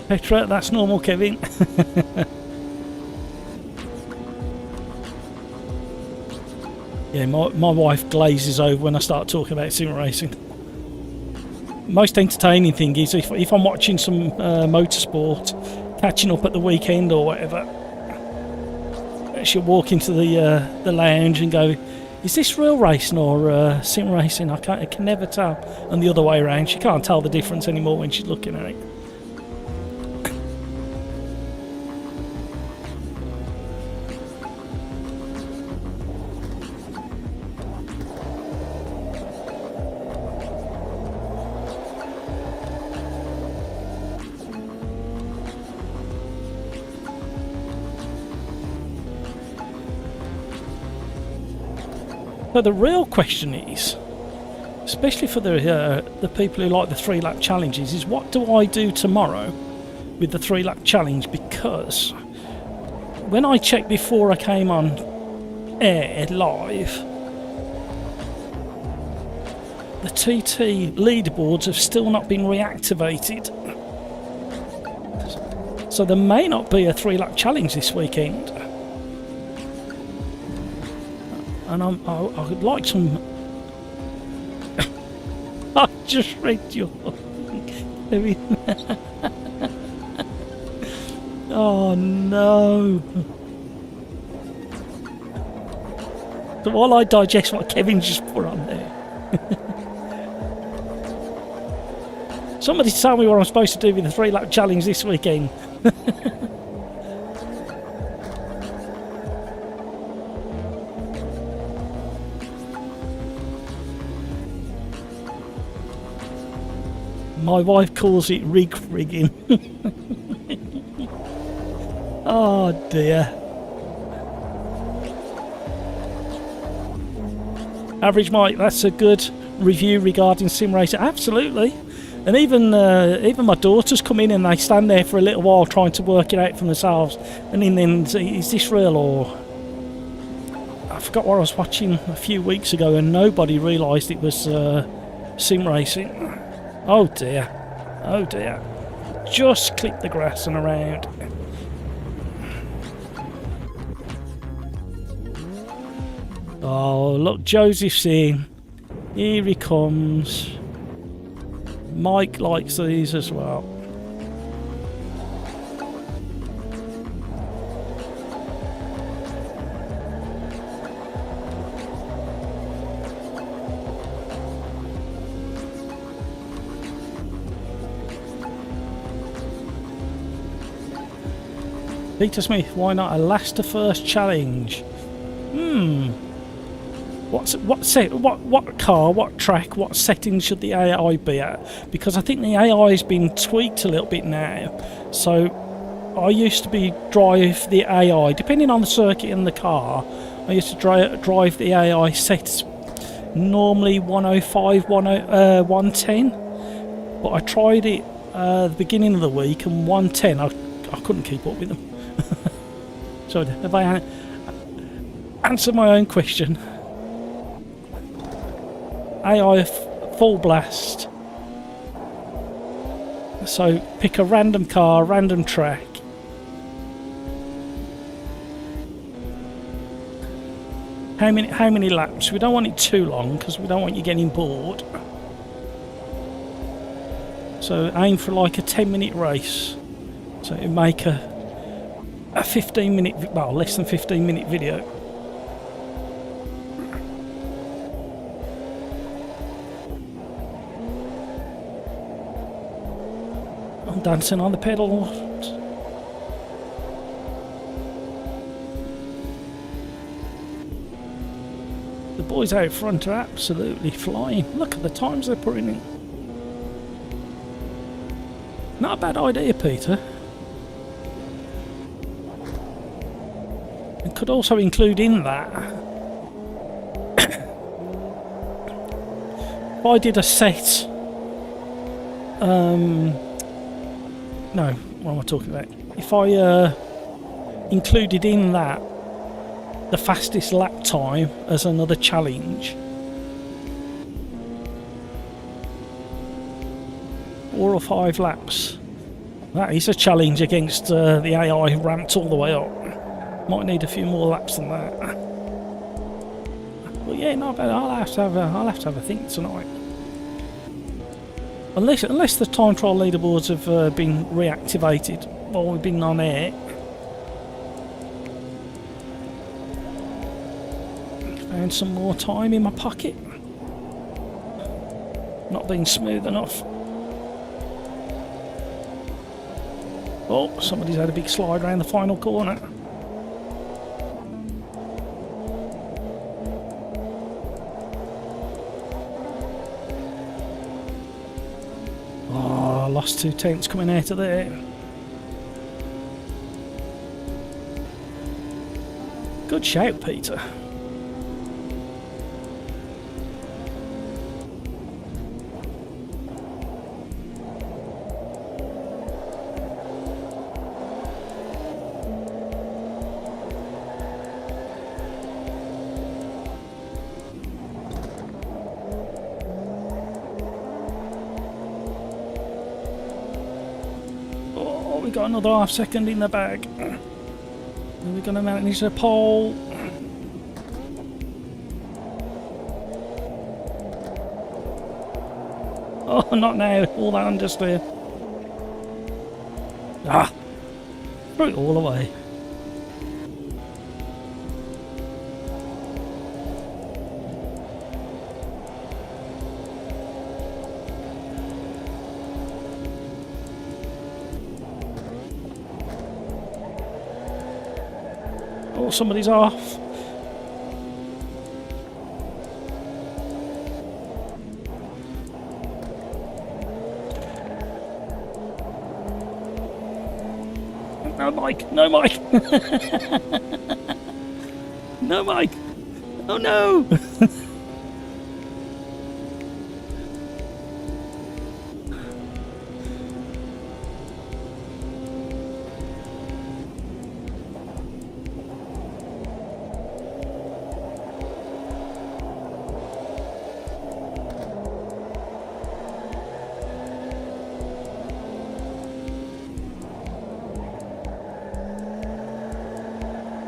Petra, that's normal, Kevin. Yeah, my wife glazes over when I start talking about sim racing. Most entertaining thing is if I'm watching some motorsport, catching up at the weekend or whatever, she'll walk into the lounge and go, "Is this real racing or sim racing?" I can never tell. And the other way around, she can't tell the difference anymore when she's looking at it. So the real question is, especially for the people who like the 3-lap challenges, is what do I do tomorrow with the 3-lap challenge? Because when I checked before I came on air live, the TT leaderboards have still not been reactivated. So there may not be a 3-lap challenge this weekend. And I would like some... I just read your... Oh no. So while I digest what Kevin's just put on there. Somebody tell me what I'm supposed to do with the 3-lap challenge this weekend. My wife calls it rigging. Oh dear. Average Mike, that's a good review regarding sim racing. Absolutely. And even my daughters come in and they stand there for a little while trying to work it out for themselves. And then say, is this real? Or I forgot what I was watching a few weeks ago and nobody realised it was sim racing. Oh dear. Oh dear. Just clip the grass and around. Oh, look, Joseph's in. Here he comes. Mike likes these as well. Peter Smith, why not a last to first challenge? What car, what track, what settings should the AI be at? Because I think the AI has been tweaked a little bit now. So I used to drive the AI, depending on the circuit and the car, I used to drive the AI set normally 105, 110. But I tried it at the beginning of the week and 110, I couldn't keep up with them. So have I answered my own question? AI full blast. So pick a random car, random track. How many laps? We don't want it too long because we don't want you getting bored. So aim for like a 10-minute race. So it'll make a 15-minute, well, less than 15-minute video. I'm dancing on the pedals. The boys out front are absolutely flying. Look at the times they're putting in. Not a bad idea, Peter. It could also include in that if I did a set. No, what am I talking about? If I included in that the fastest lap time as another challenge, 4 or 5 laps. That is a challenge against the AI ramped all the way up. Might need a few more laps than that. But yeah, not bad. I'll have to have a think tonight. Unless the time trial leaderboards have been reactivated while we've been on air. Found some more time in my pocket. Not being smooth enough. Oh, somebody's had a big slide around the final corner. Oh, I lost 2 tenths coming out of there. Good shout, Peter. We got another half second in the bag. Are we going to manage a pole? Oh, not now. All that understeer. Ah! Threw it all away. Oh, somebody's off. No, Mike! No, Mike! No, Mike! Oh, no!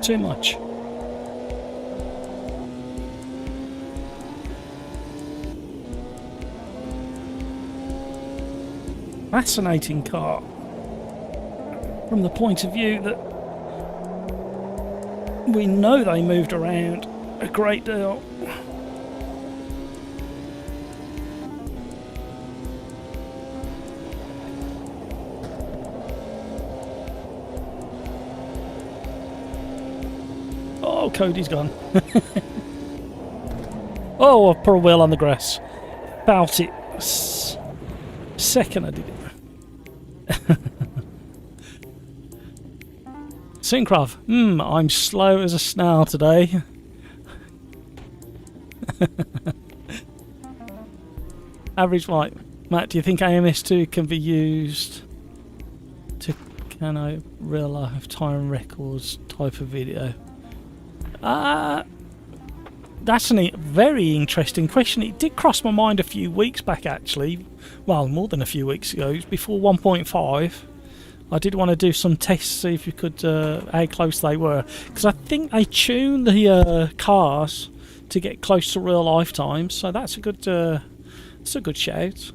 Too much. Fascinating car from the point of view that we know they moved around a great deal. Oh, Cody's gone. Oh, I put a wheel on the grass. Felt it. Second I did it. Syncrov. I'm slow as a snail today. Average light. Matt, do you think AMS2 can be used to real life time records type of video? That's a very interesting question. It did cross my mind a few weeks back, actually. Well, more than a few weeks ago. It was before 1.5. I did want to do some tests, see if you could how close they were, because I think they tune the cars to get close to real life times. So that's a good shout.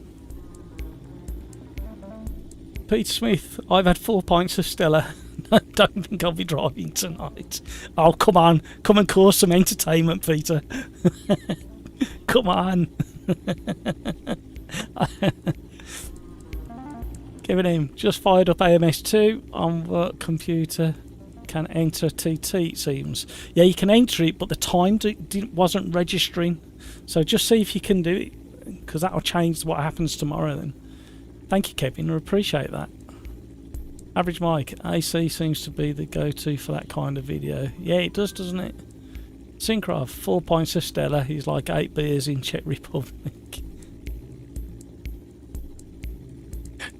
Peter Smith, I've had 4 pints of Stella. I don't think I'll be driving tonight. Oh, come on. Come and cause some entertainment, Peter. Come on. Give it in. Just fired up AMS2 on work computer. can enter TT, it seems. Yeah, you can enter it, but the time wasn't registering. So just see if you can do it, because that'll change what happens tomorrow then. Thank you, Kevin. I appreciate that. Average Mike, AC seems to be the go-to for that kind of video. Yeah, it does, doesn't it? Syncroft, 4 points of Stella. He's like 8 beers in Czech Republic.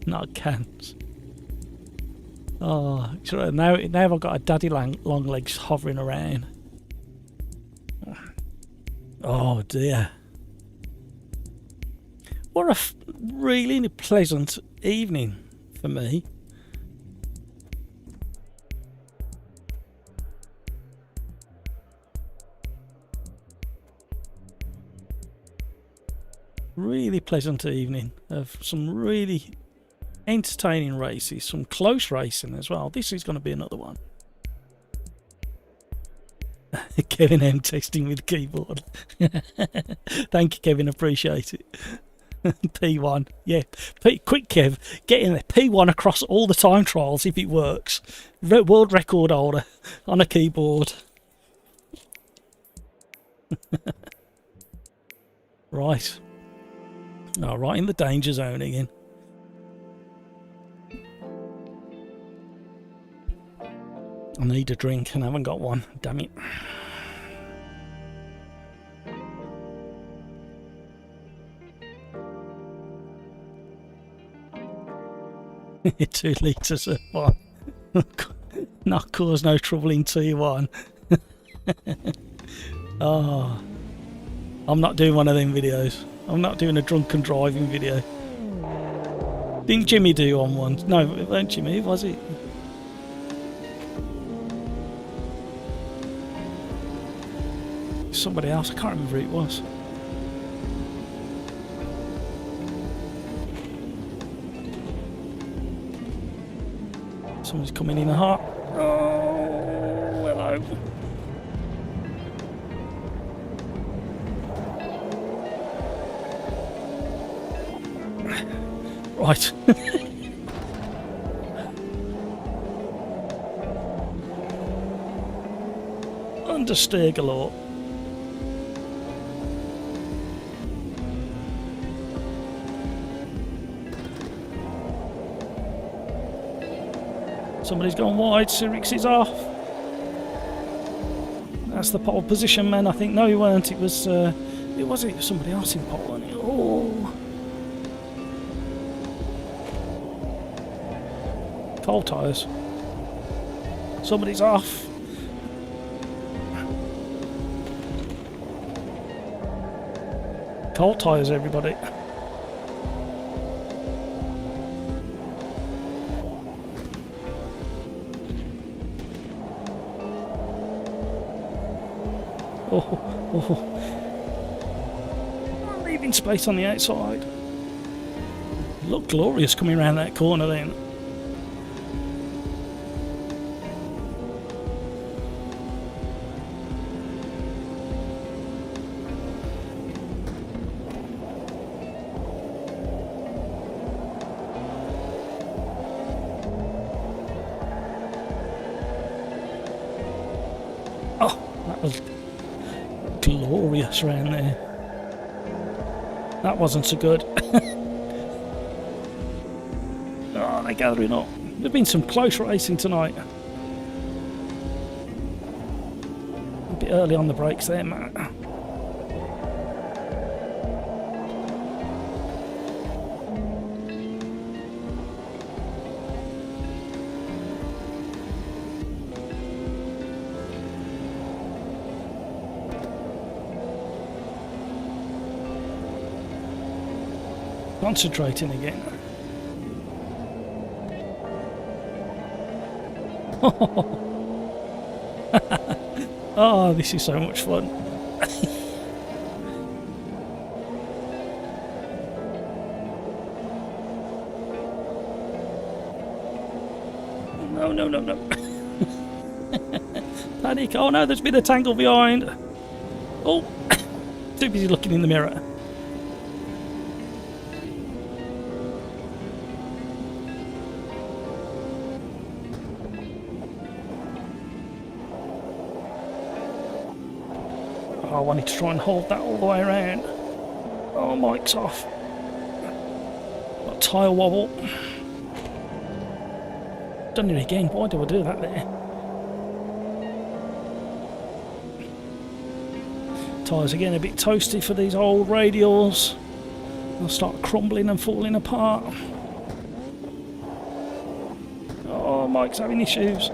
Not cans. Oh, now I've got a daddy long legs hovering around. Oh dear. What a really pleasant evening for me. Really pleasant evening of some really entertaining races, some close racing as well. This is going to be another one. Kevin M testing with keyboard. Thank you, Kevin, appreciate it. P1, yeah. Quick, Kev, get in there. P1 across all the time trials if it works. World record holder on a keyboard. Right. Oh, right in the danger zone again. I need a drink and I haven't got one. Damn it. Two litres of wine. Not cause no trouble in T1. Oh, I'm not doing one of them videos. I'm not doing a drunken driving video. Didn't Jimmy do on one? No, it wasn't Jimmy, was it? Somebody else, I can't remember who it was. Someone's coming in hot. Oh, hello. Right. Understeer galore. Somebody's gone wide. Cyrix is off. That's the pole position man, I think. No, he weren't. It was somebody else in pole, wasn't it? Oh. Cold tyres. Somebody's off. Cold tyres, everybody. Oh. Leaving space on the outside. Look glorious coming around that corner then. Oh, that was glorious around there. That wasn't so good. Oh, they're gathering up. There's been some close racing tonight. A bit early on the brakes there, Matt. Concentrating again. Oh, this is so much fun. No. Panic. Oh no, there's been a tangle behind. Oh, too busy looking in the mirror. I wanted to try and hold that all the way around. Oh, mic's off. Got tyre wobble. Done it again. Why do I do that there? Tyres are getting a bit toasty for these old radials. They'll start crumbling and falling apart. Oh, Mike's having issues.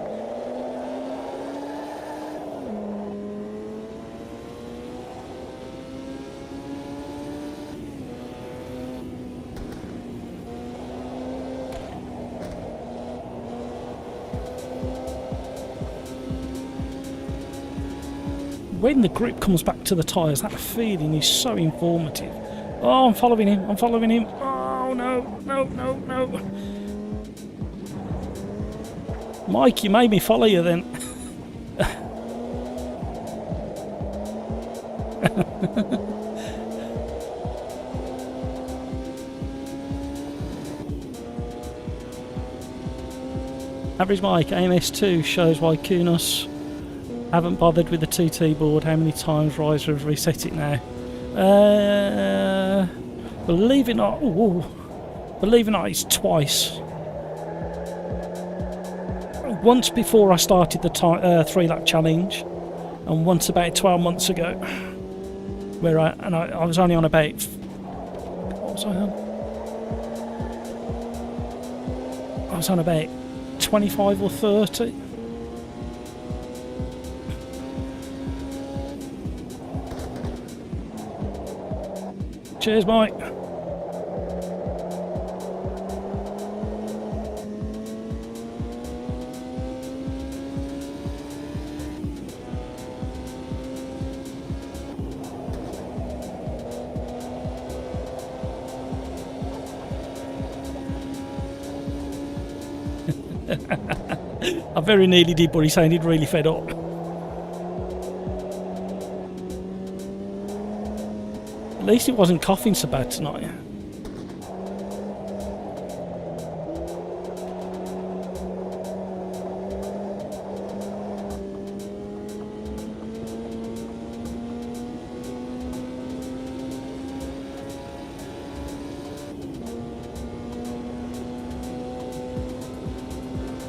When the grip comes back to the tyres, that feeling is so informative. Oh, I'm following him, I'm following him. Oh, no, no, no, no. Mike, you made me follow you then. Average Mike, AMS2 shows why Kunos haven't bothered with the TT board. How many times Riser have reset it now? Believe it or not, believe it or not, it's twice. Once before I started the 3-lap challenge, and once about 12 months ago, where I was only on about, what was I on? I was on about 25 or 30. Cheers, Mike. I very nearly did, but he sounded really fed up. At least it wasn't coughing so bad tonight.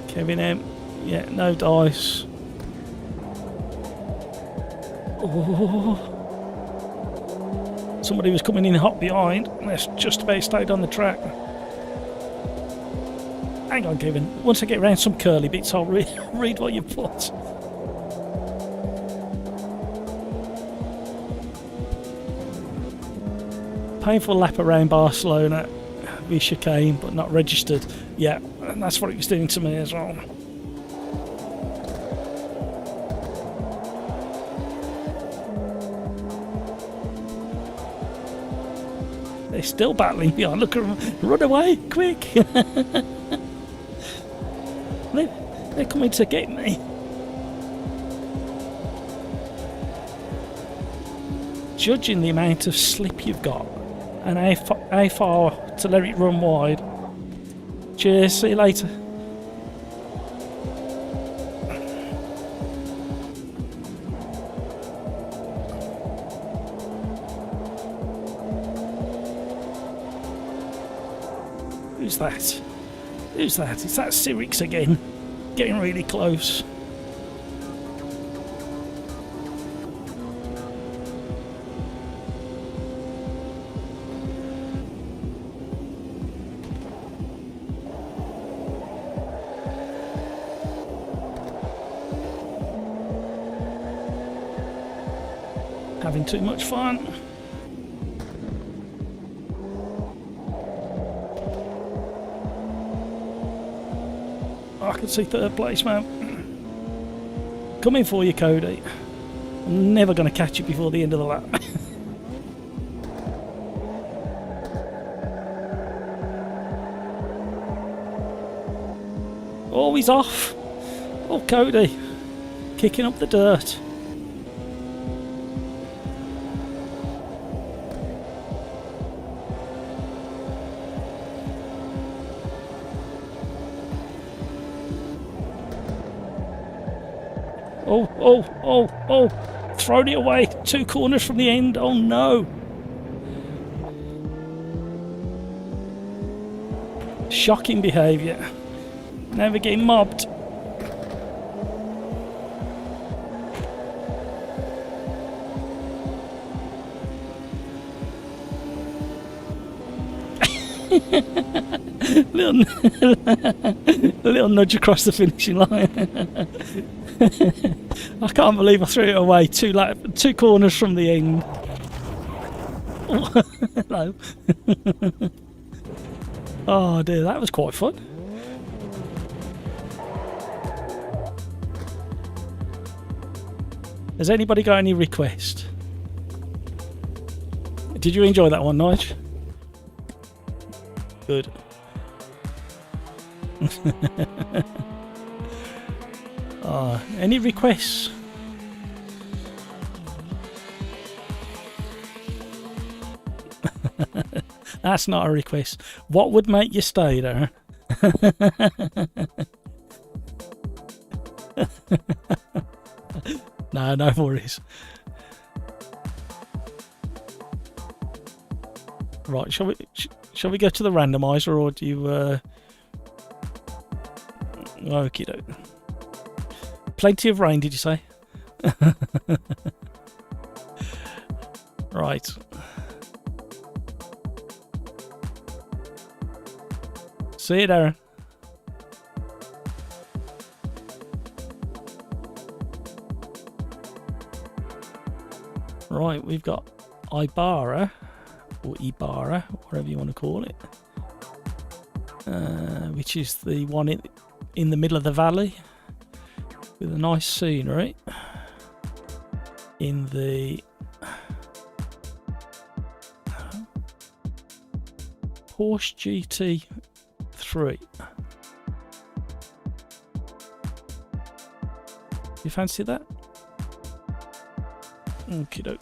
Kevin M. Yeah, no dice. Oh. Somebody was coming in hot behind. That's just about stayed on the track. Hang on, Kevin. Once I get around some curly bits, I'll read what you put. Painful lap around Barcelona. With chicane, but not registered. Yeah, and that's what it was doing to me as well. They're still battling behind. Look at them. Run away, quick. They're coming to get me. Judging the amount of slip you've got and how far to let it run wide. Cheers, see you later. Who's that? Who's that? It's that Sirix again. Getting really close. Having too much fun. I can see third place, man. Coming for you, Cody. I'm never going to catch you before the end of the lap. Oh, he's off. Oh, Cody. Kicking up the dirt. Oh, thrown it away. 2 corners from the end. Oh no. Shocking behaviour. Never getting mobbed. little nudge across the finishing line. I can't believe I threw it away 2 corners from the end. Hello. Oh dear, that was quite fun. Has anybody got any requests? Did you enjoy that one, Nige? Good. Any requests? That's not a request. What would make you stay there? No worries. Right, shall we go to the randomizer, or do you okie doke. Plenty of rain, did you say? Right. See you, Darren. Right, we've got Ibarra, or Ibarra, whatever you want to call it, which is the one in the middle of the valley with a nice scenery in the Porsche GT3. You fancy that? Okie doke.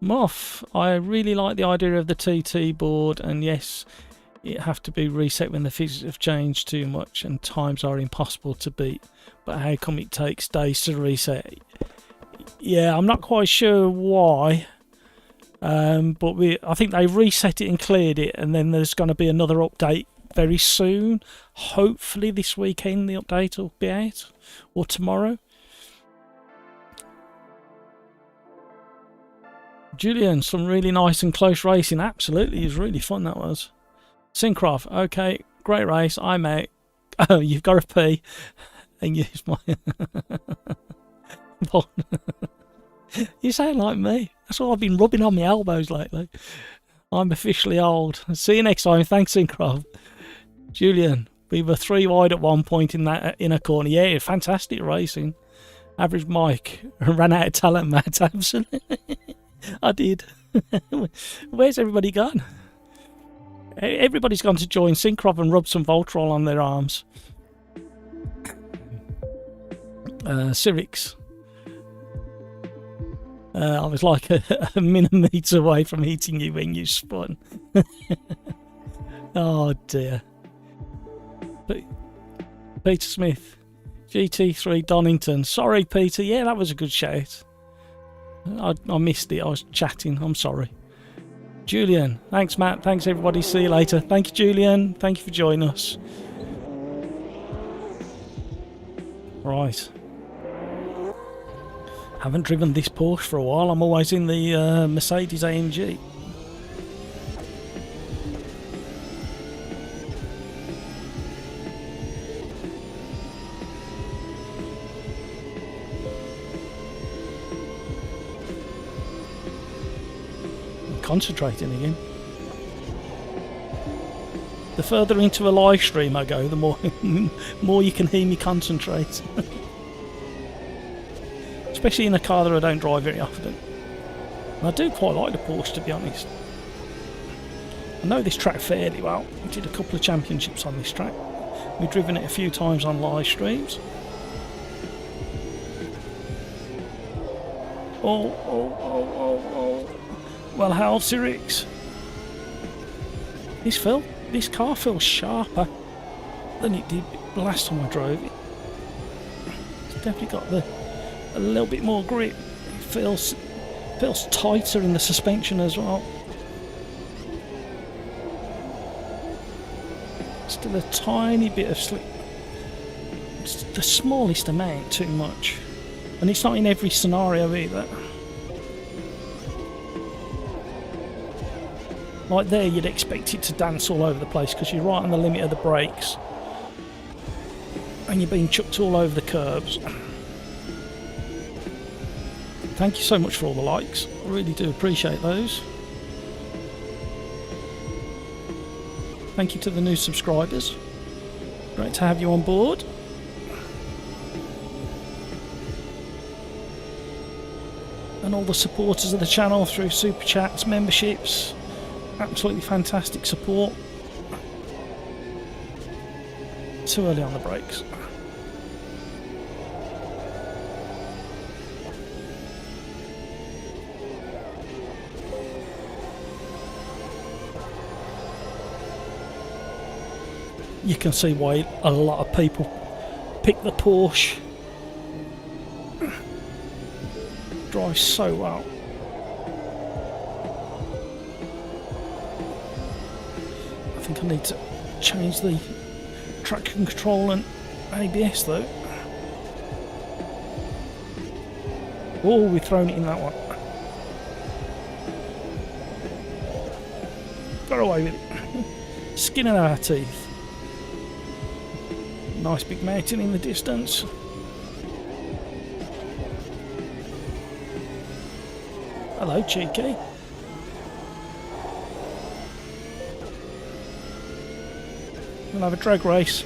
Moff, I really like the idea of the TT board, and yes, it have to be reset when the physics have changed too much and times are impossible to beat. But how come it takes days to reset? Yeah, I'm not quite sure why. But I think they reset it and cleared it, and then there's going to be another update very soon. Hopefully this weekend the update will be out, or tomorrow. Julian, some really nice and close racing. Absolutely, it was really fun, that was. Syncroft, okay, great race, I'm out. Oh, you've got to pee and use my... You sound like me. That's what I've been rubbing on my elbows lately. I'm officially old. See you next time. Thanks, Syncroft. Julian, we were 3 wide at one point in that inner corner. Yeah, fantastic racing. Average Mike ran out of talent, Matt. Absolutely. I did. Where's everybody gone? Everybody's gone to join Syncroft and rub some Voltrol on their arms. Cyrix. I was like a millimetre away from hitting you when you spun. Oh dear. Peter Smith. GT3 Donington. Sorry, Peter. Yeah, that was a good shout. I missed it. I was chatting. I'm sorry. Julian. Thanks, Matt. Thanks, everybody. See you later. Thank you, Julian. Thank you for joining us. Right. Haven't driven this Porsche for a while. I'm always in the Mercedes AMG. Concentrating again. The further into a live stream I go, the more you can hear me concentrate. Especially in a car that I don't drive very often. And I do quite like the Porsche, to be honest. I know this track fairly well. We did a couple of championships on this track. We've driven it a few times on live streams. Oh. Well, how, Cyrix? This car feels sharper than it did the last time I drove it. It's definitely got a little bit more grip. It feels tighter in the suspension as well. Still a tiny bit of slip. It's the smallest amount, too much. And it's not in every scenario either. Like there, you'd expect it to dance all over the place because you're right on the limit of the brakes. And you're being chucked all over the curbs. Thank you so much for all the likes. I really do appreciate those. Thank you to the new subscribers. Great to have you on board. And all the supporters of the channel through super chats, memberships. Absolutely fantastic support. Too early on the brakes. You can see why a lot of people pick the Porsche. Drives so well. I think I need to change the traction control and ABS though. Oh, we've thrown it in that one. Got away with it. Skin of our teeth. Nice big mountain in the distance. Hello, cheeky. We'll have a drag race.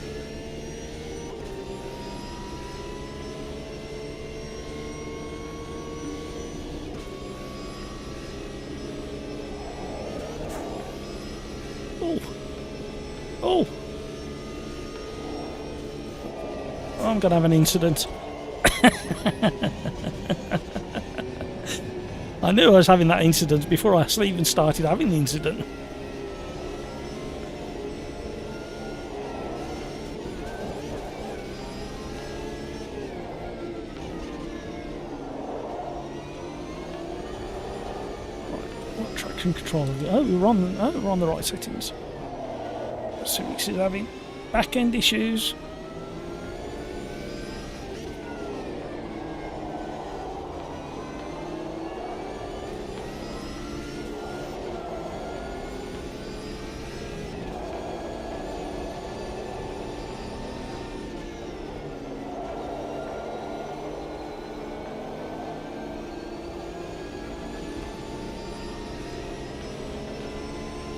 Oh. Oh. I'm going to have an incident. I knew I was having that incident before I even started having the incident. What traction control? Oh, we're on the right settings. Cyrix is having back end issues.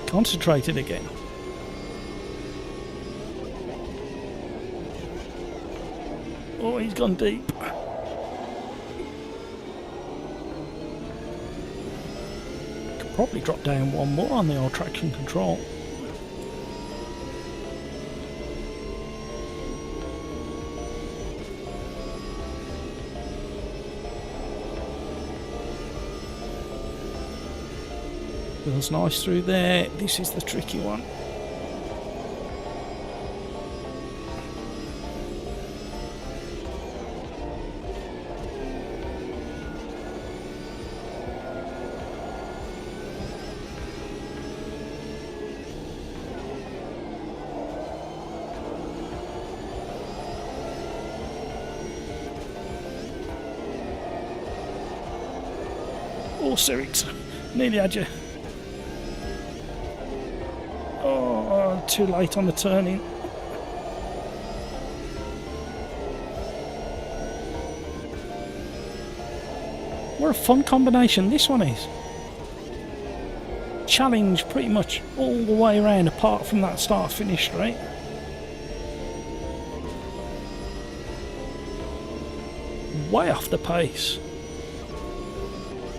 Concentrated again. Oh, he's gone deep. Could probably drop down one more on the old traction control. Feels nice through there. This is the tricky one. Oh, Cyrix, nearly had you. Oh, too late on the turning. What a fun combination this one is. Challenge pretty much all the way around apart from that start-finish straight. Way off the pace.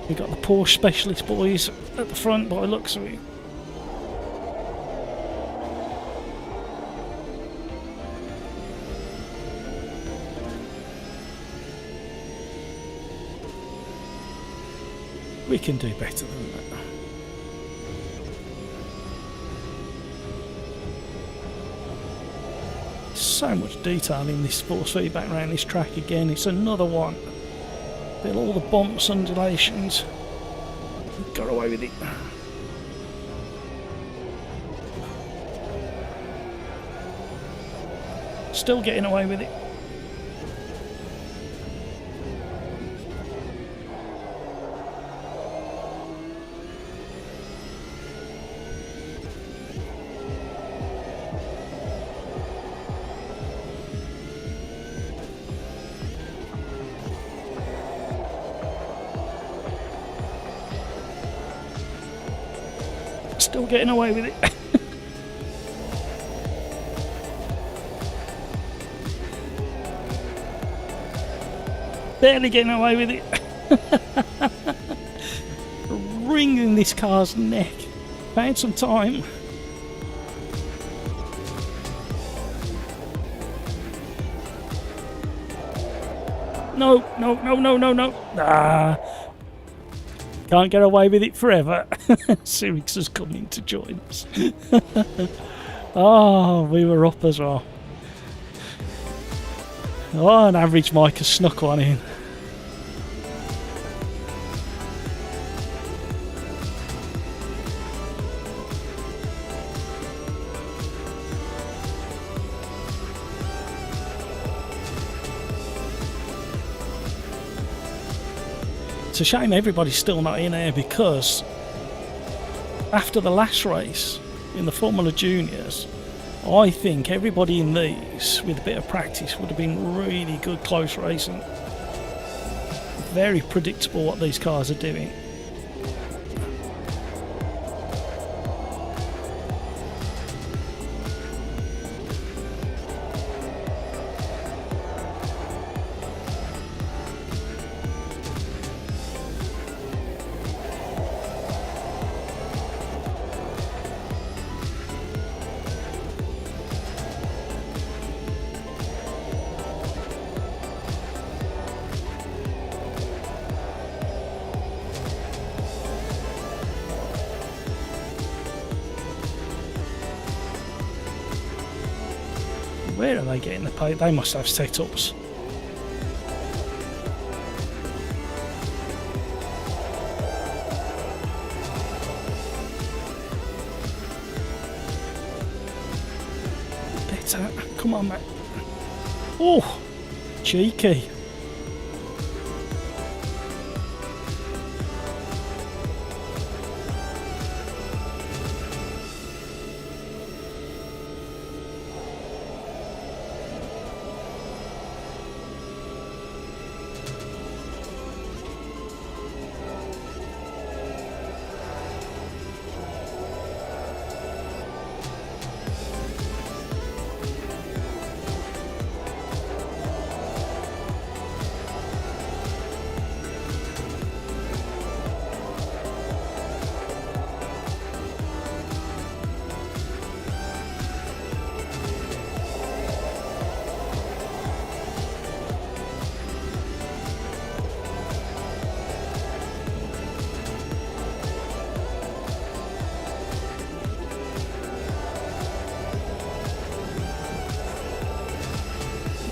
We've got the Porsche specialist boys at the front by the looks of it. We can do better than that. so much detail in this force feedback around this track again. It's another one. Feel all the bumps, undulations. Got away with it. Still getting away with it. Still getting away with it. Barely getting away with it. Wringing this car's neck. Found some time. No. Ah. Can't get away with it forever. Sirix has come in to join us. Oh, we were up as well. Oh, an average Mike has snuck one in. It's a shame everybody's still not in here, because after the last race in the Formula Juniors, I think everybody in these, with a bit of practice, would have been really good close racing. Very predictable what these cars are doing. Where are they getting the pay? They must have setups. Better. Come on, mate. Oh, cheeky.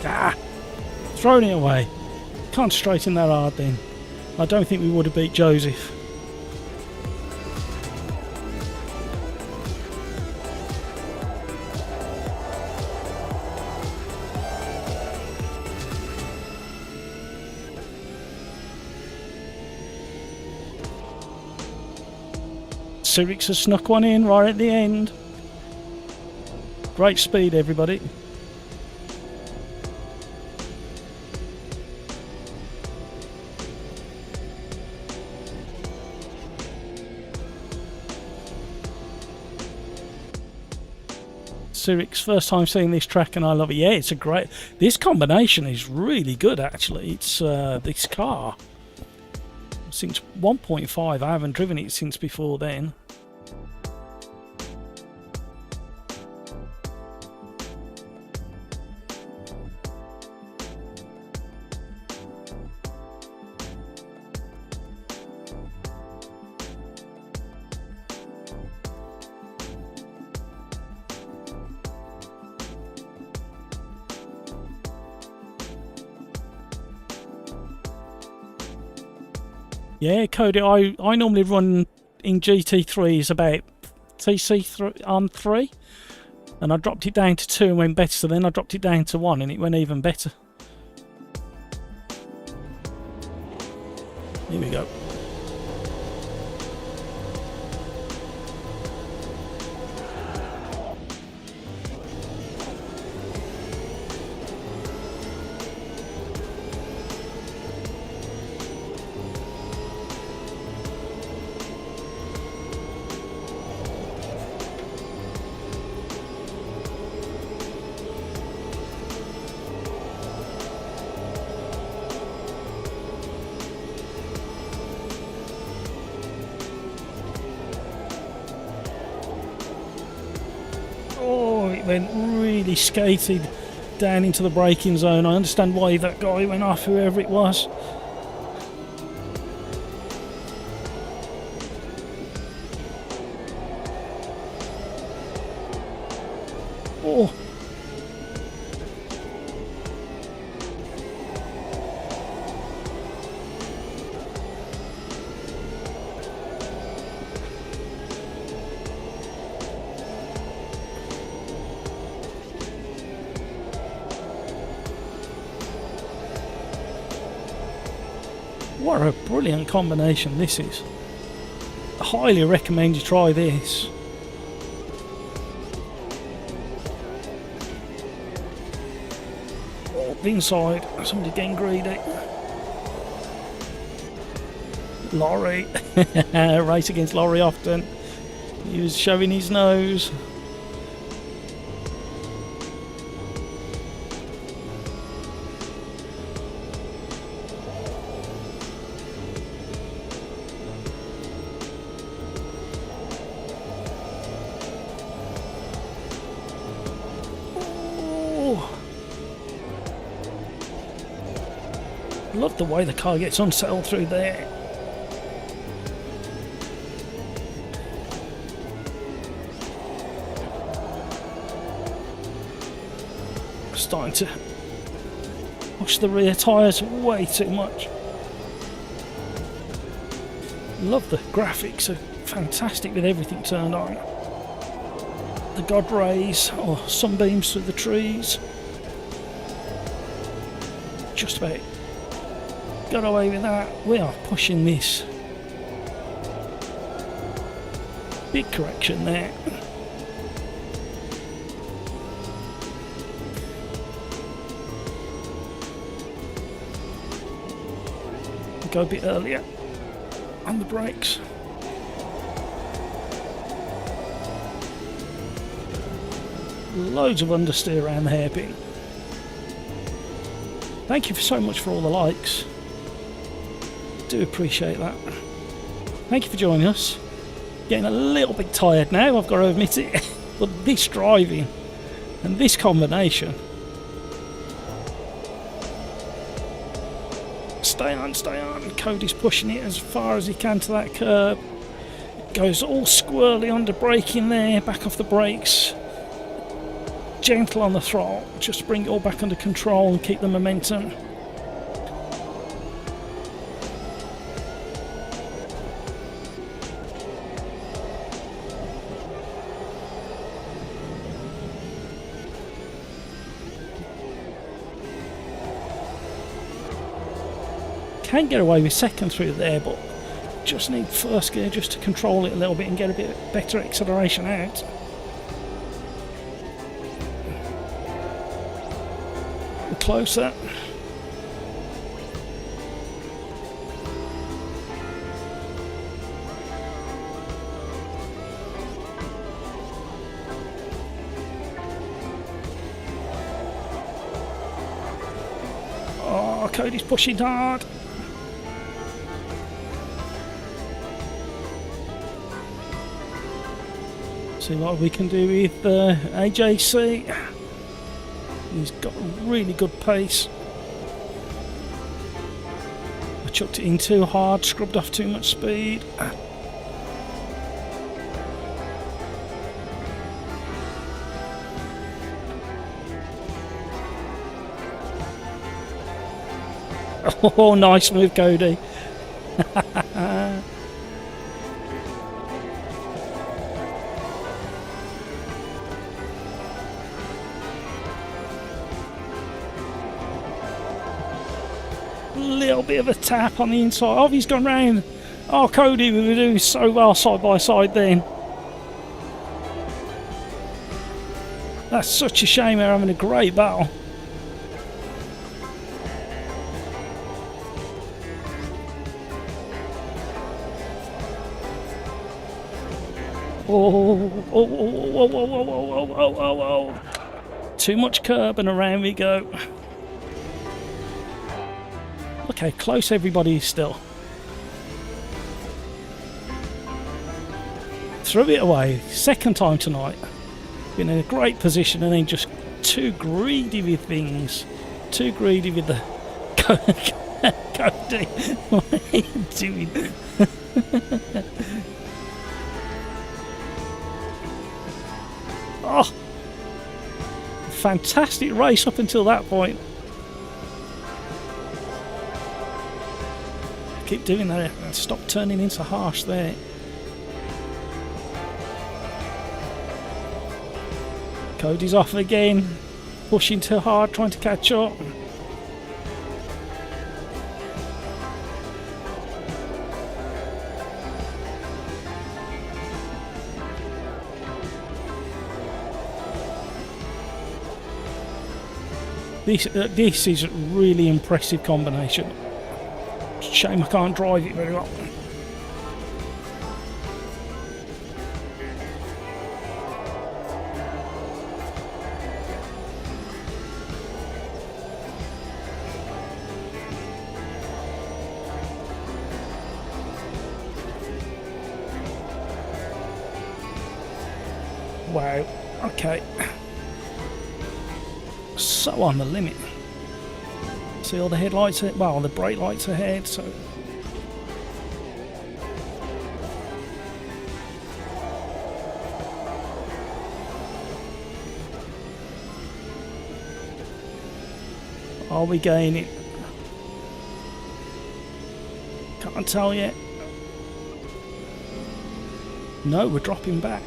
Ah, thrown it away. Can't straighten that hard then. I don't think we would have beat Joseph. Sirix has snuck one in right at the end. Great speed, everybody. Sirix, first time seeing this track and I love it. Yeah, it's a great... This combination is really good, actually. It's this car. Since 1.5, I haven't driven it since before then. Yeah, Cody, I normally run in GT3s about TC3 on 3, and I dropped it down to 2 and went better, so then I dropped it down to 1 and it went even better. Here we go. Oh, it went really skated down into the braking zone. I understand why that guy went off, whoever it was. Oh. What a brilliant combination this is. I highly recommend you try this. Oh, inside, somebody getting greedy. Laurie. Race against Laurie often. He was showing his nose. Love the way the car gets unsettled through there. Starting to push the rear tyres way too much. Love the graphics, are fantastic with everything turned on. The God rays or sunbeams through the trees. Just about got away with that. We are pushing this. Big correction there. Go a bit earlier on the brakes. Loads of understeer around the hairpin. Thank you so much for all the likes. Do appreciate that. Thank you for joining us. Getting a little bit tired now, I've got to admit it. But this driving and this combination. Stay on, stay on. Cody's pushing it as far as he can to that curb. Goes all squirrely under braking there, back off the brakes. Gentle on the throttle, just to bring it all back under control and keep the momentum. Can get away with second through there, but just need first gear just to control it a little bit and get a bit better acceleration out. Closer. Oh, Cody's pushing hard. See what we can do with AJC. He's got really good pace. I chucked it in too hard, scrubbed off too much speed. Oh, nice move, Cody. Little bit of a tap on the inside. Oh, he's gone round. Oh, Cody, we were doing so well side by side then. That's such a shame. We're having a great battle. Oh, oh, oh, oh, oh, oh, oh, oh, oh, oh. Too much curb and around we go. Look how close everybody is still. Threw it away. Second time tonight. Been in a great position and then just too greedy with things. Too greedy with the... Cody, what are you doing? Oh! Fantastic race up until that point. Keep doing that and stop turning into harsh there. Cody's off again, pushing too hard, trying to catch up. This is a really impressive combination. Shame I can't drive it very well. Wow, okay. So on the limit. See all the headlights, well, the brake lights ahead, so... Are we gaining? Can't tell yet. No, we're dropping back.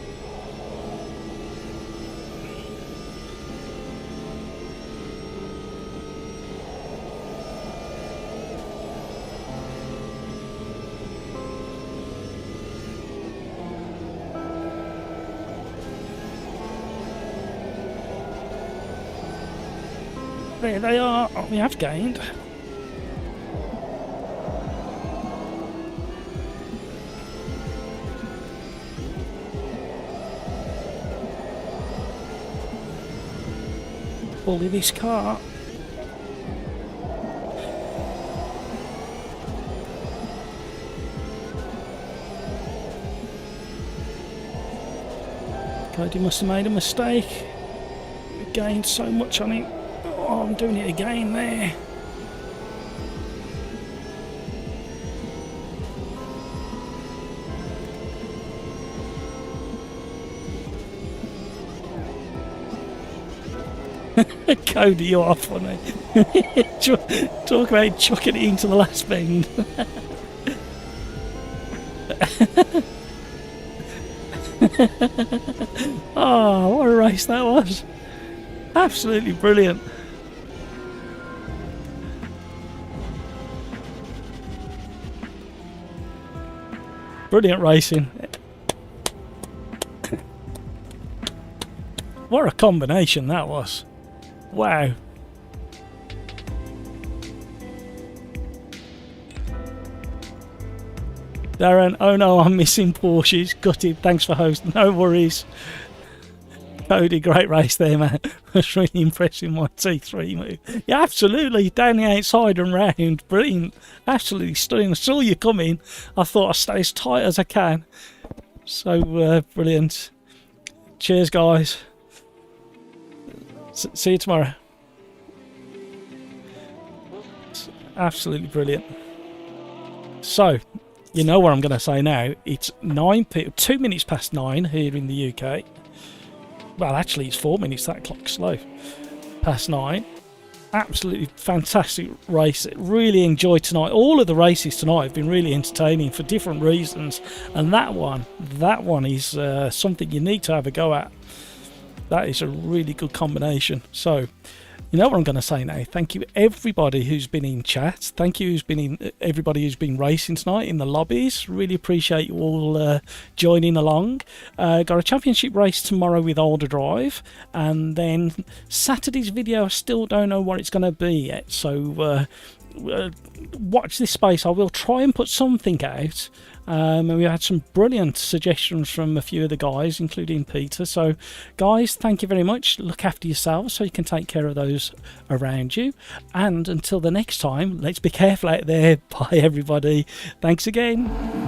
There they are. Oh, we have gained. Bully this car. Cody must have made a mistake. We gained so much on it. Oh, I'm doing it again there. Cody, you are funny. Talk about chucking it into the last bend. Oh, what a race that was. Absolutely brilliant. Brilliant racing. What a combination that was. Wow. Darren, oh no, I'm missing Porsches. Gutted, thanks for hosting. No worries. Cody, great race there, man. That's really impressive, my T3 move. Yeah, absolutely. Down the outside and round. Brilliant. Absolutely stunning. I saw you coming. I thought I'd stay as tight as I can. So, brilliant. Cheers, guys. See you tomorrow. It's absolutely brilliant. So, you know what I'm going to say now. It's 2 minutes past 9 here in the UK. Well, actually, it's 4 minutes. That clock's slow. Past 9. absolutely fantastic race. Really enjoyed tonight. All of the races tonight have been really entertaining for different reasons, and that one is something you need to have a go at. That is a really good combination. So you know what I'm going to say now. Thank you everybody who's been in chat. Thank you everybody who's been racing tonight in the lobbies. Really appreciate you all joining along. Got a championship race tomorrow with OlderDrive, and then Saturday's video, I still don't know what it's going to be yet. So watch this space. I will try and put something out. And we had some brilliant suggestions from a few of the guys, including Peter. So guys, thank you very much. Look after yourselves so you can take care of those around you, and until the next time, let's be careful out there. Bye everybody. Thanks again.